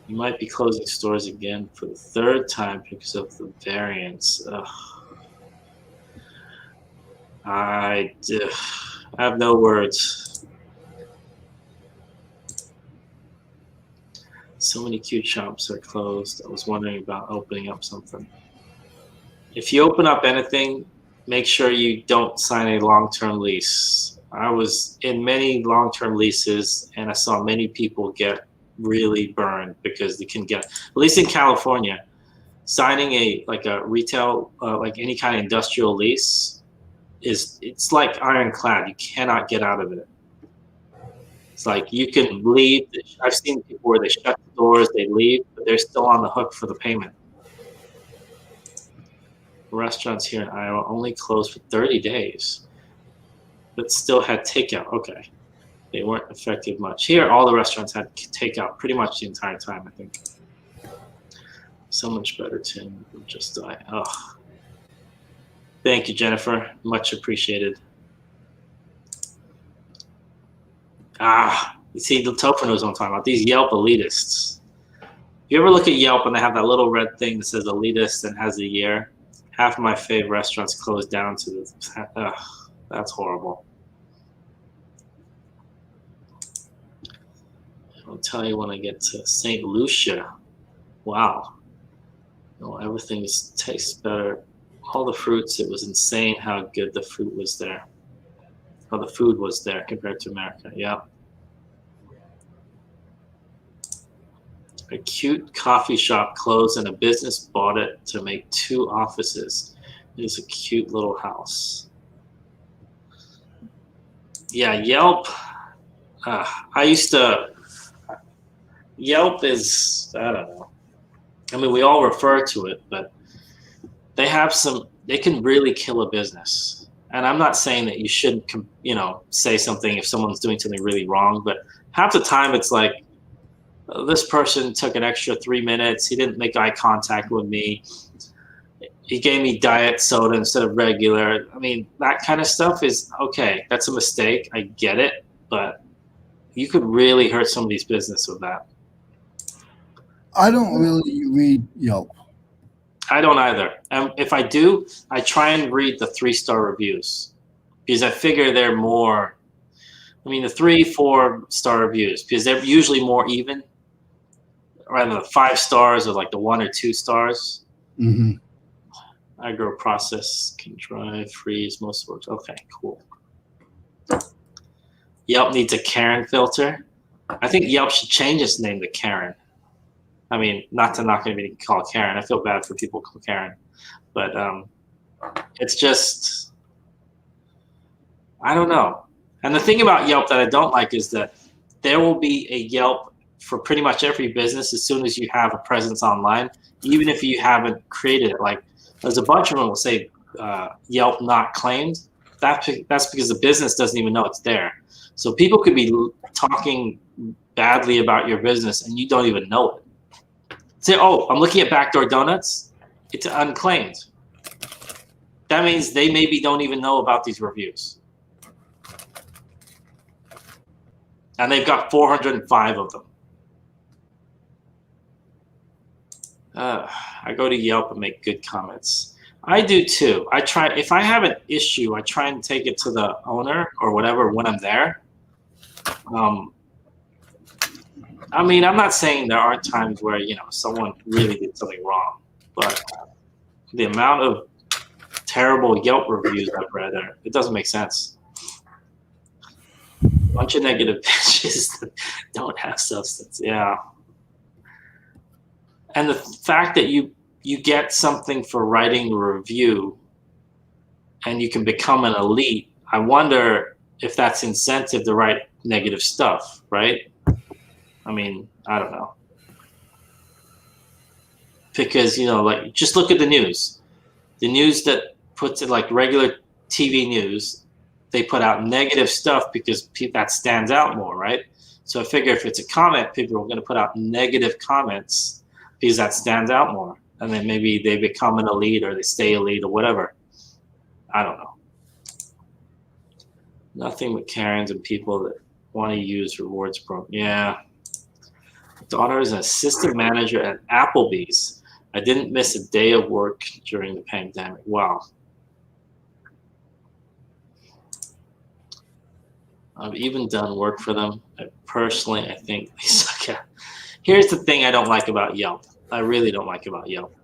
You might be closing stores again for the 3rd time because of the variants. Ugh. I have no words. So many cute shops are closed. I was wondering about opening up something. If you open up anything, make sure you don't sign a long-term lease. I was in many long-term leases, and I saw many people get really burned because they can get, at least in California, signing a retail, like any kind of industrial lease it's like ironclad. You cannot get out of it. It's like you can leave. I've seen people where they shut the doors, they leave, but they're still on the hook for the payment. Restaurants here in Iowa only closed for 30 days, but still had takeout. Okay. They weren't affected much. Here, all the restaurants had takeout pretty much the entire time, I think. So much better, Tim. Just die. Oh. Thank you, Jennifer. Much appreciated. You see, the Topher knows what I'm talking about. These Yelp elitists. If you ever look at Yelp and they have that little red thing that says elitist and has a year, half of my favorite restaurants closed down to the. That's horrible. I'll tell you when I get to St. Lucia. Wow. Everything tastes better. All the fruits, it was insane how good the fruit was there. How the food was there compared to America. Yeah. A cute coffee shop closed and a business bought it to make 2 offices. It is a cute little house. Yeah, Yelp. Yelp is, I don't know. I mean, we all refer to it, but they can really kill a business. And I'm not saying that you shouldn't, say something if someone's doing something really wrong, but half the time it's like, this person took an extra 3 minutes. He didn't make eye contact with me. He gave me diet soda instead of regular. I mean, that kind of stuff is okay. That's a mistake. I get it, but you could really hurt somebody's business with that. I don't really read Yelp. I don't either. And if I do, I try and read the 3-star reviews because I figure they're more, the 3-4 star reviews, because they're usually more even rather than 5 stars or like the 1 or 2 stars. Mm-hmm. Agro process can drive, freeze, most works. Okay, cool. Yelp needs a Karen filter. I think Yelp should change its name to Karen. I mean, not going to be called Karen. I feel bad for people called Karen, but it's just, I don't know. And the thing about Yelp that I don't like is that there will be a Yelp for pretty much every business as soon as you have a presence online, even if you haven't created it. Like, there's a bunch of them will say Yelp not claimed. That's because the business doesn't even know it's there. So people could be talking badly about your business and you don't even know it. Say, oh, I'm looking at Backdoor Donuts. It's unclaimed. That means they maybe don't even know about these reviews. And they've got 405 of them. I go to Yelp and make good comments. I do too. I try, if I have an issue, I try and take it to the owner or whatever when I'm there. I mean, I'm not saying there aren't times where, someone really did something wrong, but the amount of terrible Yelp reviews I've read there, it doesn't make sense. Bunch of negative bitches that don't have substance. Yeah. And the fact that you get something for writing a review and you can become an elite, I wonder if that's incentive to write negative stuff, right? I mean, I don't know. Because, like, just look at the news. The news that puts it like regular TV news, they put out negative stuff because that stands out more, right? So I figure if it's a comment, people are going to put out negative comments because that stands out more. And then maybe they become an elite or they stay elite or whatever. I don't know. Nothing but Karens and people that want to use rewards program. Yeah. My daughter is an assistant manager at Applebee's. I didn't miss a day of work during the pandemic. Wow. I've even done work for them. Personally, I think they suck at. Here's the thing I don't like about Yelp. I really don't like about Yelp.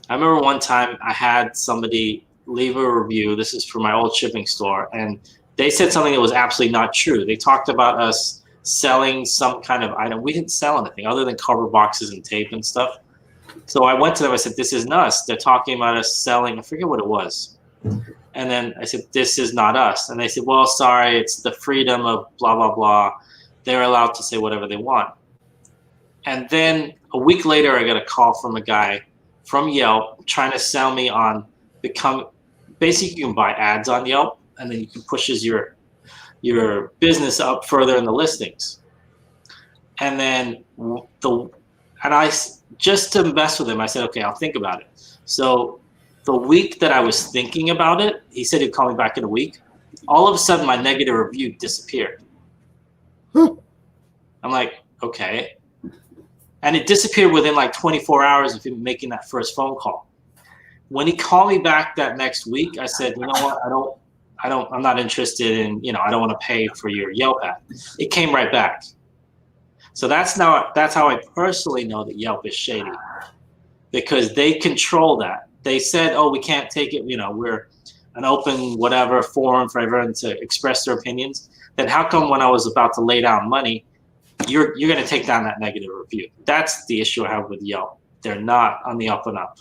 I remember one time I had somebody leave a review. This is for my old shipping store, and they said something that was absolutely not true. They talked about us selling some kind of item. We didn't sell anything other than cover boxes and tape and stuff. So I went to them. I said, "This isn't us." They're talking about us selling. I forget what it was. And then I said, "This is not us." And they said, "Well, sorry, it's the freedom of blah, blah, blah. They're allowed to say whatever they want." And then a week later, I got a call from a guy from Yelp trying to sell me on basically you can buy ads on Yelp and then you can pushes your business up further in the listings. And then I just to mess with him, I said, "Okay, I'll think about it." So the week that I was thinking about it, he said he'd call me back in a week. All of a sudden, my negative review disappeared. I'm like, okay. And it disappeared within like 24 hours of him making that first phone call. When he called me back that next week, I said, "You know what? I'm not interested in, I don't want to pay for your Yelp ad." It came right back. So that's how I personally know that Yelp is shady, because they control that. They said, "Oh, we can't take it. We're an open forum for everyone to express their opinions." Then how come when I was about to lay down money, you're going to take down that negative review. That's the issue I have with Yelp. They're not on the up and up.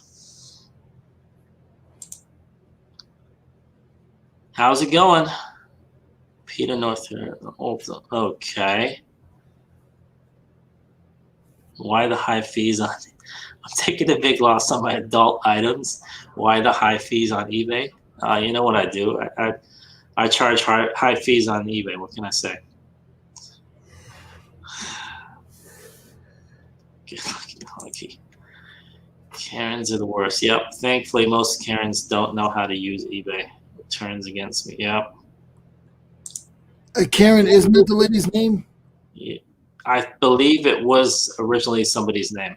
How's it going? Peter North here. Okay. Why the high fees on? I'm taking a big loss on my adult items. Why the high fees on eBay? You know what I do? I charge high fees on eBay. What can I say? Karens are the worst. Yep. Thankfully, most Karens don't know how to use eBay. It turns against me. Yep. Karen, isn't that the lady's name? Yeah. I believe it was originally somebody's name.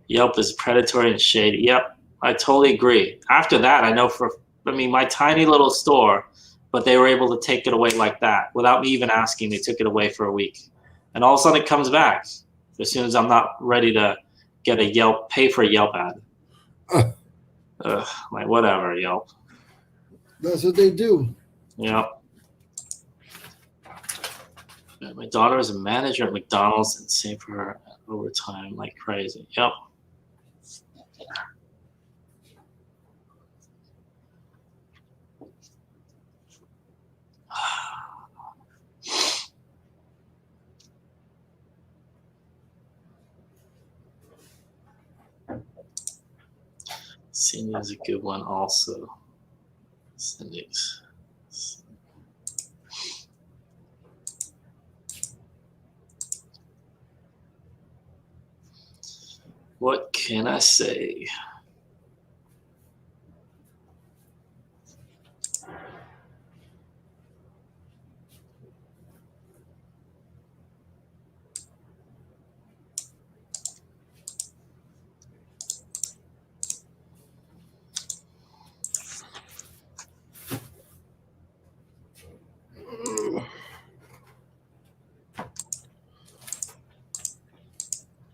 Yelp is predatory and shady. Yep. I totally agree. After that, I know my tiny little store, but they were able to take it away like that without me even asking. They took it away for a week. And all of a sudden it comes back as soon as I'm not ready to get a pay for a Yelp ad. Like whatever, Yelp. That's what they do. Yep. My daughter is a manager at McDonald's and saved for her overtime like crazy. Yep. Cindy's a good one also. Cindy's. What can I say?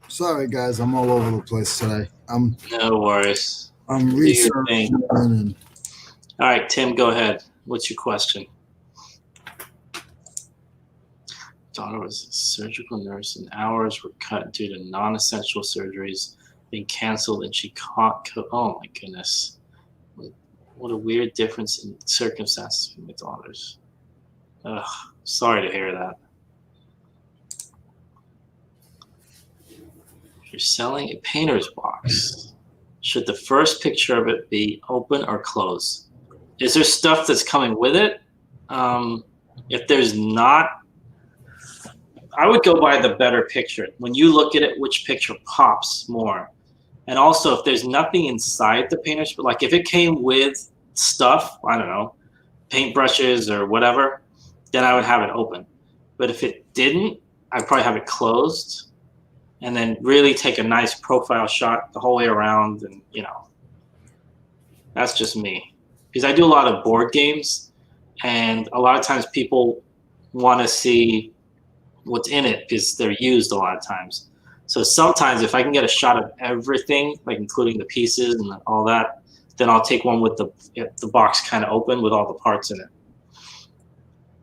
Sorry, guys, I'm all over the place today. No worries. I'm researching. All right, Tim, go ahead. What's your question? Daughter was a surgical nurse, and hours were cut due to non-essential surgeries being canceled, and she caught. Oh my goodness! What a weird difference in circumstances for my daughters. Ugh, sorry to hear that. You're selling a painter's box. Should the first picture of it be open or closed? Is there stuff that's coming with it? If there's not, I would go by the better picture. When you look at it, which picture pops more? And also, if there's nothing inside the painter's, but like if it came with stuff, I don't know, paintbrushes or whatever, then I would have it open. But if it didn't, I'd probably have it closed. And then really take a nice profile shot the whole way around, and that's just me. Because I do a lot of board games, and a lot of times people want to see what's in it because they're used a lot of times. So sometimes if I can get a shot of everything, like including the pieces and all that, then I'll take one with the box kind of open with all the parts in it.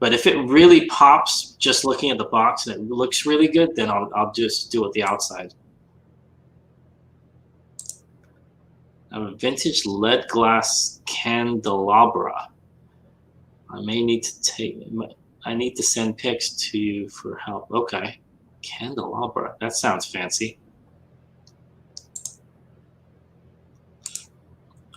But if it really pops just looking at the box and it looks really good, then I'll just do it the outside. I have a vintage lead glass candelabra. I need to send pics to you for help. Okay, candelabra. That sounds fancy.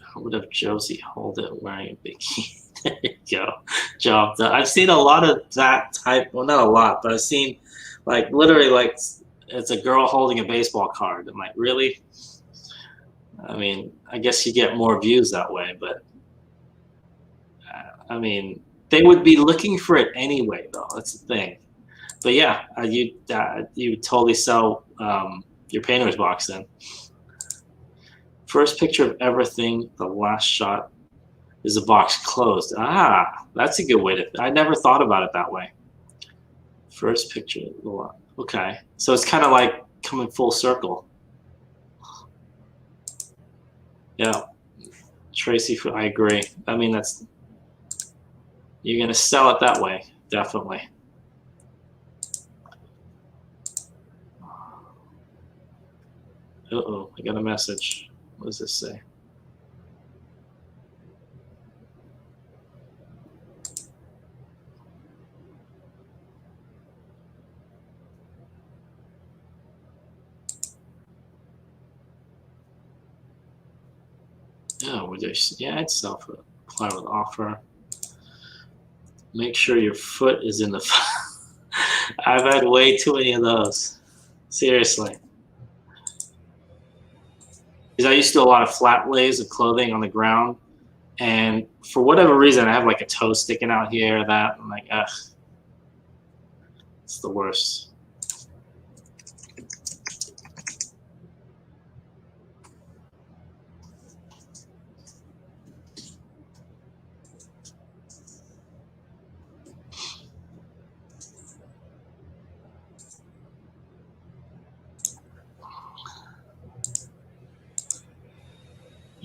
How would have Josie hold it wearing a bikini? There you go. Job done. I've seen a lot of that type. Well, not a lot, but I've seen like literally like it's a girl holding a baseball card. I'm like, really? I mean, I guess you get more views that way, but I mean, they would be looking for it anyway, though. That's the thing. But yeah, you totally sell your painter's box then. First picture of everything. The last shot is the box closed. Ah, that's a good way to. I never thought about it that way. First picture. Okay, so it's kind of like coming full circle. Yeah, Tracy. I agree. I mean, You're going to sell it that way, definitely. Uh-oh, I got a message. What does this say? Oh, yeah, it's self apply with offer. Make sure your foot is in the. I've had way too many of those. Seriously. Because I used to do a lot of flat lays of clothing on the ground, and for whatever reason, I have like a toe sticking out here. That I'm like, ugh, it's the worst.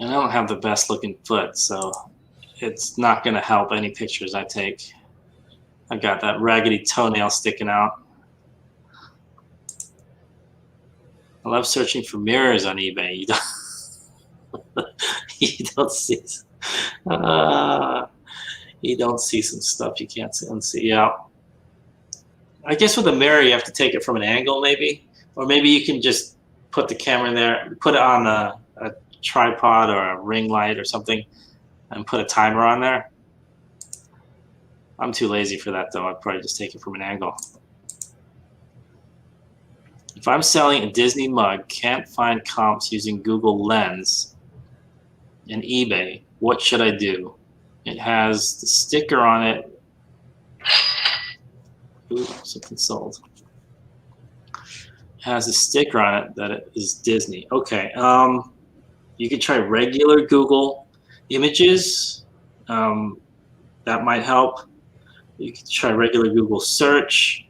And I don't have the best looking foot, so it's not going to help any pictures I take. I've got that raggedy toenail sticking out. I love searching for mirrors on eBay. You don't, you don't see, you don't see some stuff you can't unsee. Yeah. I guess with a mirror, you have to take it from an angle, maybe, or maybe you can just put the camera in there, put it on a tripod or a ring light or something, and put a timer on there. I'm too lazy for that, though. I'd probably just take it from an angle. If I'm selling a Disney mug, can't find comps using Google Lens and eBay, what should I do? It has the sticker on it. Ooh, something sold. It has a sticker on it that it is Disney. Okay. You could try regular Google images. That might help. You could try regular Google search.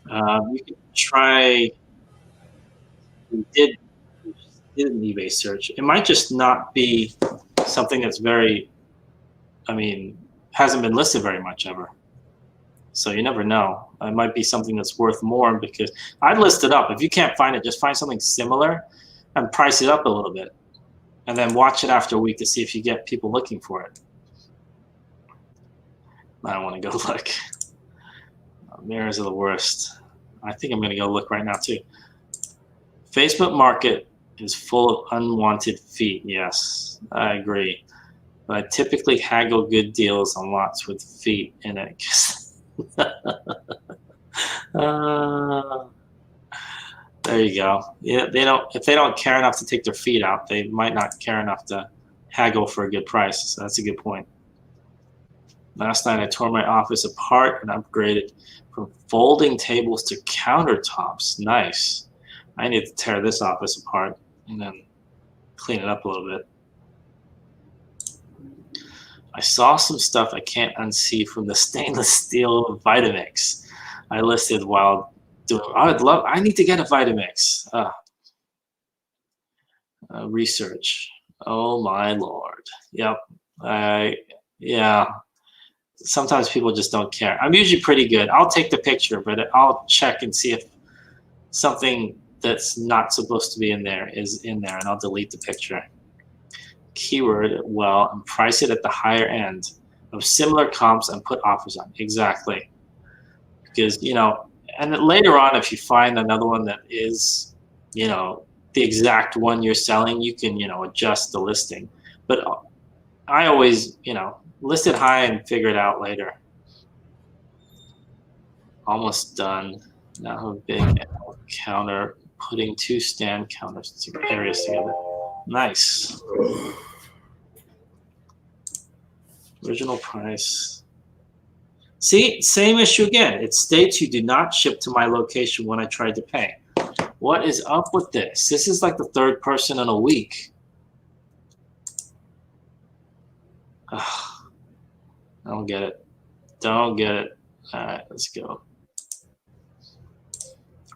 You could try. We did an eBay search. It might just not be something that's very, hasn't been listed very much ever. So you never know. It might be something that's worth more, because I'd list it up. If you can't find it, just find something similar and price it up a little bit. And then watch it after a week to see if you get people looking for it. I don't want to go look. Mirrors are the worst. I think I'm going to go look right now too. Facebook Market is full of unwanted feet. Yes, I agree. But I typically haggle good deals on lots with feet in it. There you go. Yeah, if they don't care enough to take their feet out, they might not care enough to haggle for a good price. So that's a good point. Last night I tore my office apart and upgraded from folding tables to countertops. Nice. I need to tear this office apart and then clean it up a little bit. I saw some stuff I can't unsee from the stainless steel Vitamix I listed while doing. I need to get a Vitamix. Research. Oh my Lord. Yep. Yeah. Sometimes people just don't care. I'm usually pretty good. I'll take the picture, but I'll check and see if something that's not supposed to be in there is in there, and I'll delete the picture. Keyword it well and price it at the higher end of similar comps and put offers on. Exactly. Because, and then later on, if you find another one that is, the exact one you're selling, you can, adjust the listing. But I always, list it high and figure it out later. Almost done. Now a big counter, putting 2 stand counters areas together. Nice. Original price. See, same issue again. It states you do not ship to my location when I tried to pay. What is up with this? This is like the 3rd person in a week. Ugh. I don't get it. Don't get it. All right, let's go.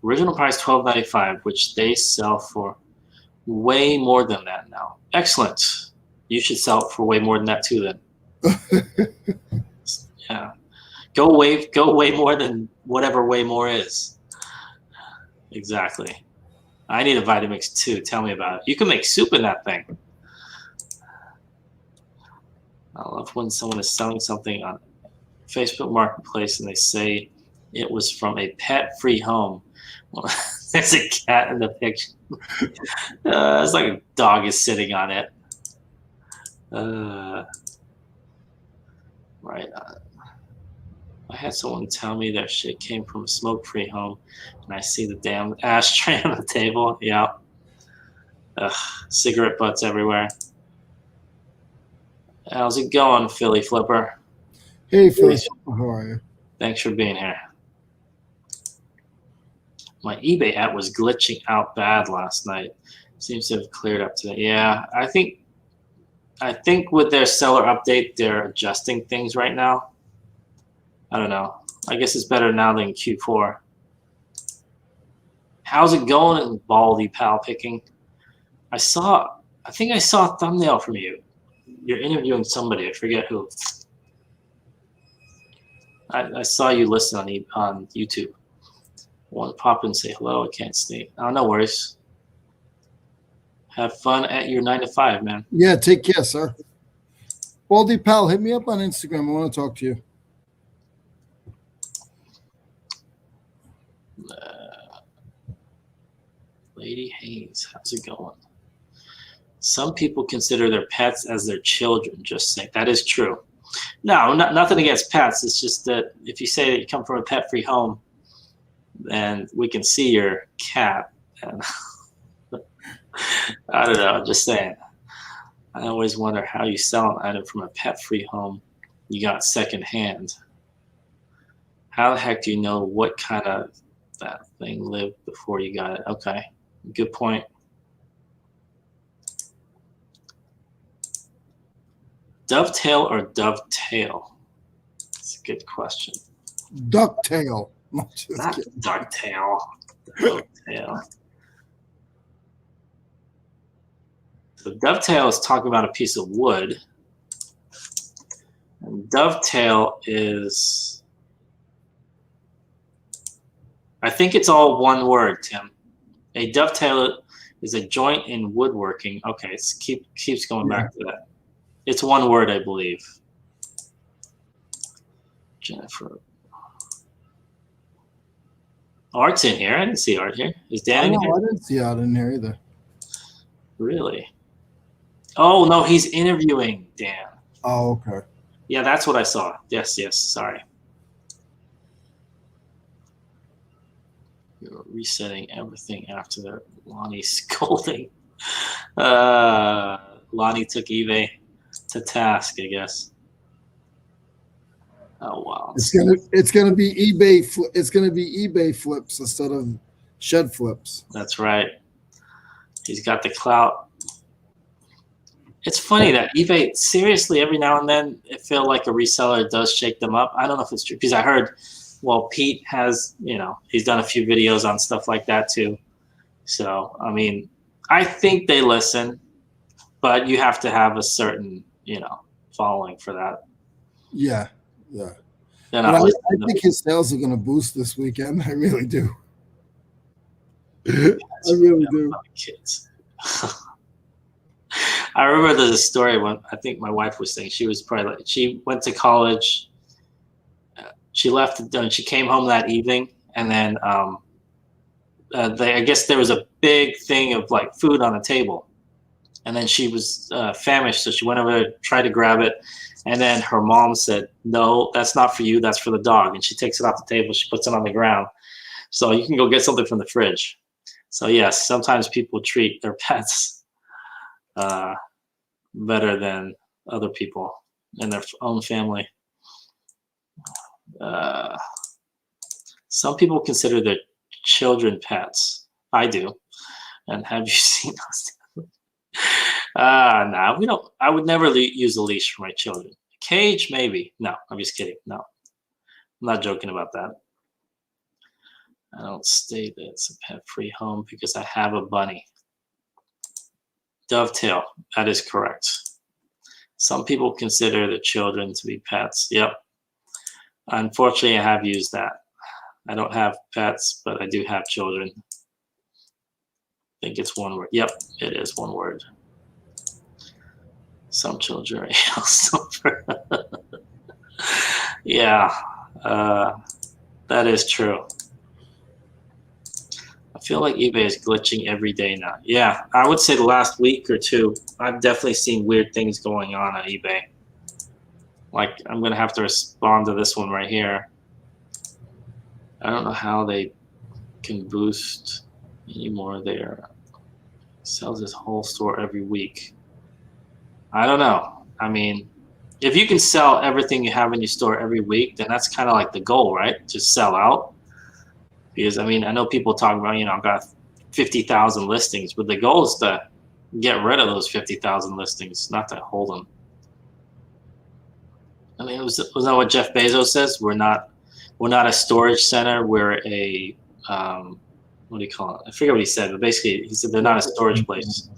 Original price $12.95, which they sell for way more than that now. Excellent. You should sell it for way more than that too then. Go way more than whatever way more is. Exactly. I need a Vitamix too. Tell me about it. You can make soup in that thing. I love when someone is selling something on Facebook Marketplace and they say it was from a pet-free home. Well, there's a cat in the picture. It's like a dog is sitting on it. Right. I had someone tell me their shit came from a smoke-free home, and I see the damn ashtray on the table. Yeah. Ugh, cigarette butts everywhere. How's it going, Philly Flipper? Hey, Philly, how are you? Thanks for being here. My eBay app was glitching out bad last night. Seems to have cleared up today. Yeah, I think with their seller update, they're adjusting things right now. I don't know. I guess it's better now than Q4. How's it going, Baldy Pal Picking? I think I saw a thumbnail from you. You're interviewing somebody. I forget who. I saw you listen on YouTube. I want to pop in and say hello. I can't sneak. Oh, no worries. Have fun at your 9 to 5, man. Yeah, take care, sir. Baldy Pal, hit me up on Instagram. I want to talk to you. Lady Hayes, how's it going? Some people consider their pets as their children. Just saying. That is true. No, nothing against pets. It's just that if you say that you come from a pet-free home, and we can see your cat, and I don't know. I'm just saying. I always wonder how you sell an item from a pet-free home you got secondhand. How the heck do you know what kind of that thing lived before you got it? Okay, good point. Dovetail or dovetail? That's a good question. Ducktail. Not ducktail. Dovetail. So dovetail is talking about a piece of wood. And dovetail is, I think it's all one word, Tim. A dovetail is a joint in woodworking. Okay, it keeps going back to that. It's one word, I believe. Jennifer. Art's in here. I didn't see Art here. Is Dan in here? I didn't see Art in here either. Really? Oh, no, he's interviewing Dan. Oh, okay. Yeah, that's what I saw. Yes, sorry. You're resetting everything after the Lonnie scolding. Lonnie took eBay to task, I guess. Oh wow! It's gonna be eBay. It's gonna be eBay flips instead of shed flips. That's right. He's got the clout. It's funny that eBay, seriously, every now and then, it feels like a reseller does shake them up. I don't know if it's true because I heard, well, Pete has, he's done a few videos on stuff like that too. So I mean, I think they listen, but you have to have a certain, following for that. Yeah. But I think his sales are going to boost this weekend. I really do. I really do. Kids. I remember there's a story when I think my wife was saying she went to college. She left and she came home that evening, and then I guess there was a big thing of like food on the table, and then she was famished, so she went over to try to grab it. And then her mom said, "No, that's not for you. That's for the dog." And she takes it off the table. She puts it on the ground. So you can go get something from the fridge. So yes, sometimes people treat their pets better than other people in their own family. Some people consider their children pets. I do. And have you seen those? No, we don't. I would never use a leash for my children. A cage, maybe. No, I'm just kidding. No, I'm not joking about that. I don't state that it's a pet-free home because I have a bunny. Dovetail, that is correct. Some people consider the children to be pets. Yep. Unfortunately, I have used that. I don't have pets, but I do have children. I think it's one word. Yep, it is one word. Some children are silver. Yeah, that is true. I feel like eBay is glitching every day now. Yeah, I would say the last week or two, I've definitely seen weird things going on eBay. Like, I'm going to have to respond to this one right here. I don't know how they can boost anymore there. Sells his whole store every week. I don't know. I mean, if you can sell everything you have in your store every week, then that's kind of like the goal, right? Just sell out. Because, I mean, I know people talk about, I've got 50,000 listings, but the goal is to get rid of those 50,000 listings, not to hold them. I mean, was that what Jeff Bezos says? We're not a storage center. We're a what do you call it? I forget what he said, but basically he said they're not a storage place.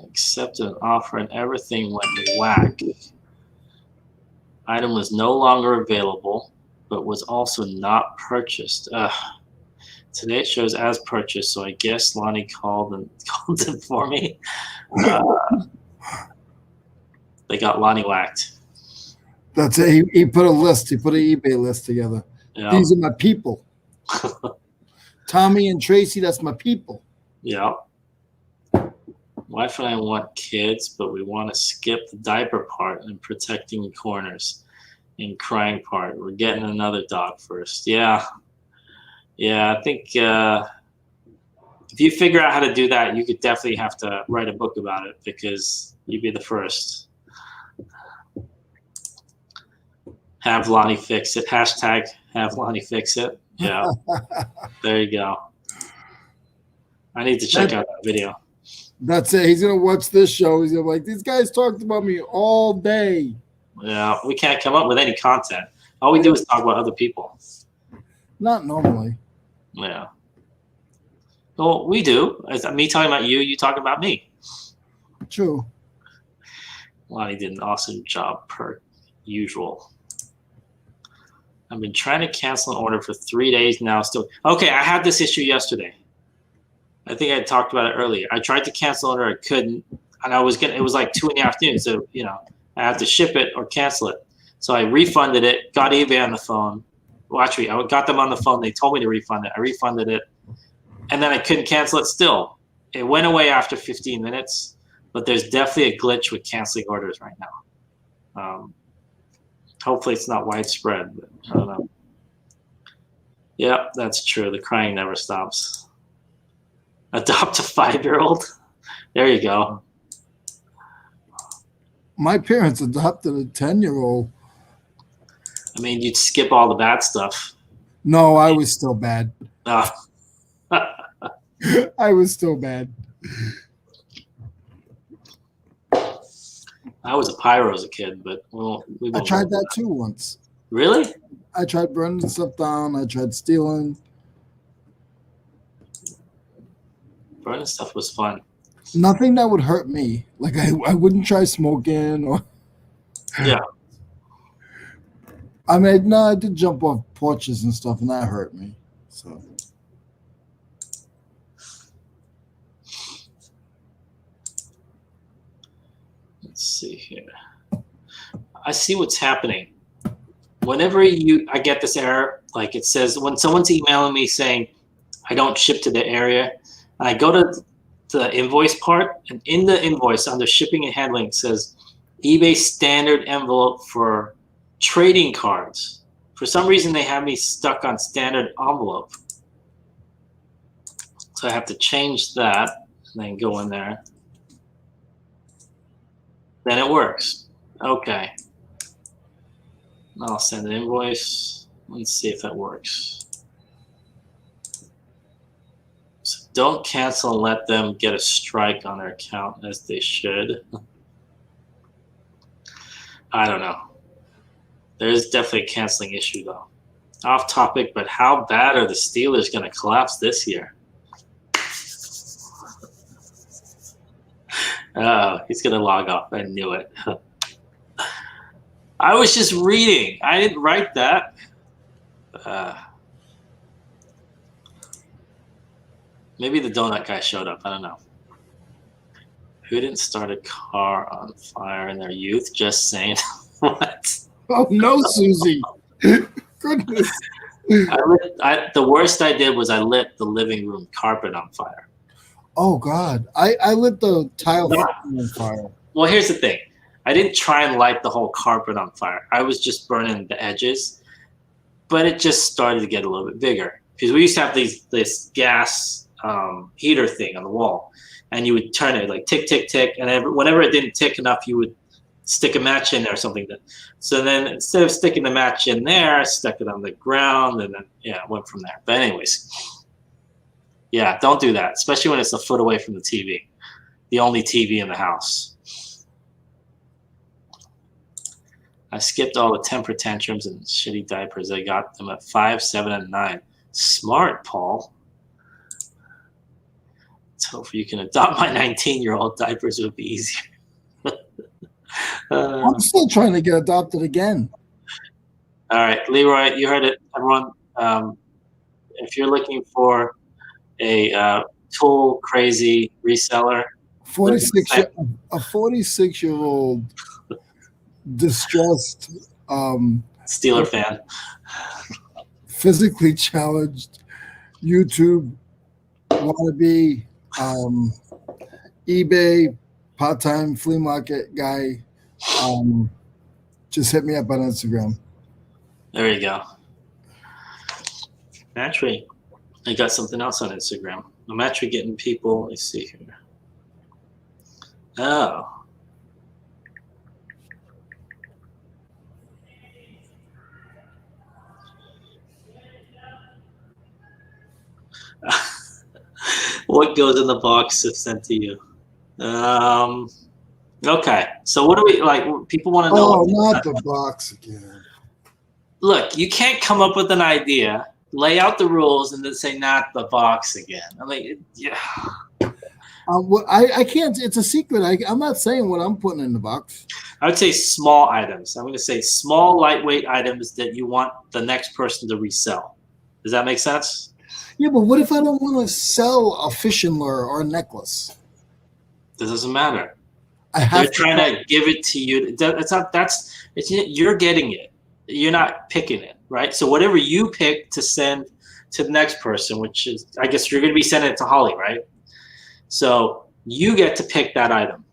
Accepted an offer and everything went whack. Item was no longer available, but was also not purchased. Today it shows as purchased, so I guess Lonnie called them for me. They got Lonnie whacked. That's it. He put a list. He put an eBay list together. Yeah. These are my people. Tommy and Tracy, that's my people. Yeah. Wife and I want kids, but we want to skip the diaper part and protecting corners and crying part. We're getting another dog first. Yeah. Yeah, I think if you figure out how to do that, you could definitely have to write a book about it because you'd be the first. Have Lonnie fix it. Hashtag have Lonnie fix it. Yeah. There you go. I need to check out that video. That's it. He's going to watch this show. He's going to be like, these guys talked about me all day. Yeah, we can't come up with any content. All we do is talk about other people. Not normally. Yeah. Well, we do. It's me talking about you, you talking about me. True. Lonnie did an awesome job per usual. I've been trying to cancel an order for 3 days now. Still, okay. I had this issue yesterday. I think I talked about it earlier. I tried to cancel it, or I couldn't, and it was like 2 in the afternoon. So I have to ship it or cancel it. So I refunded it. Got eBay on the phone. Well, actually, I got them on the phone. They told me to refund it. I refunded it, and then I couldn't cancel it. Still, it went away after 15 minutes. But there's definitely a glitch with canceling orders right now. Hopefully it's not widespread, but I don't know. Yeah, that's true. The crying never stops. Adopt a 5-year-old. There you go. My parents adopted a 10-year-old. I mean, you'd skip all the bad stuff. No, I was still bad. I was still bad. I was a pyro as a kid, but I tried that too once. Really? I tried burning stuff down. I tried stealing. Burning stuff was fun. Nothing that would hurt me. Like I wouldn't try smoking or. Yeah. I mean, no, I did jump off porches and stuff, and that hurt me. So. Let's see here. I see what's happening. Whenever I get this error, like it says when someone's emailing me saying I don't ship to the area, and I go to the invoice part, and in the invoice under shipping and handling it says eBay standard envelope for trading cards. For some reason they have me stuck on standard envelope. So I have to change that and then go in there. Then it works. Okay. I'll send an invoice. Let's see if that works. So don't cancel and let them get a strike on their account as they should. I don't know. There's definitely a canceling issue though. Off topic, but how bad are the Steelers going to collapse this year? Oh, he's going to log off. I knew it. I was just reading. I didn't write that. Maybe the donut guy showed up. I don't know. Who didn't start a car on fire in their youth? Just saying. What? Oh no, Susie. Goodness. The worst I did was I lit the living room carpet on fire. Oh God. I lit the tile on fire. Well, here's the thing. I didn't try and light the whole carpet on fire. I was just burning the edges, but it just started to get a little bit bigger because we used to have this gas heater thing on the wall, and you would turn it like tick, tick, tick, and whenever it didn't tick enough, you would stick a match in there or something. So then instead of sticking the match in there, I stuck it on the ground, and then it went from there. But anyways, yeah, don't do that, especially when it's a foot away from the TV, the only TV in the house. I skipped all the temper tantrums and shitty diapers. I got them at 5, 7, and 9. Smart, Paul. So if you can adopt my 19-year-old, diapers would be easier. I'm still trying to get adopted again. All right, Leroy, you heard it. Everyone, if you're looking for a tool crazy reseller, a 46-year-old distressed Steeler fan, physically challenged YouTube wannabe, eBay part-time flea market guy, just hit me up on Instagram. There you go. Actually, I got something else on Instagram. I'm actually getting people. Let's see here. Oh. What goes in the box if sent to you? Okay, so what do we like? People want to know. Oh, not the box again. Look, you can't come up with an idea, lay out the rules, and then say not the box again. I mean, yeah. I can't. It's a secret. I'm not saying what I'm putting in the box. I would say small items. I'm going to say small, lightweight items that you want the next person to resell. Does that make sense? Yeah, but what if I don't want to sell a fishing lure or a necklace? It doesn't matter. They're trying to give it to you. You're getting it. You're not picking it, right? So whatever you pick to send to the next person, which is, I guess you're going to be sending it to Holly, right? So you get to pick that item.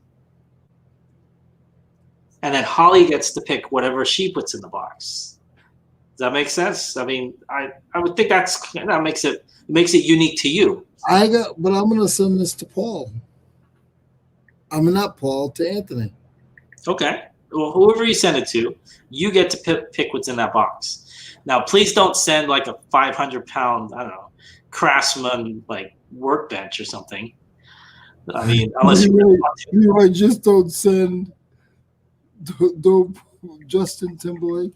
And then Holly gets to pick whatever she puts in the box. Does that make sense? I mean, I would think that makes it unique to you. But I'm going to send this to Paul. Not Paul, to Anthony. Okay. Well, whoever you send it to, you get to pick what's in that box. Now, please don't send like a 500-pound, I don't know, Craftsman like workbench or something. I mean, unless you just don't send Justin Timberlake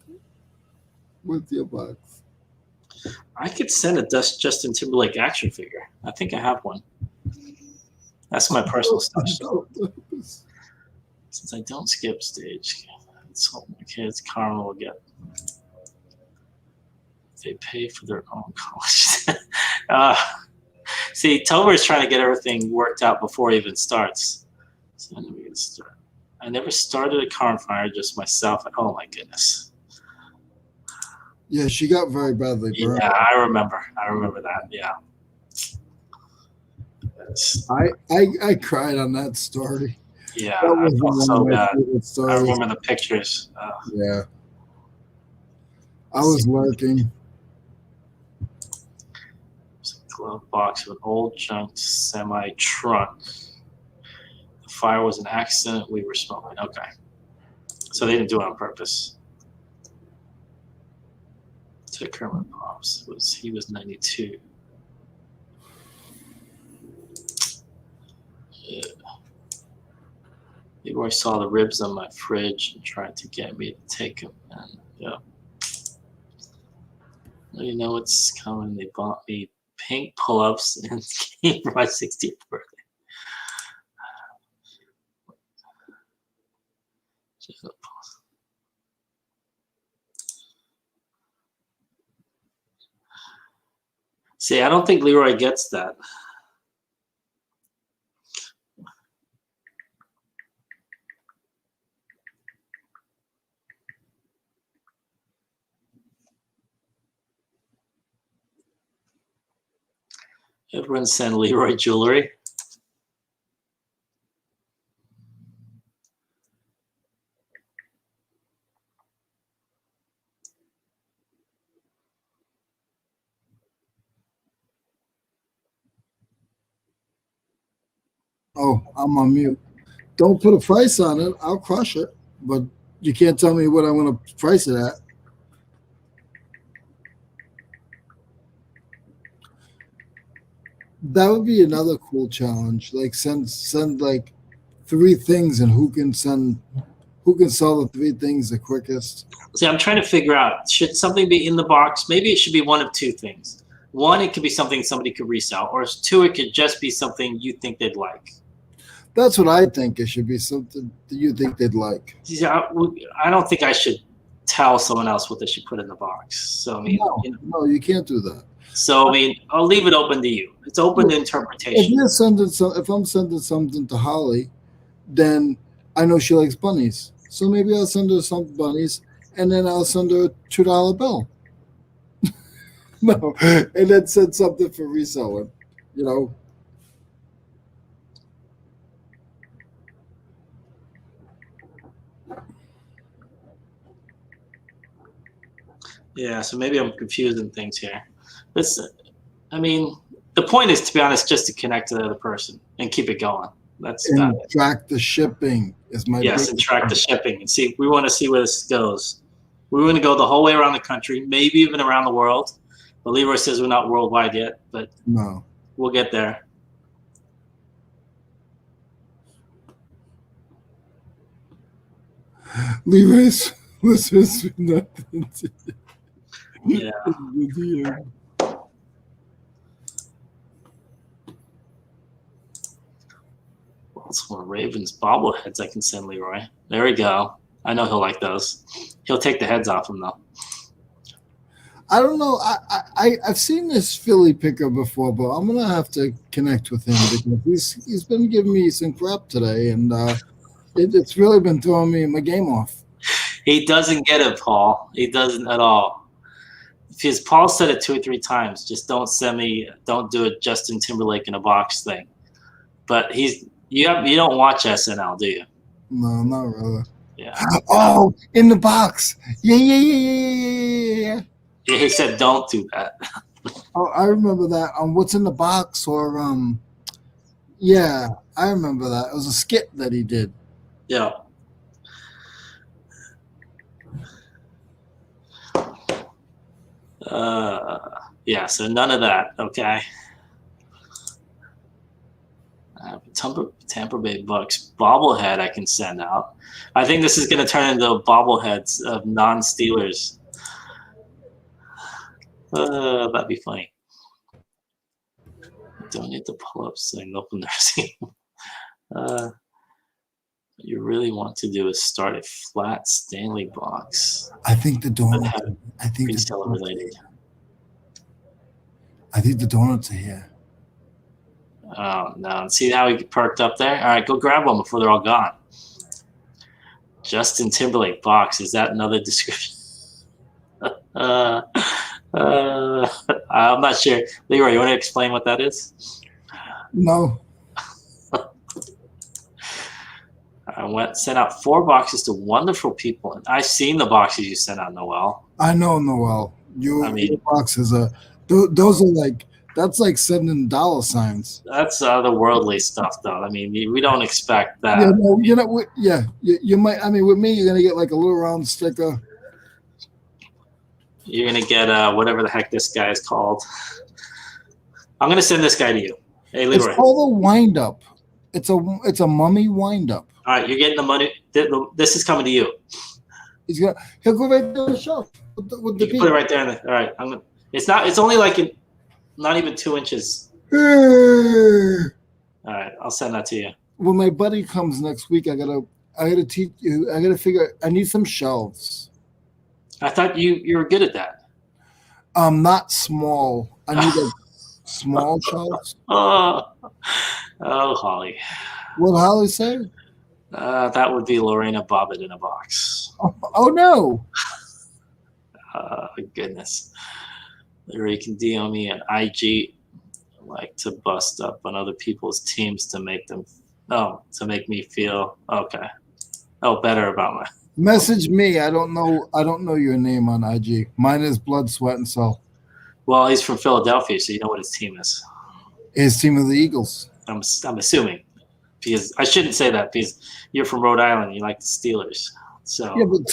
with your box. I could send a Justin Timberlake action figure. I think I have one. That's my personal stuff. Since I don't skip stage, let's hope my kids Carmen will get. They pay for their own college. See, Tober's trying to get everything worked out before he even starts. So I never started a car on fire, just myself. Oh my goodness. Yeah, she got very badly burned. Yeah, I remember that. Yeah. I cried on that story. Yeah, that was I felt so bad. I remember the pictures. Yeah. I was lurking. Glove box with an old junked semi truck. The fire was an accident. We were smoking. Okay. So they didn't do it on purpose. To Kermit Pops he was 92. Yeah. Leroy saw the ribs on my fridge and tried to get me to take them. And yeah. Well, you know what's coming. They bought me pink pull-ups and came for my 60th birthday. See, I don't think Leroy gets that. Everyone send Leroy jewelry. Oh, I'm on mute. Don't put a price on it. I'll crush it, but you can't tell me what I'm going to price it at. That would be another cool challenge. Like send like 3 things, and who can sell the 3 things the quickest. See, I'm trying to figure out, should something be in the box? Maybe it should be one of 2 things. 1, it could be something somebody could resell, or 2, it could just be something you think they'd like. That's what I think. It should be something that you think they'd like. See, I don't think I should tell someone else what they should put in the box. So, I mean, no, you can't do that. So, I mean, I'll leave it open to you. It's open to interpretation. If I'm sending something to Holly, then I know she likes bunnies. So maybe I'll send her some bunnies, and then I'll send her a $2 bill. No, and then send something for reselling. You know. Yeah, so maybe I'm confusing things here. Listen, I mean, the point is, to be honest, just to connect to the other person and keep it going. That's about it. Track the shipping is my and track the shipping and see. We want to see where this goes. We want to go the whole way around the country, maybe even around the world. But Leroy says we're not worldwide yet, but no, we'll get there. Leroy's was nothing. Yeah. Well, it's one of Ravens bobbleheads I can send Leroy. There we go. I know he'll like those. He'll take the heads off them though. I don't know. I've seen this Philly picker before, but I'm gonna have to connect with him because he's been giving me some crap today, and it's really been throwing my game off. He doesn't get it, Paul. He doesn't at all. Because Paul said it 2 or 3 times. Just don't do a Justin Timberlake in a box thing. But you don't watch SNL, do you? No, not really. Yeah. Oh, in the box. Yeah. Yeah, he said don't do that. Oh, I remember that. What's in the box? Or yeah, I remember that. It was a skit that he did. Yeah. Yeah, so none of that, okay? Tampa Bay Bucks bobblehead I can send out. I think this is going to turn into bobbleheads of non-Steelers. That'd be funny. Don't need the pull-ups saying open nursing. You really want to do is start a flat Stanley box. I think the donuts. Related. I think the donuts are here. Oh no! See how he perked up there? All right, go grab them before they're all gone. Justin Timberlake box. Is that another description? I'm not sure. Leroy, you want to explain what that is? No. I sent out 4 boxes to wonderful people, and I've seen the boxes you sent out, Noel. I know, Noel. Your boxes are those are like that's like sending dollar signs. That's otherworldly stuff, though. I mean, we don't expect that. Yeah, no, you might. I mean, with me, you're gonna get like a little round sticker. You're gonna get whatever the heck this guy is called. I'm gonna send this guy to you. Hey, Leroy. It's called a wind up. It's a mummy wind up. All right, you're getting the money. This is coming to you. He'll go right there on the shelf. With the you can put it right there. All right, it's only like not even 2 inches. All right, I'll send that to you. When my buddy comes next week, I gotta teach you. I gotta figure. I need some shelves. I thought you were good at that. Not small. I need Small shelves. Oh, Holly. What Holly say? That would be Lorena Bobbitt in a box. Oh no. Goodness. Or you can DM me at IG. I like to bust up on other people's teams to make them, to make me feel okay. Better about my. Message me. I don't know your name on IG. Mine is Blood, Sweat, and Soul. Well, he's from Philadelphia, so you know what his team is. His team of the Eagles. I'm assuming, because I shouldn't say that because you're from Rhode Island. You like the Steelers, so Yeah, but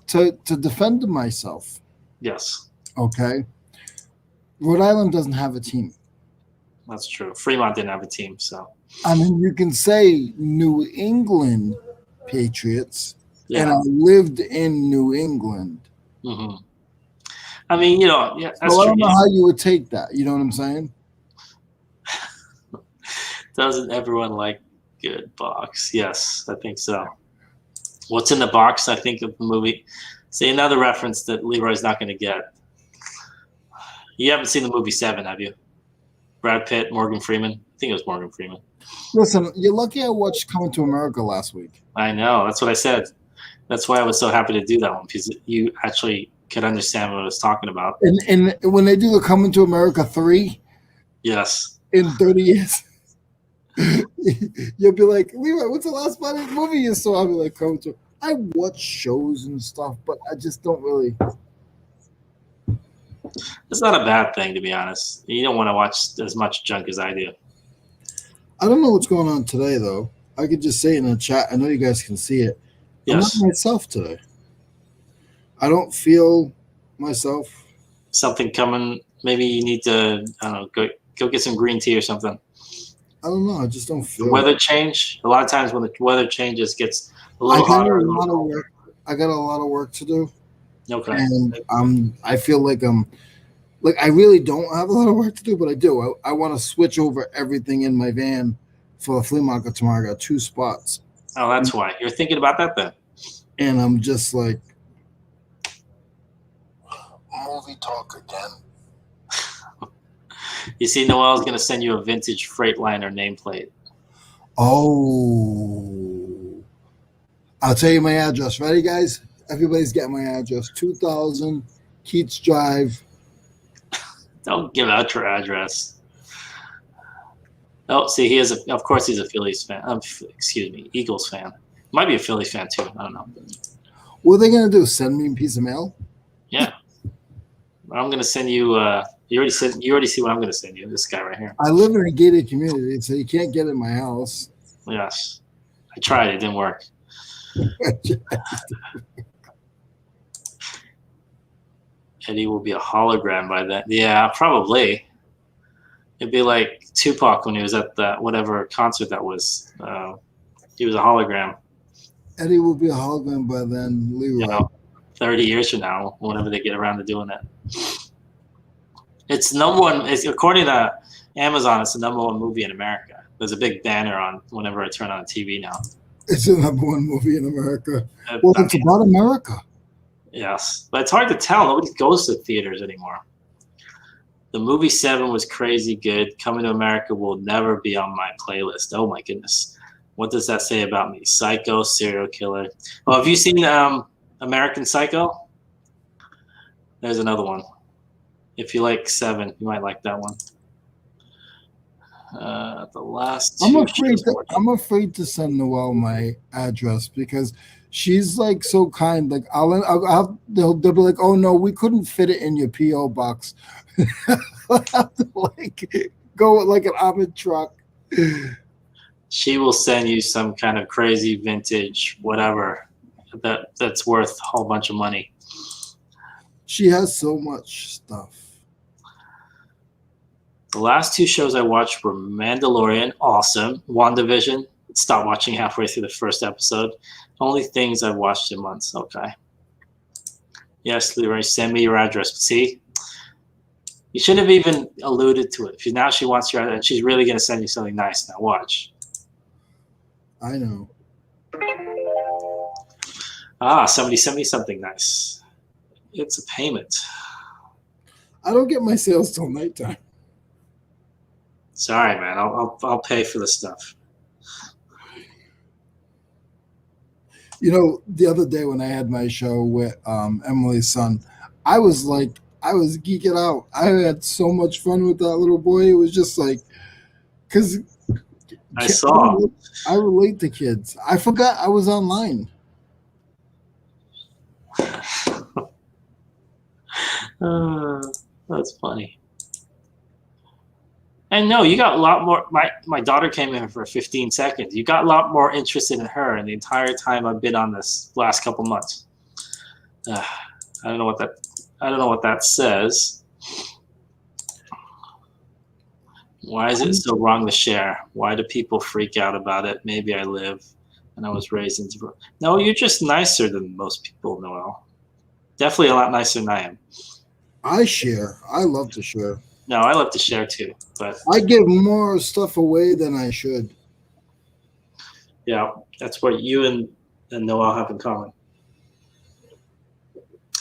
to defend myself. Yes. Okay. Rhode Island doesn't have a team. That's true. Fremont didn't have a team, so. I mean, you can say New England Patriots, Yeah. and I lived in New England. Mm-hmm. I mean, yeah, that's So I true. don't know how you would take that. You know what I'm saying? Doesn't everyone like good box? Yes, I think so. What's in the box? I think of the movie. See, another reference that Leroy's not going to get. You haven't seen the movie Seven, have you? Brad Pitt, Morgan Freeman. I think it was Morgan Freeman. Listen, you're lucky I watched Coming to America last week. I know. That's what I said. That's why I was so happy to do that one, because you actually could understand what I was talking about. And when they do the Coming to America 3, yes, in 30 years, you'll be like, Leroy, what's the last movie you saw? I'll be like, Coming to. I watch shows and stuff, but I just don't really. It's not a bad thing, to be honest. You don't want to watch as much junk as I do. I don't know what's going on today, though. I could just say it in the chat. I know you guys can see it. Yes. I'm not myself today. I don't feel myself. Something coming. Maybe you need to, I don't know, go get some green tea or something. I don't know. I just don't feel. Weather change. A lot of times when the weather changes, gets a little hotter. I got a lot of work to do. Okay. And I feel like I really don't have a lot of work to do, but I do. I want to switch over everything in my van for the flea market tomorrow. I got 2 spots. Oh, that's why. You're thinking about that then. And I'm just like, Movie talk again. You see, Noel's going to send you a vintage Freightliner nameplate. oh, I'll tell you my address. Ready, guys? Everybody's getting my address. 2000 Keats Drive. Don't give out your address. Oh, see, of course he's a Phillies fan. Excuse me, Eagles fan. Might be a Phillies fan too. I don't know. What are they going to do? Send me a piece of mail? Yeah. I'm going to send you, you already see what I'm going to send you. This guy right here. I live in a gated community, so you can't get in my house. Yes. I tried. It didn't work. Eddie will be a hologram by then. Yeah, probably. It'd be like Tupac when he was at that whatever concert that was. He was a hologram. Eddie will be a hologram by then. Leroy. 30 years from now, whenever they get around to doing that. It's number one. According to Amazon, it's the number 1 movie in America. There's a big banner on whenever I turn on TV now. It's the number 1 movie in America. Well, it's about America. Yes, but it's hard to tell. Nobody goes to theaters anymore. The movie Seven was crazy good. Coming to America will never be on my playlist. Oh my goodness. What does that say about me? Psycho, serial killer. Oh, have you seen American Psycho? There's another one. If you like Seven, you might like that one. The last two. I'm afraid to send Noelle my address because she's like so kind. Like they'll be like, oh no, we couldn't fit it in your PO box. I'll have to like go with like an armored truck. She will send you some kind of crazy vintage whatever that's worth a whole bunch of money. She has so much stuff. The last 2 shows I watched were Mandalorian, awesome. WandaVision, stopped watching halfway through the first episode. Only things I've watched in months. Okay. Yes, Leroy, send me your address. See? You shouldn't have even alluded to it. Now she wants your address, and she's really going to send you something nice. Now watch. I know. Somebody sent me something nice. It's a payment. I don't get my sales till nighttime. Sorry, man. I'll pay for the stuff. You know, the other day when I had my show with Emily's son, I was geeking out. I had so much fun with that little boy. It was just like, because I saw. I relate to kids. I forgot I was online. That's funny. And no, you got a lot more. My daughter came in for 15 seconds. You got a lot more interested in her in the entire time I've been on this last couple months. I don't know what that says. Why is it so wrong to share? Why do people freak out about it? Maybe I live and I was raised into. No, you're just nicer than most people, Noel. Definitely a lot nicer than I am. I share. I love to share. No, I love to share too, but I give more stuff away than I should. Yeah, that's what you and Noel have in common.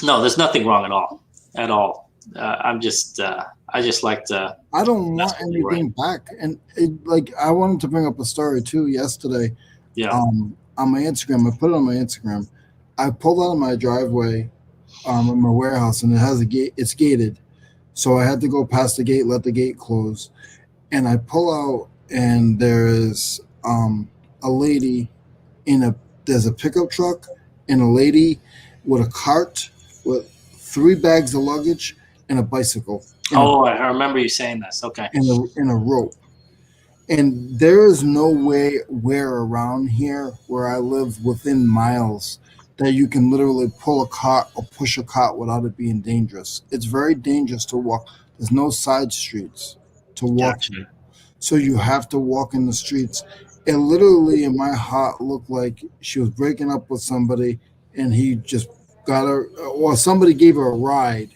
No, there's nothing wrong at all. I just like to. I don't want anything back, and I wanted to bring up a story too yesterday. Yeah. On my Instagram, I put it on my Instagram. I pulled out of my driveway, in my warehouse, and it has a gate. It's gated, so I had to go past the gate, let the gate close, and I pull out, and there's a lady there's a pickup truck and a lady with a cart with 3 bags of luggage and a bicycle. I remember you saying this. Okay. And a rope. And there is no way where around here where I live within miles that you can literally pull a cart or push a cart without it being dangerous. It's very dangerous to walk. There's no side streets to walk. Gotcha. So you have to walk in the streets. It literally in my heart looked like she was breaking up with somebody and he just got her, or somebody gave her a ride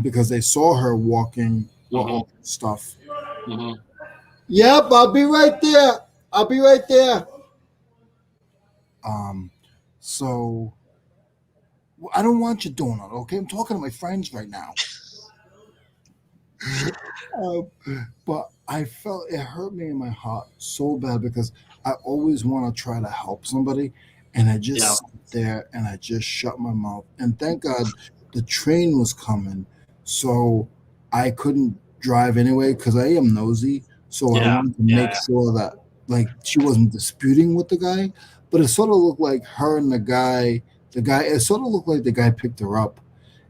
because they saw her walking with all stuff. Mm-hmm. Yep, I'll be right there. So I don't want your donut, okay? I'm talking to my friends right now. But I felt it hurt me in my heart so bad because I always want to try to help somebody, and I just sat there and I just shut my mouth. And thank God the train was coming, so I couldn't drive anyway because I am nosy. So I wanted to make sure that she wasn't disputing with the guy, but it sort of looked like her and the guy. It sort of looked like the guy picked her up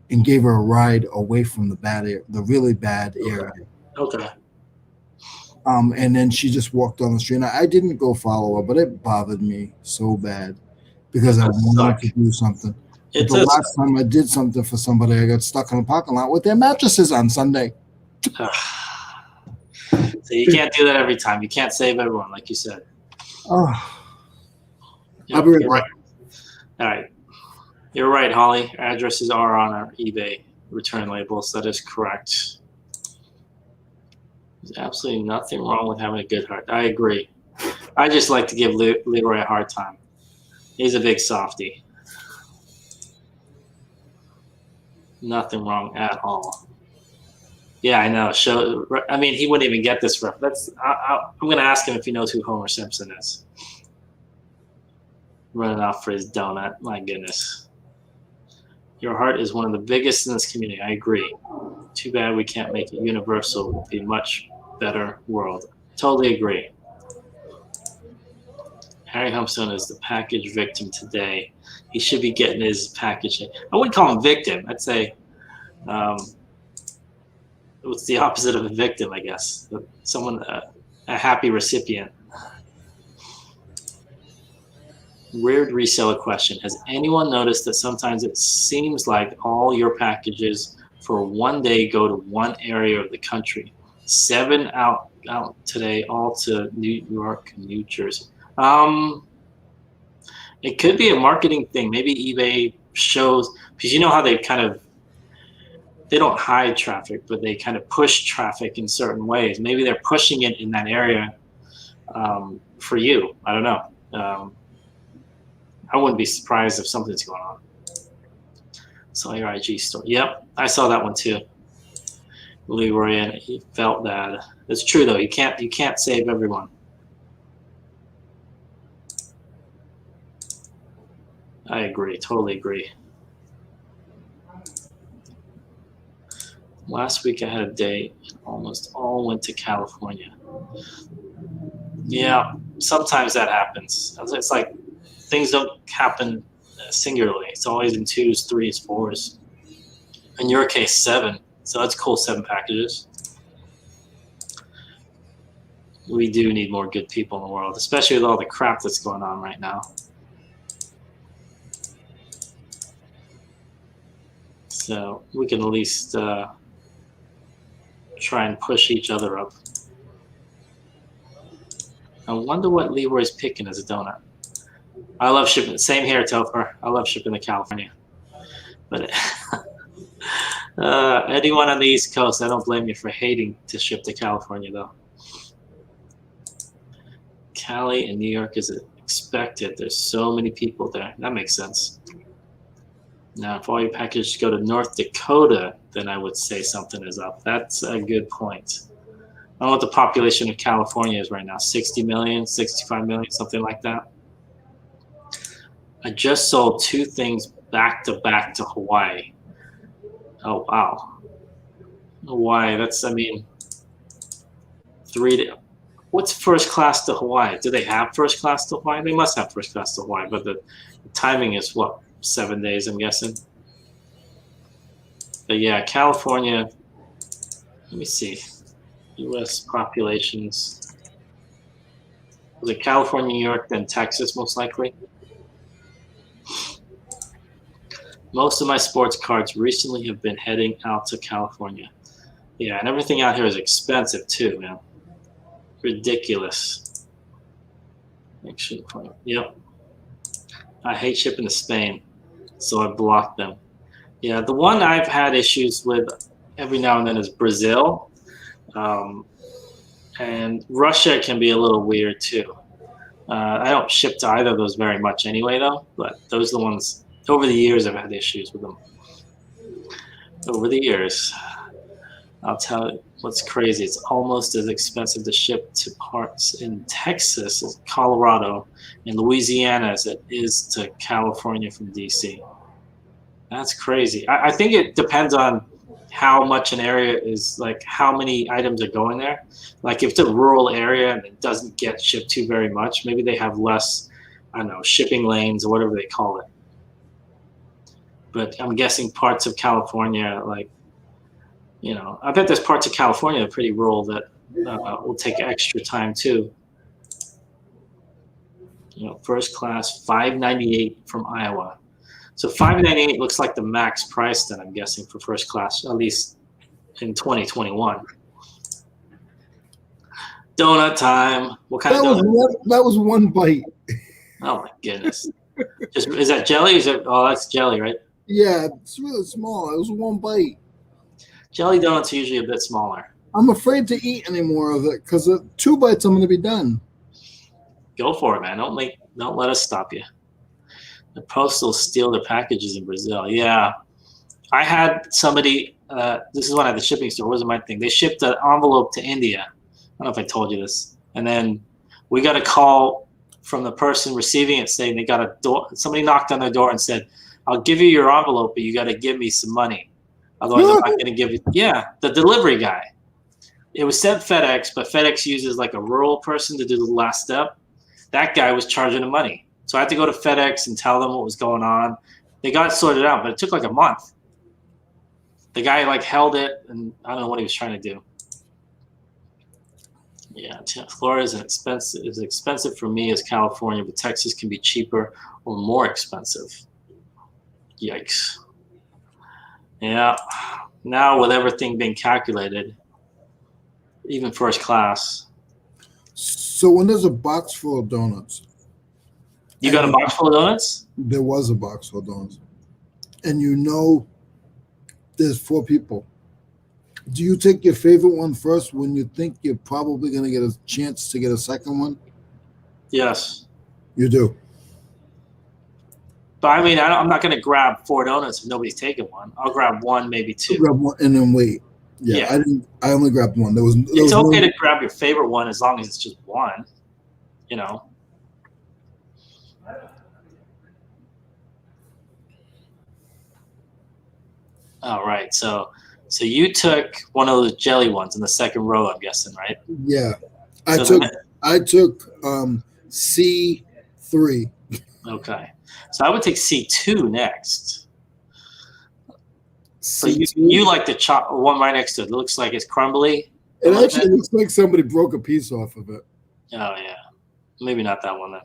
and gave her a ride away from the really bad area. Okay. And then she just walked on the street. And I didn't go follow her, but it bothered me so bad because I wanted to do something. But the last time I did something for somebody, I got stuck in a parking lot with their mattresses on Sunday. So you can't do that every time. You can't save everyone, like you said. Oh. I'll be right back. All right. You're right, Holly. Addresses are on our eBay return labels. That is correct. There's absolutely nothing wrong with having a good heart. I agree. I just like to give Leroy a hard time. He's a big softie. Nothing wrong at all. Yeah, I know. He wouldn't even get this reference. I'm going to ask him if he knows who Homer Simpson is. Running off for his donut. My goodness. Your heart is one of the biggest in this community. I agree. Too bad we can't make it universal. It would be a much better world. Totally agree. Harry Humstone is the package victim today. He should be getting his package. I wouldn't call him victim. I'd say it's the opposite of a victim, I guess. Someone, a happy recipient. Weird reseller question. Has anyone noticed that sometimes it seems like all your packages for one day go to one area of the country? 7 out today, all to New York, New Jersey. It could be a marketing thing. Maybe eBay shows, because you know how they don't hide traffic, but they kind of push traffic in certain ways. Maybe they're pushing it in that area for you. I don't know. I wouldn't be surprised if something's going on. Saw your IG story. Yep, I saw that one too. Leroy, and he felt bad. It's true though. You can't save everyone. I agree. Totally agree. Last week I had a date and almost all went to California. Yeah, sometimes that happens. It's like things don't happen singularly. It's always in 2s, 3s, 4s. In your case, 7. So that's cool, 7 packages. We do need more good people in the world, especially with all the crap that's going on right now. So we can at least try and push each other up. I wonder what Leroy's picking as a donut. I love shipping. Same here, Topher. I love shipping to California. But anyone on the East Coast, I don't blame you for hating to ship to California, though. Cali and New York is expected. There's so many people there. That makes sense. Now, if all your packages go to North Dakota, then I would say something is up. That's a good point. I don't know what the population of California is right now. 60 million, 65 million, something like that. I just sold 2 things back to back to Hawaii. Oh, wow. Hawaii, that's, I mean, 3 to, what's first class to Hawaii? Do they have first class to Hawaii? They must have first class to Hawaii, but the timing is what, 7 days, I'm guessing. But yeah, California, let me see. U.S. populations. Was it California, New York, then Texas, most likely? Most of my sports cards recently have been heading out to California. Yeah, and everything out here is expensive too, man. Ridiculous. Yep. I hate shipping to Spain, so I blocked them. Yeah, the one I've had issues with every now and then is Brazil. And Russia can be a little weird too. I don't ship to either of those very much anyway, though. But those are the ones, over the years, I've had issues with them. Over the years. I'll tell you what's crazy. It's almost as expensive to ship to parts in Texas, Colorado, and Louisiana as it is to California from DC. That's crazy. I think it depends on how much an area is, like how many items are going there. Like if it's a rural area and it doesn't get shipped to very much, maybe they have less, I don't know, shipping lanes or whatever they call it. But I'm guessing parts of California, like, you know, I bet there's parts of California that are pretty rural that will take extra time too. You know, first class, $5.98 from Iowa. So $5.98 looks like the max price then, I'm guessing, for first class, at least in 2021. Donut time. What kind of donut? That was 1 bite. Oh my goodness. Is that jelly? Oh, that's jelly, right? Yeah, it's really small. It was 1 bite. Jelly donuts are usually a bit smaller. I'm afraid to eat any more of it because 2 bites I'm going to be done. Go for it, man. Don't let us stop you. The post will steal their packages in Brazil. Yeah. I had somebody, this is when I had the shipping store. It wasn't my thing. They shipped an envelope to India. I don't know if I told you this. And then we got a call from the person receiving it saying they got a door. Somebody knocked on their door and said, I'll give you your envelope, but you got to give me some money. Otherwise, I'm not going to give you. Yeah, the delivery guy. It was sent FedEx, but FedEx uses like a rural person to do the last step. That guy was charging the money. So I had to go to FedEx and tell them what was going on. They got it sorted out, but it took like a month. The guy like held it, and I don't know what he was trying to do. Yeah, Florida is expensive for me as California, but Texas can be cheaper or more expensive. Yikes. Yeah. Now with everything being calculated, even first class. So when there's a box full of donuts. You got a box full of donuts? There was a box full of donuts. And you know there's 4 people. Do you take your favorite one first when you think you're probably going to get a chance to get a second one? Yes. You do. But I mean, I'm not going to grab 4 donuts if nobody's taking one. I'll grab 1, maybe 2. Grab one and then wait. Yeah, I only grabbed one. There was It's okay to grab your favorite one as long as it's just one. You know. All right, so you took one of those jelly ones in the second row, I'm guessing, right? Yeah, I So took C3. Okay, so I would take C2 next. C2? But you like the one right next to it. It looks like it's crumbly. It actually looks like somebody broke a piece off of it. Oh yeah, maybe not that one then.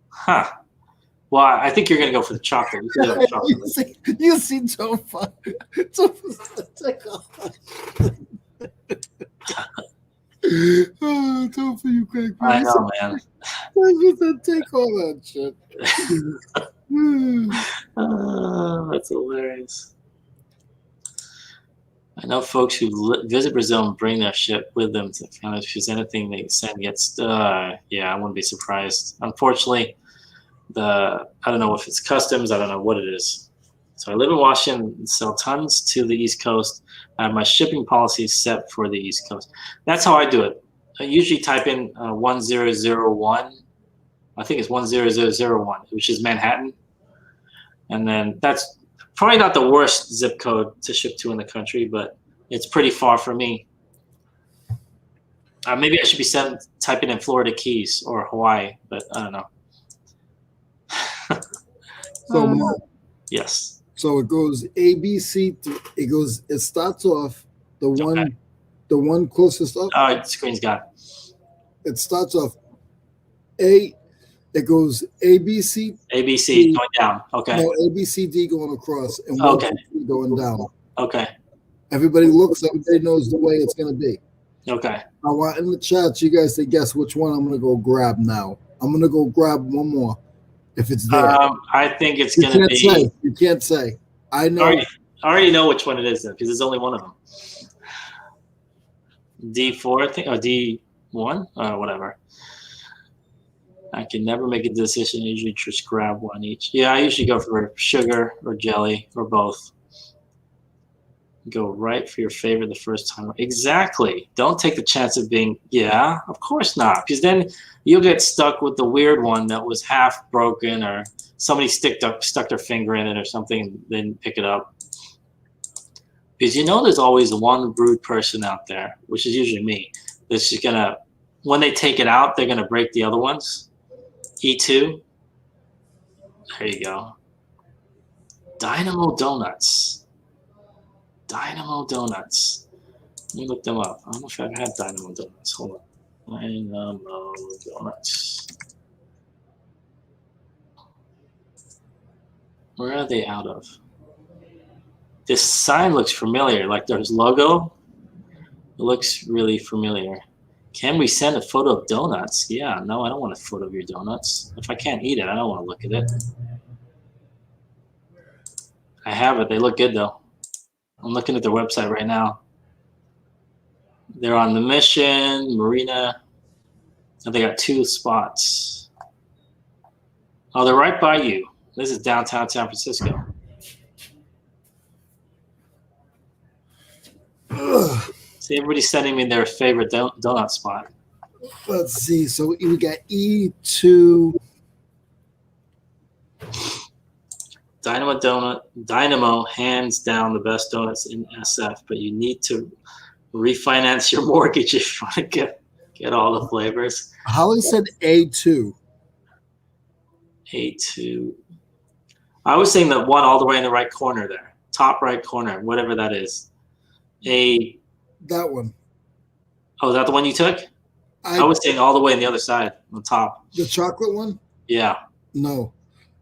Huh. Well, I think you're gonna go for the chocolate. You see Tofa. Oh, Tofa, you crack me. I know, man. Take all that shit. That's hilarious. I know folks who visit Brazil and bring their shit with them to kind of choose anything they send gets. Yeah, I wouldn't be surprised. Unfortunately, I don't know if it's customs. I don't know what it is. So I live in Washington and sell tons to the East Coast. I have my shipping policy set for the East Coast. That's how I do it. I usually type in 1001. I think it's 10001, which is Manhattan. And then that's probably not the worst zip code to ship to in the country, but it's pretty far for me. Maybe I should be typing in Florida Keys or Hawaii, but I don't know. So yes. So it goes ABC. It starts off the one closest up. Oh, the screen's gone. It starts off A. It goes ABC. ABC going down. Okay. No, ABCD going across and okay. Going down. Okay. Everybody looks. Everybody knows the way it's going to be. Okay. I want in the chat you guys to guess which one I'm going to go grab now. I'm going to go grab one more. If it's there, I think it's going to be. You can't say. I know. I already know which one it is, because there's only one of them. D4, I think, or D1, or whatever. I can never make a decision. I usually just grab one each. Yeah, I usually go for sugar or jelly or both. Go right for your favorite the first time. Exactly. Don't take the chance of being, yeah, of course not. Because then you'll get stuck with the weird one that was half broken, or somebody stuck their finger in it or something and didn't pick it up. Because there's always one rude person out there, which is usually me, that's just going to, when they take it out, they're going to break the other ones. E2. There you go. Dynamo Donuts. Dynamo Donuts. Let me look them up. I don't know if I've had Dynamo Donuts. Hold on. Dynamo Donuts. Where are they out of? This sign looks familiar. Like there's logo. It looks really familiar. Can we send a photo of donuts? Yeah, no, I don't want a photo of your donuts. If I can't eat it, I don't want to look at it. I have it. They look good, though. I'm looking at their website right now. They're on the Mission, Marina. And they got 2 spots. Oh, they're right by you. This is downtown San Francisco. See, everybody's sending me their favorite donut spot. Let's see. So we got E2. Dynamo, hands down the best donuts in SF, but you need to refinance your mortgage if you want to get all the flavors. Holly said A2. A2. I was saying the one all the way in the right corner there. Top right corner, whatever that is. That one. Oh, is that the one you took? I was saying all the way on the other side, on top. The chocolate one? Yeah. No.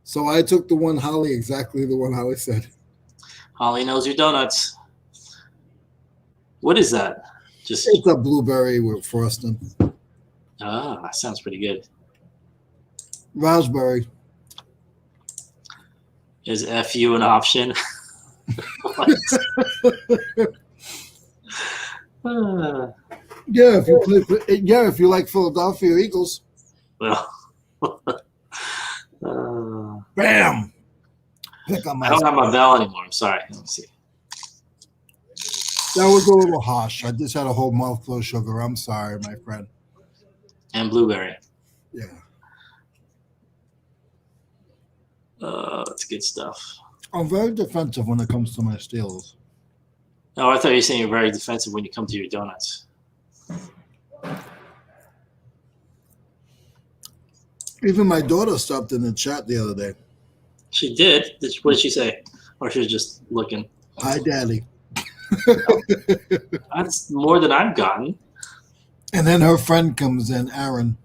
So I took the one Holly, exactly the one Holly said. Holly knows your donuts. What is that? It's a blueberry with frosting. Ah, that sounds pretty good. Raspberry. Is FU an option? Yeah, if you like Philadelphia Eagles. Well, bam. I don't have my bell anymore. I'm sorry. Let me see. That was a little harsh. I just had a whole mouthful of sugar. I'm sorry, my friend. And blueberry. Yeah. That's good stuff. I'm very defensive when it comes to my Steelers. Oh, I thought you were saying you're very defensive when you come to your donuts. Even my daughter stopped in the chat the other day. She did? What did she say? Or she was just looking? Hi, Daddy. That's more than I've gotten. And then her friend comes in, Aaron.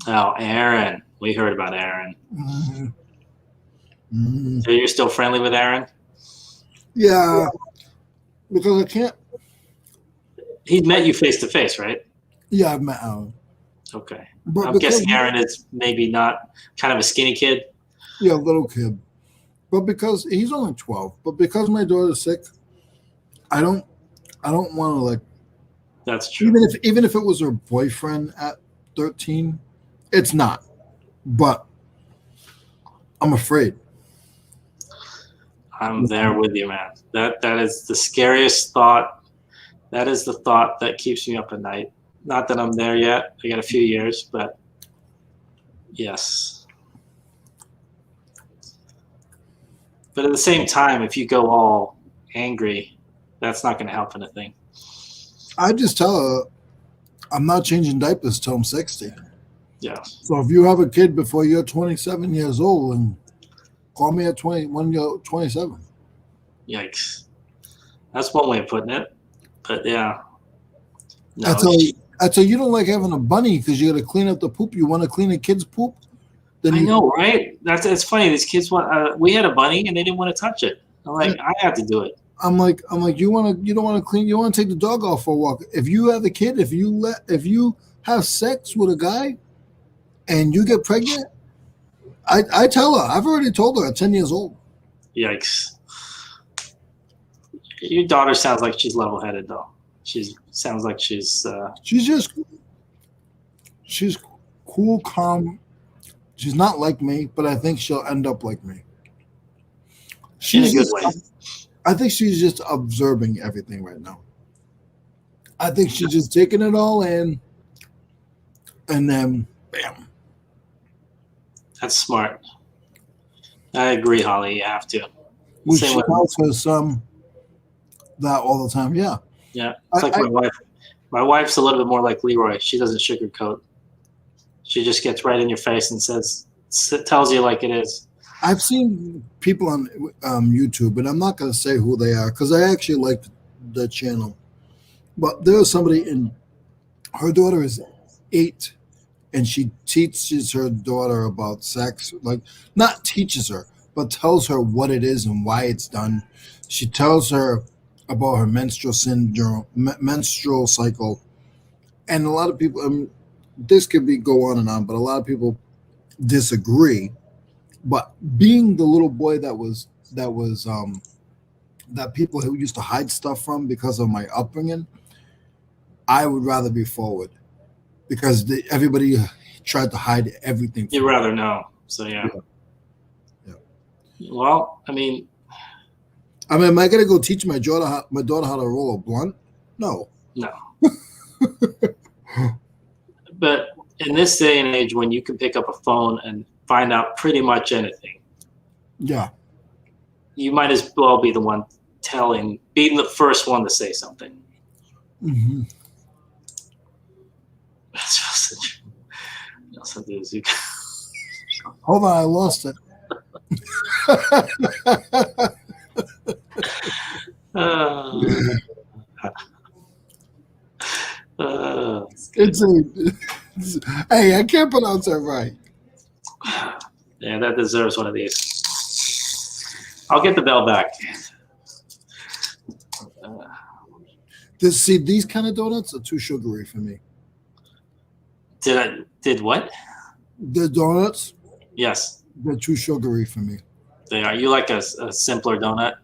Oh, Aaron. We heard about Aaron. Mm-hmm. Mm-hmm. So you're still friendly with Aaron? Yeah, because I can't. He met you face to face, right? Yeah, I've met Aaron. Okay. But I'm guessing Aaron is maybe not kind of a skinny kid. Yeah, little kid. But because he's only 12, but because my daughter's sick, I don't want to like. That's true. Even if it was her boyfriend at 13, it's not. But I'm afraid. I'm there with you, man. That is the scariest thought. That is the thought that keeps me up at night. Not that I'm there yet. I got a few years, but yes. But at the same time, if you go all angry, that's not going to help anything. I just tell her I'm not changing diapers till I'm 60. Yeah. So if you have a kid before you're 27 years old, and call me at 20 when you're 27. Yikes. That's one way of putting it. But yeah. No, I tell you don't like having a bunny because you got to clean up the poop. You want to clean a kid's poop? I know, right? It's funny. These kids want. We had a bunny and they didn't want to touch it. I'm like, I have to do it. I'm like, you don't want to clean. You want to take the dog off for a walk. If you have a kid, if you have sex with a guy, and you get pregnant, I tell her. I've already told her at 10 years old. Yikes. Your daughter sounds like she's level-headed, though. Sounds like she's cool, calm. She's not like me, but I think she'll end up like me. In a good way. I think she's just observing everything right now. I think she's just taking it all in, and then bam. That's smart. I agree, Holly. You have to. Which she tells her son that all the time. Yeah. Yeah. It's like my wife. My wife's a little bit more like Leroy. She doesn't sugarcoat. She just gets right in your face and tells you like it is. I've seen people on YouTube, and I'm not going to say who they are because I actually like the channel. But there's somebody her daughter is 8, and she teaches her daughter about sex. Like, not teaches her, but tells her what it is and why it's done. She tells her about her menstrual syndrome, menstrual cycle. And a lot of people, this could go on and on, but a lot of people disagree. But being the little boy that people who used to hide stuff from because of my upbringing, I would rather be forward because everybody tried to hide everything. You'd rather know. So, yeah. Well, I mean, am I going to go teach my daughter how to roll a blunt? No. But in this day and age, when you can pick up a phone and find out pretty much anything, yeah, you might as well be the one being the first one to say something. Mm-hmm. Hold on, I lost it. Hey, I can't pronounce that right. Yeah, that deserves one of these. I'll get the bell back. See, these kind of donuts are too sugary for me. Did what? The donuts? Yes. They're too sugary for me. They are. You like a simpler donut?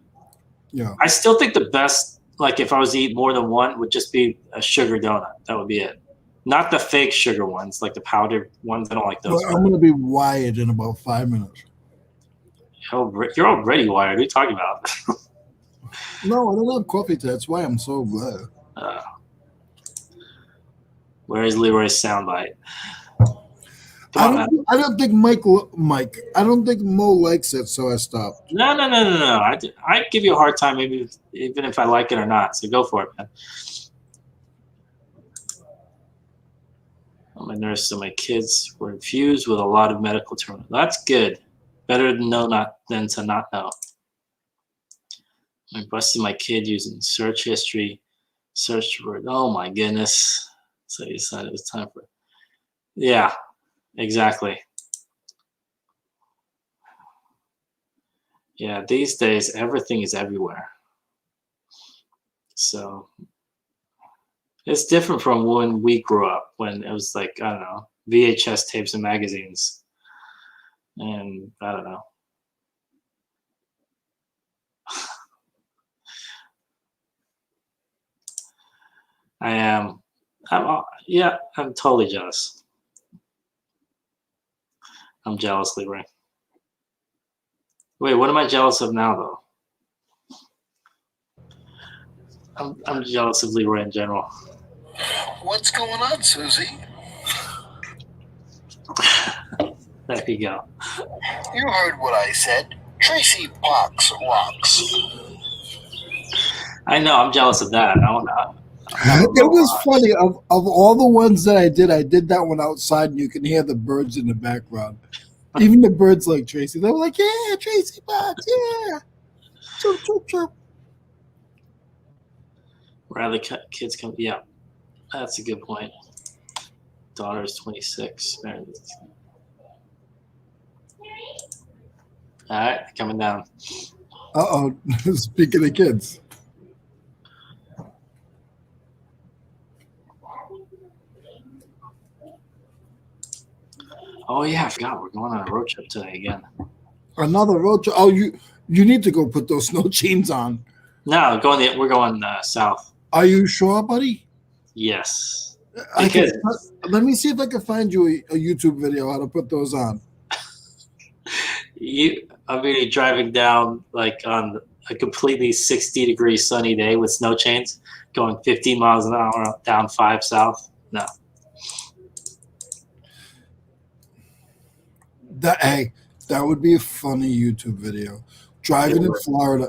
Yeah. I still think the best, like if I was to eat more than one, would just be a sugar donut. That would be it. Not the fake sugar ones, like the powdered ones. I don't like those. Well, I'm going to be wired in about 5 minutes. You're already wired. What are you talking about? No, I don't have coffee today. That's why I'm so glad. Where is Leroy's soundbite? I don't think Mike. I don't think Mo likes it, so I stopped. No. I give you a hard time, maybe even if I like it or not. So go for it, man. I'm a nurse, so my kids were infused with a lot of medical terminology. That's good. Better to know than to not know. I busted my kid using search history, search word. Oh my goodness. So he decided it was time for. Yeah, exactly. Yeah, these days everything is everywhere. So it's different from when we grew up, when it was like, I don't know, VHS tapes and magazines. And I don't know. I am. I'm totally jealous. I'm jealous, Leroy. Wait, what am I jealous of now, though? I'm jealous of Leroy in general. What's going on, Susie? There you go. You heard what I said. Tracy Pox rocks. I know. I'm jealous of that. It was funny. Of all the ones that I did that one outside, and you can hear the birds in the background. Even the birds like Tracy. They were like, "Yeah, Tracy Box, yeah." Chirp, chirp, chirp. Rather kids come. Yeah, that's a good point. Daughter's 26. All right, coming down. Uh-oh. Speaking of kids. Oh yeah, I forgot we're going on a road trip today again. Another road trip. Oh, you need to go put those snow chains on. No, we're going south. Are you sure, buddy? Yes. Let me see if I can find you a YouTube video how to put those on. I'm really driving down like on a completely 60-degree sunny day with snow chains, going 15 miles an hour down 5 south. No. That would be a funny YouTube video. Driving in Florida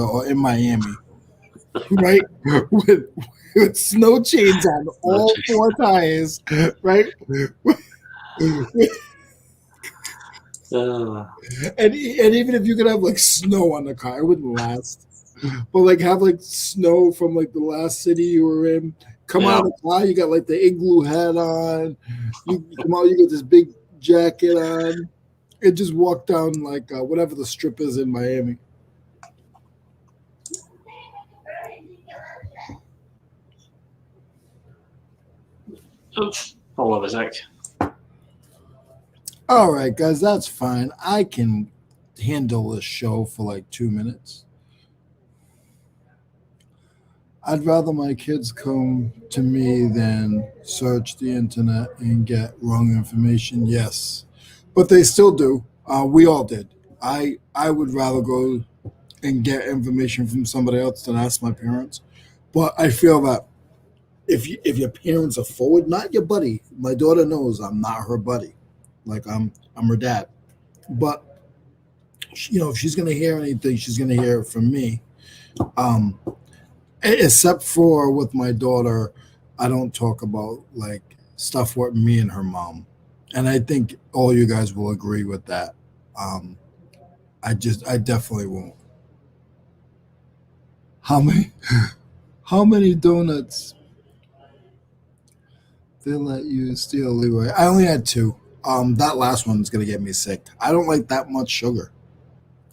or in Miami, right? with snow chains on all 4 tires, right? And even if you could have like snow on the car, it wouldn't last. But like have like snow from like the last city you were in. Come out of the car, you got like the igloo hat on. You come out, you got this big jacket on. And just walk down like whatever the strip is in Miami. Oops. Hold on a sec. All right, guys, that's fine. I can handle this show for like 2 minutes. I'd rather my kids come to me than search the internet and get wrong information. Yes, but they still do. We all did. I would rather go and get information from somebody else than ask my parents. But I feel that if your parents are forward, not your buddy. My daughter knows I'm not her buddy. Like I'm her dad. But if she's gonna hear anything, she's gonna hear it from me. Except for with my daughter, I don't talk about like stuff with me and her mom. And I think all you guys will agree with that. I definitely won't. How many donuts they let you steal, Leroy? I only had 2. That last one's gonna get me sick. I don't like that much sugar.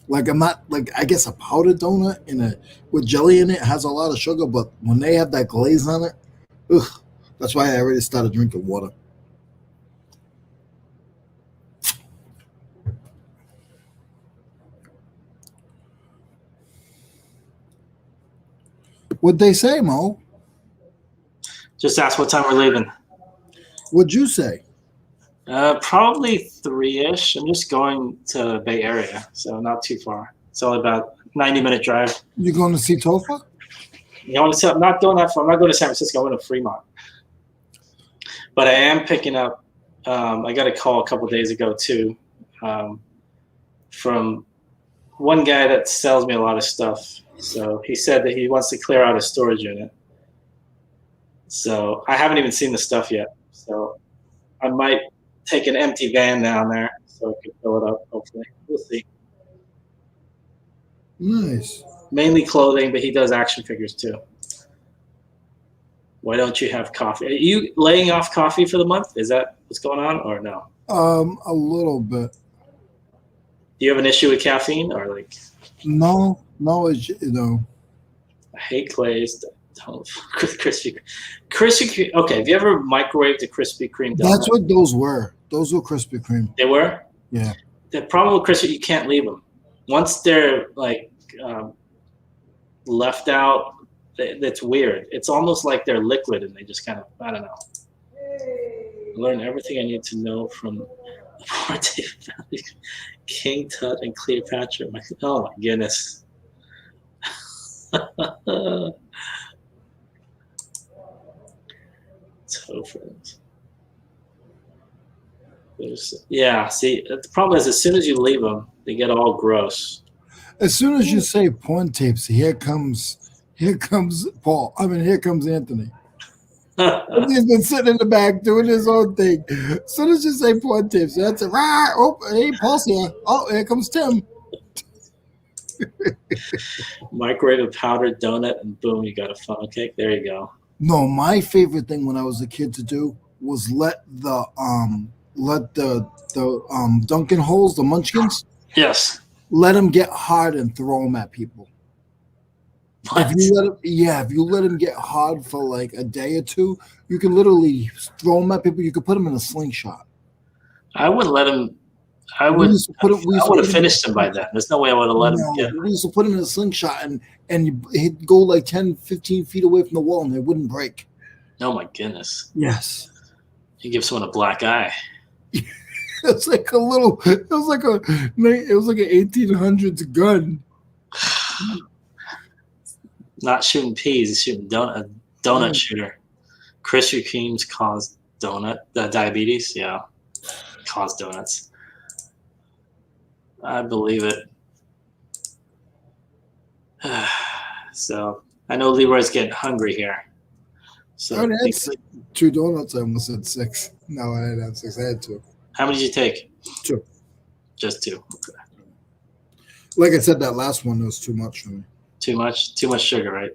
Like I'm not like I guess a powdered donut with jelly in it has a lot of sugar, but when they have that glaze on it, ugh, that's why I already started drinking water. What'd they say, Mo? Just ask what time we're leaving. What'd you say? Probably 3-ish. I'm just going to the Bay Area, so not too far. It's only about 90-minute drive. You going to see Tofa? You know, I'm not doing that. I'm not going to San Francisco. I'm going to Fremont. But I am picking up. I got a call a couple days ago too, from one guy that sells me a lot of stuff. So he said that he wants to clear out a storage unit. So I haven't even seen the stuff yet. So I might take an empty van down there so I can fill it up. Hopefully, we'll see. Nice. Mainly clothing, but he does action figures too. Why don't you have coffee? Are you laying off coffee for the month? Is that what's going on, or no? A little bit. Do you have an issue with caffeine, or like? No, it's, you know. I hate Clay's. Krispy Kreme. Okay, have you ever microwaved a Krispy Kreme donut? That's what those were. Those were Krispy Kreme. They were? Yeah. The problem with Krispy, you can't leave them. Once they're like left out, that's weird. It's almost like they're liquid and they just kind of, I don't know. I learned everything I need to know from the poor David Valley, King Tut, and Cleopatra. Oh my goodness. Yeah, see, the problem is as soon as you leave them, they get all gross. As soon as you say porn tapes, here comes Paul. I mean, here comes Anthony. He's been sitting in the back doing his own thing. As soon as you say porn tapes, that's it. Oh, hey, Paul's here. Oh, here comes Tim. Microwave a powdered donut, and boom, you got a funnel cake. There you go. No, my favorite thing when I was a kid to do was let the Dunkin' holes, the munchkins. Yes. Let them get hard and throw them at people. What? If you let them get hard for like a day or two, you can literally throw them at people. You could put them in a slingshot. I would let him. I would have finished him by then. There's no way I would have let him get. We used to put him in a slingshot and he'd go like 10, 15 feet away from the wall and they wouldn't break. Oh my goodness. Yes. You give someone a black eye. It was like an 1800s gun. Not shooting peas, he's shooting donut shooter. Krispy Kreme's cause diabetes. Yeah, cause donuts. I believe it. So I know Leroy's getting hungry here. So I had 2 donuts. I almost had 6. No, I didn't have 6. I had 2. How many did you take? 2. Just 2. Okay. Like I said, that last one was too much for me. Too much sugar, right?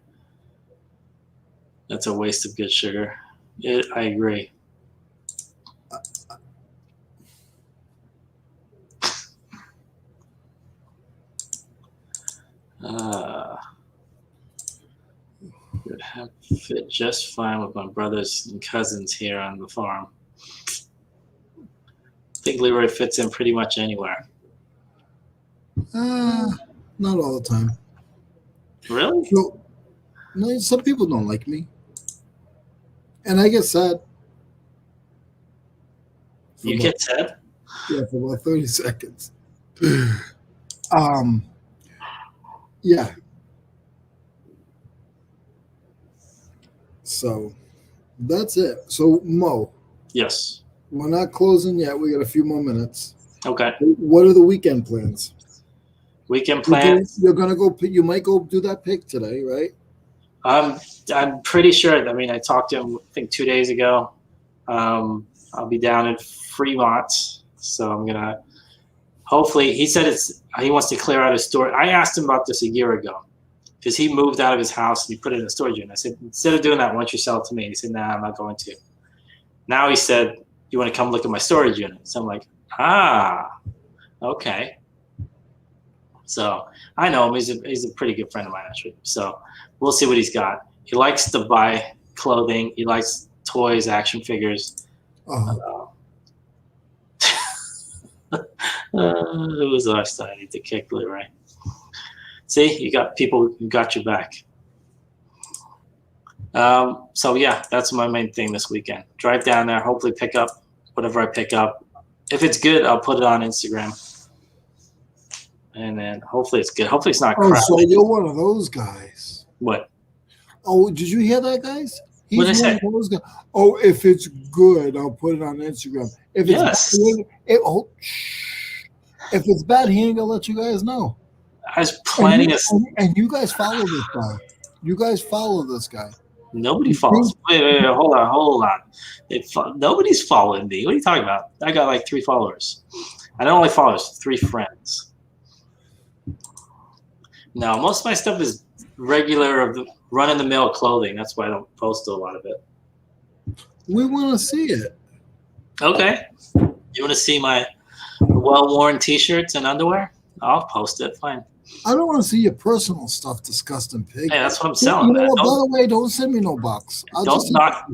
That's a waste of good sugar. I agree. Would have fit just fine with my brothers and cousins here on the farm. I think Leroy fits in pretty much anywhere. Not all the time. Really? No, some people don't like me. And I get sad. You get sad? Yeah, for about 30 seconds. Yeah. So that's it. So Mo. Yes. We're not closing yet. We got a few more minutes. Okay. What are the weekend plans? Weekend plans? You're gonna go. You might go do that pick today, right? I'm pretty sure. I mean, I talked to him, I think 2 days ago. I'll be down in Fremont, so I'm gonna. Hopefully, he said he wants to clear out his storage. I asked him about this a year ago because he moved out of his house and he put it in a storage unit. I said, instead of doing that, why don't you sell it to me? And he said, nah, I'm not going to. Now he said, you want to come look at my storage unit? So I'm like, okay. So I know him. He's a pretty good friend of mine, actually. So we'll see what he's got. He likes to buy clothing. He likes toys, action figures. Who was the last time I need to kick Leroy? See, you got people who got your back. So yeah, that's my main thing this weekend. Drive down there, hopefully pick up whatever I pick up. If it's good, I'll put it on Instagram. And then hopefully it's good. Hopefully it's not Oh, crap. so you're one of those guys. What? Oh, did you hear that, guys? What'd I He's one say? of those guys. Oh, if it's good, I'll put it on Instagram. If it's Yes. if it's bad, he ain't gonna let you guys know. There's plenty of. And you guys follow this guy. You guys follow this guy. Nobody follows. Wait, hold on. Nobody's following me. What are you talking about? I got like 3 followers. I don't only followers, 3 friends. No, most of my stuff is regular run-of-the-mill clothing. That's why I don't post a lot of it. We want to see it. Okay. You want to see my well-worn T-shirts and underwear? I'll post it. Fine. I don't want to see your personal stuff, disgusting pig. Hey, that's what I'm selling. You know what, by the way, don't send me no box. Don't knock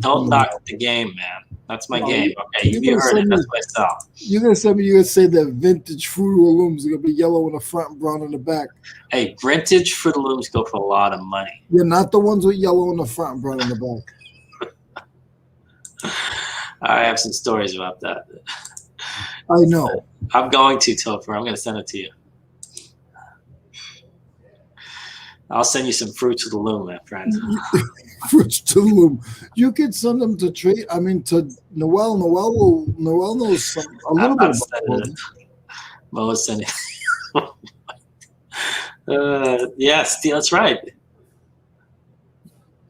the game, man. That's my game. Okay, you heard it. That's what I sell. You're gonna send me. You're gonna say that vintage Fruit Looms are gonna be yellow in the front and brown in the back. Hey, vintage Fruit Looms go for a lot of money. You're not the ones with yellow in the front and brown in the back. I have some stories about that. I know. I'm going to, Topher. I'm going to send it to you. I'll send you some fruits to the loom, my friend. Fruits to the loom. You could send them to trade. I mean, to Noel. Noel knows some, a little bit about it. Mo is sending. Yeah, that's right.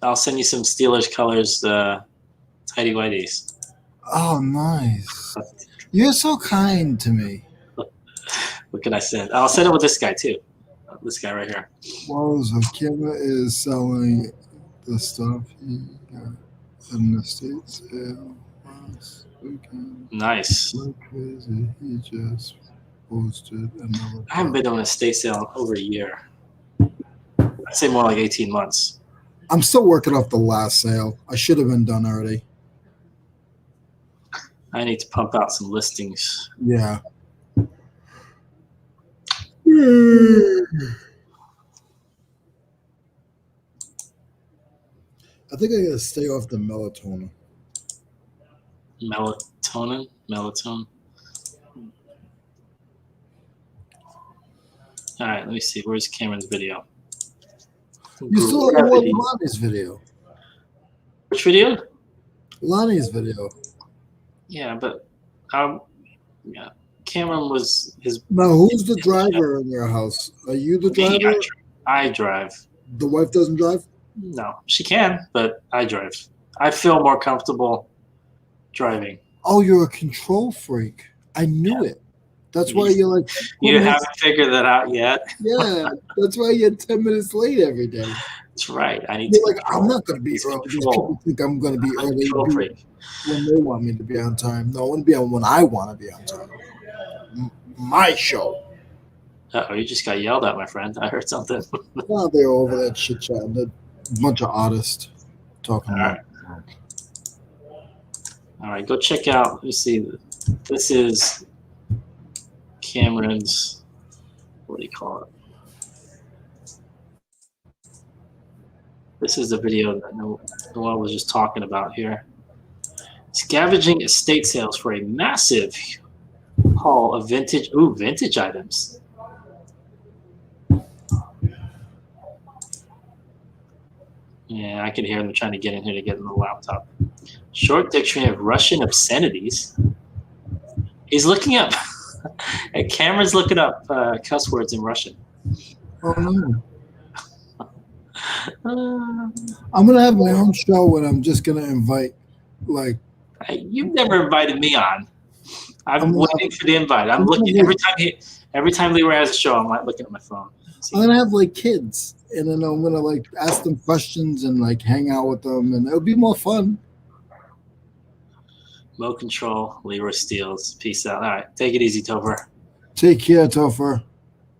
I'll send you some Steelers colors, tidy whities. Oh, nice. You're so kind to me. What can I send? I'll send it with this guy too. This guy right here. Well, so Kimba is selling the stuff he got in the States. Nice. So crazy. He just posted another. I haven't been to an estate sale in over a year. I'd say more like 18 months. I'm still working off the last sale. I should have been done already. I need to pump out some listings. Yeah. I think I gotta stay off the melatonin. Melatonin? Melatonin. All right, let me see. Where's Cameron's video? You still haven't watched Lonnie's video. Which video? Lonnie's video. Yeah, but yeah. Cameron was his. Now, who's the driver in your house? Are you the driver? I drive. The wife doesn't drive? No, she can, but I drive. I feel more comfortable driving. Oh, you're a control freak. I knew it. That's why you're like. You haven't figured that out yet. Yeah, that's why you're 10 minutes late every day. That's right. I need you're to. Like, I'm not going to be early. These people think I'm going to be early when they want me to be on time. No, I want to be on when I want to be on time. My show. Oh, you just got yelled at, my friend. I heard something. Well, they're over that chit chat. A bunch of artists talking about. All right, go check out. Let me see. This is Cameron's. What do you call it? This is the video that Noel was just talking about here. Scavenging estate sales for a massive haul of vintage items. Yeah, I can hear them trying to get in here to get in the laptop. Short dictionary of Russian obscenities. He's looking up. Cameron's looking up cuss words in Russian. Oh no. I'm gonna have my own show and I'm just gonna invite like. You've never invited me on. I'm waiting for the invite. I'm looking every time Leroy has a show. I'm like looking at my phone. I'm gonna have like kids, and then I'm gonna like ask them questions and like hang out with them, and it'll be more fun. Mo Control, Leroy Steals. Peace out. All right, take it easy, Topher. Take care, Topher.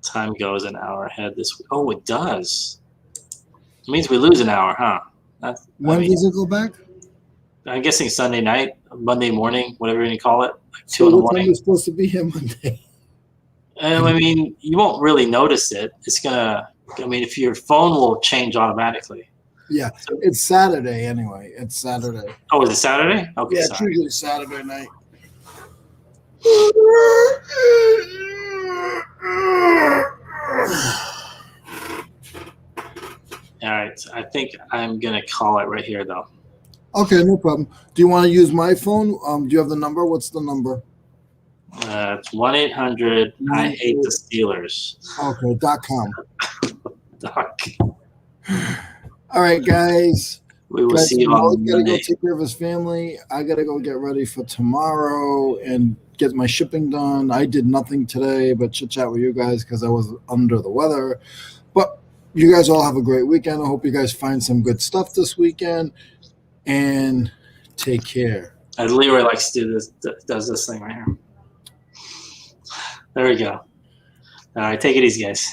Time goes an hour ahead this week. Oh, it does. It means we lose an hour, huh? When does it go back? I'm guessing Sunday night, Monday morning, whatever you call it, like 2 in the what morning. time you're supposed to be here Monday? I mean, you won't really notice it. It's gonna. I mean, if your phone will change automatically. Yeah, it's Saturday anyway. It's Saturday. Oh, is it Saturday? Okay, yeah, sorry. it's usually Saturday night. think I'm gonna call it right here though. Okay, no problem. Do you want to use my phone? Do you have the number? What's the number? It's 1-800. I hate the Steelers. Okay, .com. Doc. All right, guys. We will Guys, see you Mo's on gotta go Monday. take care of his family. I gotta go get ready for tomorrow and get my shipping done. I did nothing today but chit chat with you guys because I was under the weather. But you guys all have a great weekend. I hope you guys find some good stuff this weekend and take care. And Leroy likes to do this, does this thing right here. There we go. All right, take it easy, guys.